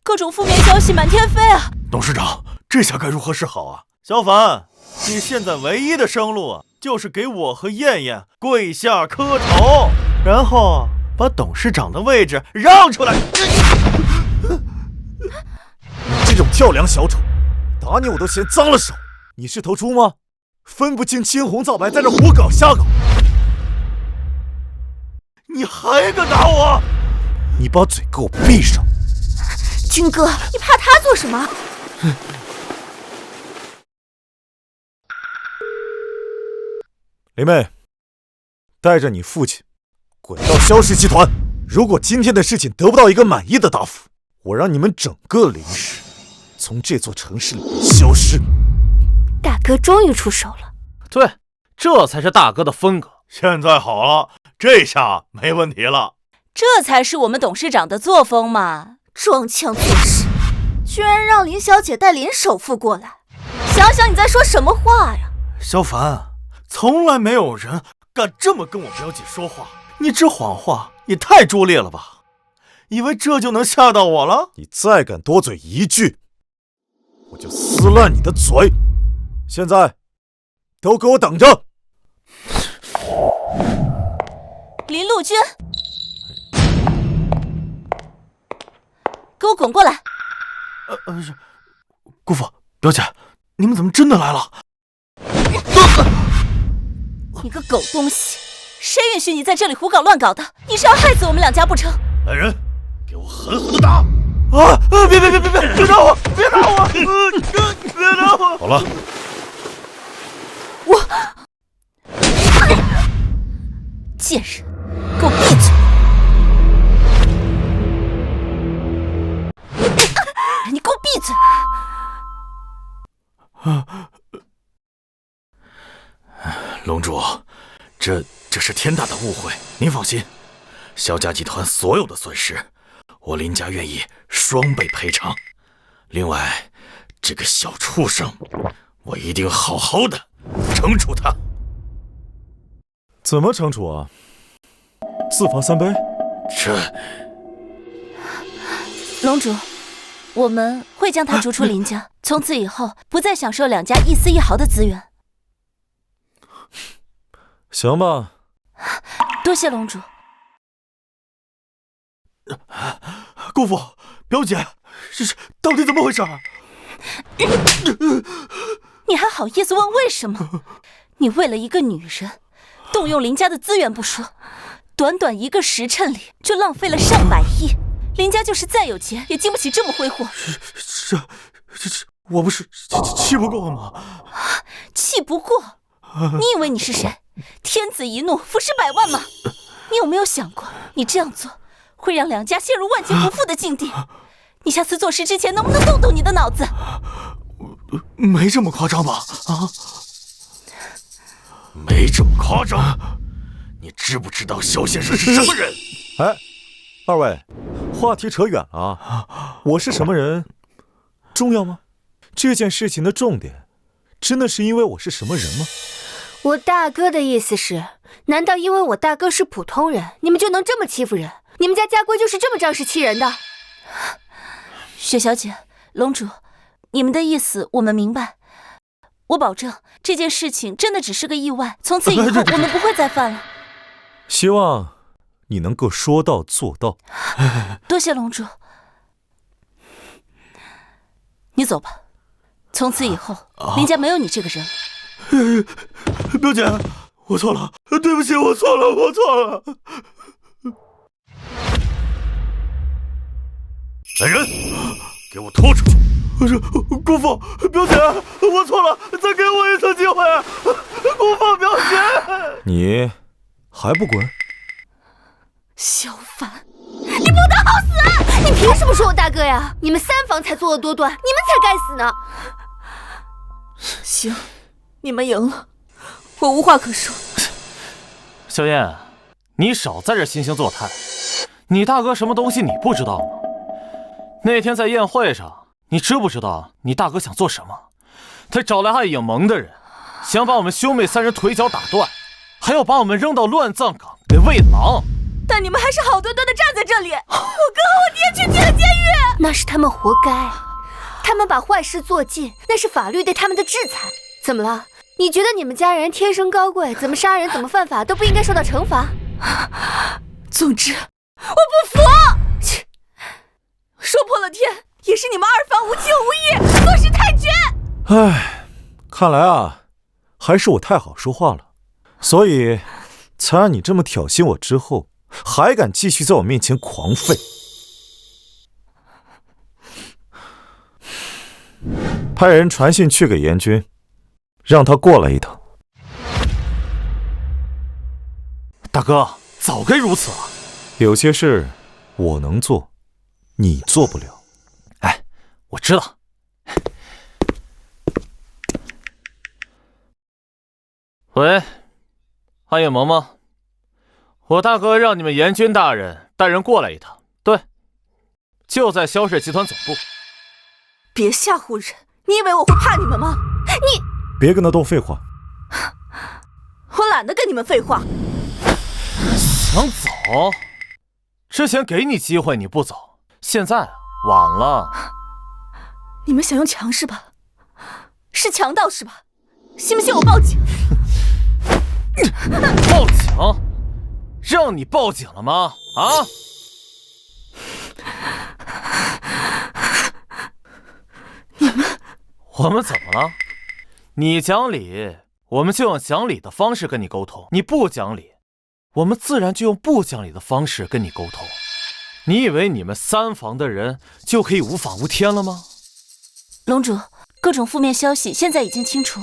[SPEAKER 8] 各种负面消息满天飞啊！
[SPEAKER 5] 董事长，这下该如何是好啊？萧凡，你现在唯一的生路啊，就是给我和燕燕跪下磕头，然后把董事长的位置让出来。
[SPEAKER 2] 你这种跳梁小丑，打你我都嫌脏了手。你是头猪吗？分不清青红皂白，在这胡搞瞎搞。
[SPEAKER 5] 你还敢打我？
[SPEAKER 2] 你把嘴给我闭上！
[SPEAKER 6] 军哥，你怕他做什么？
[SPEAKER 2] 林妹，带着你父亲滚到萧氏集团。如果今天的事情得不到一个满意的答复，我让你们整个林氏从这座城市里面消失。
[SPEAKER 1] 大哥终于出手了。
[SPEAKER 3] 对，这才是大哥的风格。
[SPEAKER 5] 现在好了，这下没问题了。
[SPEAKER 8] 这才是我们董事长的作风嘛！
[SPEAKER 6] 装腔作势，居然让林小姐带林首富过来，想想你在说什么话呀？
[SPEAKER 5] 萧凡，从来没有人敢这么跟我表姐说话，你这谎话也太拙劣了吧？以为这就能吓到我了？
[SPEAKER 2] 你再敢多嘴一句，我就撕烂你的嘴！现在都给我等着！
[SPEAKER 8] 林陆军，给我滚过来！
[SPEAKER 5] 是姑父、表姐，你们怎么真的来了？
[SPEAKER 8] 你个狗东西，谁允许你在这里胡搞乱搞的？你是要害死我们两家不成？
[SPEAKER 9] 来人，给我狠狠的打！
[SPEAKER 5] 别打我！别打我！别打我！
[SPEAKER 9] 好了，
[SPEAKER 8] 贱人，给我闭嘴！你给我闭嘴！
[SPEAKER 5] 龙主，这是天大的误会，您放心，萧家集团所有的损失，我林家愿意双倍赔偿。另外，这个小畜生，我一定好好的惩处他。
[SPEAKER 2] 怎么惩处啊？自罚3杯？
[SPEAKER 8] 龙主，我们会将他逐出林家，从此以后不再享受两家一丝一毫的资源。
[SPEAKER 2] 行吧，
[SPEAKER 8] 多谢龙主。
[SPEAKER 5] 姑父、表姐，这是到底怎么回事？
[SPEAKER 8] 你还好意思问为什么？你为了一个女人，动用林家的资源不说，短短1个时辰里就浪费了上百亿。林家就是再有钱，也经不起这么挥霍。
[SPEAKER 5] 我不是气不过吗？
[SPEAKER 8] 气不过？你以为你是谁？天子一怒，伏尸百万吗？你有没有想过，你这样做会让两家陷入万劫不复的境地？你下次做事之前能不能动动你的脑子？
[SPEAKER 5] 没这么夸张吧？没这么夸张。你知不知道萧先生是什么人？
[SPEAKER 2] 哎，二位，话题扯远了啊！我是什么人重要吗？这件事情的重点真的是因为我是什么人吗？
[SPEAKER 1] 我大哥的意思是，难道因为我大哥是普通人，你们就能这么欺负人？你们家家规就是这么仗势欺人的？
[SPEAKER 8] 雪小姐，龙主，你们的意思我们明白。我保证这件事情真的只是个意外，从此以后我们不会再犯了。
[SPEAKER 2] 希望你能够说到做到。
[SPEAKER 8] 多谢龙主。你走吧，从此以后林家没有你这个人了。
[SPEAKER 5] 表姐，我错了，对不起，我错了。
[SPEAKER 9] 来人，给我拖出去！
[SPEAKER 5] 姑父、表姐，我错了，再给我一次机会！姑父、表姐，
[SPEAKER 2] 你还不滚？
[SPEAKER 1] 萧凡，你不得好死！你凭什么说我大哥呀？你们三房才作恶多端，你们才该死呢！
[SPEAKER 6] 行，你们赢了，我无话可说。
[SPEAKER 3] 小燕，你少在这惺惺作态。你大哥什么东西你不知道吗？那天在宴会上，你知不知道你大哥想做什么？他找来爱影盟的人，想把我们兄妹3人腿脚打断，还要把我们扔到乱葬岗给喂狼。
[SPEAKER 6] 但你们还是好端端的站在这里，我哥和我爹去进了监狱。
[SPEAKER 1] 那是他们活该，他们把坏事做尽，那是法律对他们的制裁。怎么了？你觉得你们家人天生高贵，怎么杀人怎么犯法都不应该受到惩罚？
[SPEAKER 8] 总之，我不服！说破了天，也是你们二房无情无义，做事太绝。
[SPEAKER 2] 唉，看来啊，还是我太好说话了，所以才让你这么挑衅我之后，还敢继续在我面前狂吠。派人传信去给严军，让他过来一趟。
[SPEAKER 3] 大哥，早该如此了。
[SPEAKER 2] 有些事我能做，你做不了。
[SPEAKER 3] 哎，我知道。喂，暗夜萌萌，我大哥让你们严军大人带人过来一趟。对，就在萧氏集团总部。
[SPEAKER 8] 别吓唬人，你以为我会怕你们吗？你
[SPEAKER 2] 别跟他多废话。
[SPEAKER 8] 我懒得跟你们废话。
[SPEAKER 3] 想走？之前给你机会你不走，现在晚了。
[SPEAKER 8] 你们想用强势吧？是强盗是吧？信不信我报警？
[SPEAKER 3] 报警？让你报警了吗？啊？我们怎么了？你讲理，我们就用讲理的方式跟你沟通；你不讲理，我们自然就用不讲理的方式跟你沟通。你以为你们三房的人就可以无法无天了吗？
[SPEAKER 8] 龙主，各种负面消息现在已经清除。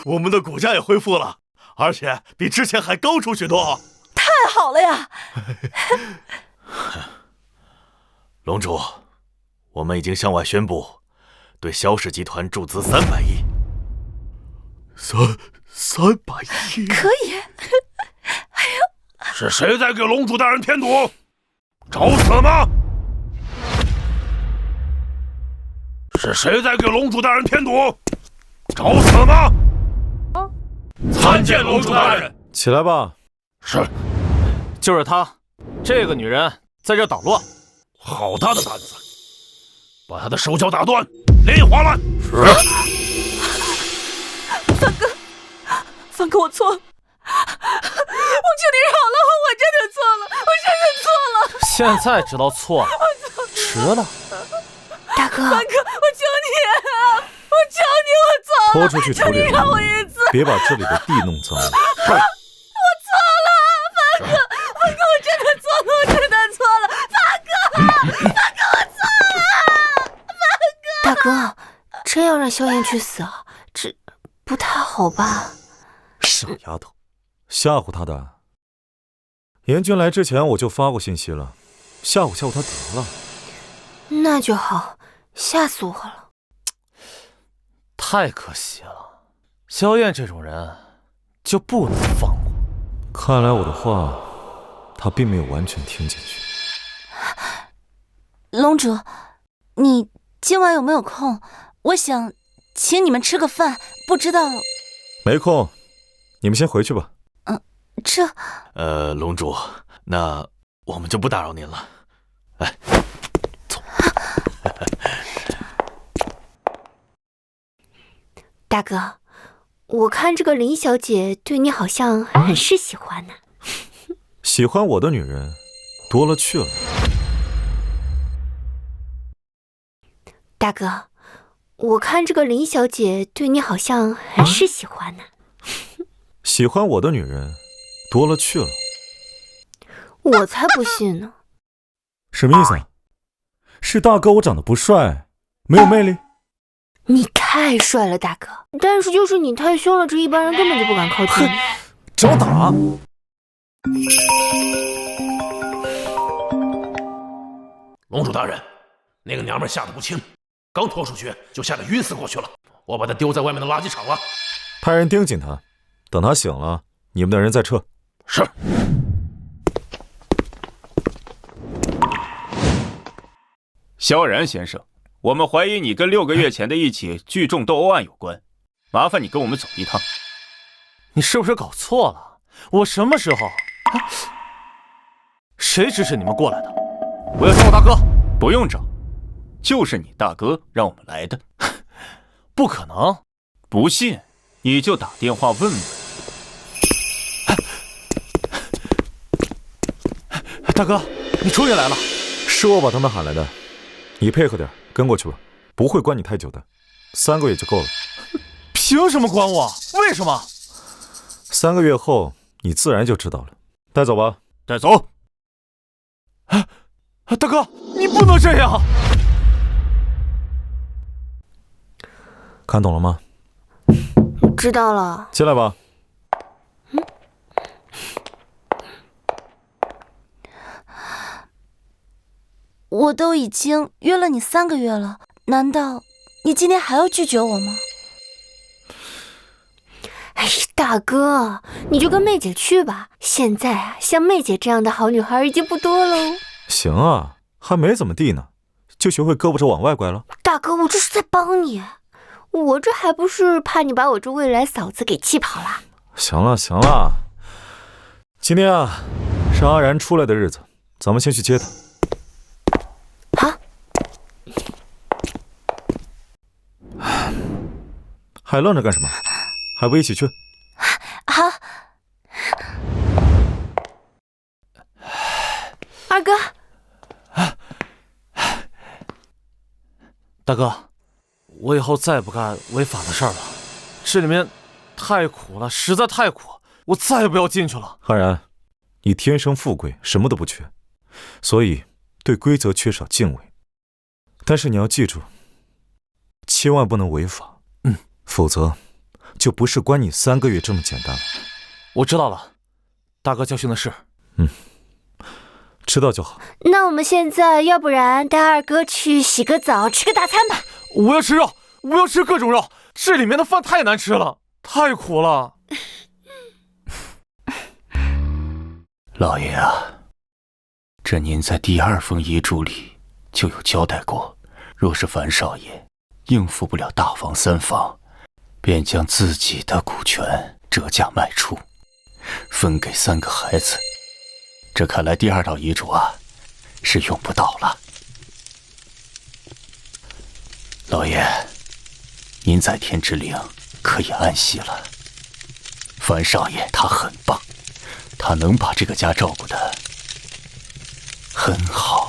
[SPEAKER 5] 我们的股价也恢复了，而且比之前还高出许多。
[SPEAKER 8] 太好了呀！
[SPEAKER 5] 龙主，我们已经向外宣布，对萧氏集团注资300亿。300亿？
[SPEAKER 8] 可以。
[SPEAKER 9] 是谁在给龙主大人添堵？找死吗？是谁在给龙主大人添堵？找死吗？参见龙主大人。
[SPEAKER 2] 起来吧。
[SPEAKER 9] 是。
[SPEAKER 3] 就是她，这个女人在这捣乱。
[SPEAKER 9] 好大的胆子！把她的手脚打断，连夜划烂。是。
[SPEAKER 8] 方哥，我错了。我求你饶了我，我真的错了，我真的错了。
[SPEAKER 3] 现在知道错了，迟了。
[SPEAKER 1] 大哥，
[SPEAKER 8] 方哥，我求你，我求你，我错了，
[SPEAKER 2] 拖出去处理，
[SPEAKER 8] 求你让我一次，
[SPEAKER 2] 别把这里的地弄脏了。
[SPEAKER 8] 我错了，方哥，我真的错了，我真的错了，方哥，我错了，
[SPEAKER 1] 大哥，真要让萧炎去死啊？这不太好吧？
[SPEAKER 2] 小丫头，吓唬他的。严军来之前我就发过信息了，吓唬吓唬他得了。
[SPEAKER 1] 那就好，吓死我了。
[SPEAKER 3] 太可惜了，萧燕这种人就不能放过。
[SPEAKER 2] 看来我的话，他并没有完全听进去。
[SPEAKER 8] 龙主，你今晚有没有空？我想请你们吃个饭，不知道。
[SPEAKER 2] 没空，你们先回去吧。
[SPEAKER 8] 这……
[SPEAKER 5] 龙主，那我们就不打扰您了。来，走。
[SPEAKER 1] 大哥，我看这个林小姐对你好像很是喜欢呢。
[SPEAKER 2] 喜欢我的女人多了去了。
[SPEAKER 1] 大哥，我看这个林小姐对你好像很是喜欢呢。
[SPEAKER 2] 喜欢我的女人多了去了。
[SPEAKER 1] 我才不信呢。
[SPEAKER 2] 什么意思啊？是大哥我长得不帅，没有魅力？
[SPEAKER 1] 你太帅了，大哥。但是就是你太凶了，这一般人根本就不敢靠近你。
[SPEAKER 2] 找我打！
[SPEAKER 9] 龙主大人，那个娘们吓得不轻，刚拖出去就吓得晕死过去了。我把她丢在外面的垃圾场了。
[SPEAKER 2] 派人盯紧她，等她醒了，你们的人再撤。
[SPEAKER 9] 是。
[SPEAKER 10] 萧然先生，我们怀疑你跟6个月前的一起聚众斗殴案有关，麻烦你跟我们走一趟。
[SPEAKER 3] 你是不是搞错了？我什么时候？谁指使你们过来的？我要找我大哥。
[SPEAKER 10] 不用找，就是你大哥让我们来的。
[SPEAKER 3] 不可能。
[SPEAKER 10] 不信，你就打电话问问。
[SPEAKER 3] 大哥，你终于来了。
[SPEAKER 2] 是我把他们喊来的，你配合点，跟过去吧，不会关你太久的，3个月就够了。
[SPEAKER 3] 凭什么关我？为什么
[SPEAKER 2] ？3个月后你自然就知道了。带走吧。
[SPEAKER 10] 带走。
[SPEAKER 3] 大哥，你不能这样。
[SPEAKER 2] 看懂了吗？
[SPEAKER 1] 知道了。
[SPEAKER 2] 进来吧。
[SPEAKER 8] 我都已经约了你3个月了，难道你今天还要拒绝我吗？
[SPEAKER 1] 哎，大哥，你就跟妹姐去吧。现在啊，像妹姐这样的好女孩已经不多喽。
[SPEAKER 2] 行啊，还没怎么地呢，就学会胳膊肘往外拐了。
[SPEAKER 1] 大哥，我这是在帮你，我这还不是怕你把我这未来嫂子给气跑了。
[SPEAKER 2] 行了行了，今天啊是阿然出来的日子，咱们先去接她。
[SPEAKER 1] 好。
[SPEAKER 2] 还愣着干什么？还不一起去？
[SPEAKER 8] 好。
[SPEAKER 1] 二哥。
[SPEAKER 3] 大哥，我以后再也不干违法的事儿了。这里面太苦了，实在太苦，我再也不要进去了。
[SPEAKER 2] 阿然，你天生富贵，什么都不缺，所以对规则缺少敬畏。但是你要记住，千万不能违法。否则就不是关你3个月这么简单了。
[SPEAKER 3] 我知道了，大哥教训的是。
[SPEAKER 2] 知道就好。
[SPEAKER 1] 那我们现在要不然带二哥去洗个澡，吃个大餐吧。
[SPEAKER 3] 我要吃肉，我要吃各种肉，这里面的饭太难吃了，太苦了。
[SPEAKER 4] 老爷啊，这您在第2封遗嘱里就有交代过，若是樊少爷应付不了大房3房，便将自己的股权折价卖出，分给3个孩子。这看来第2道遗嘱啊，是用不到了。老爷，您在天之灵可以安息了。樊少爷他很棒，他能把这个家照顾得很好。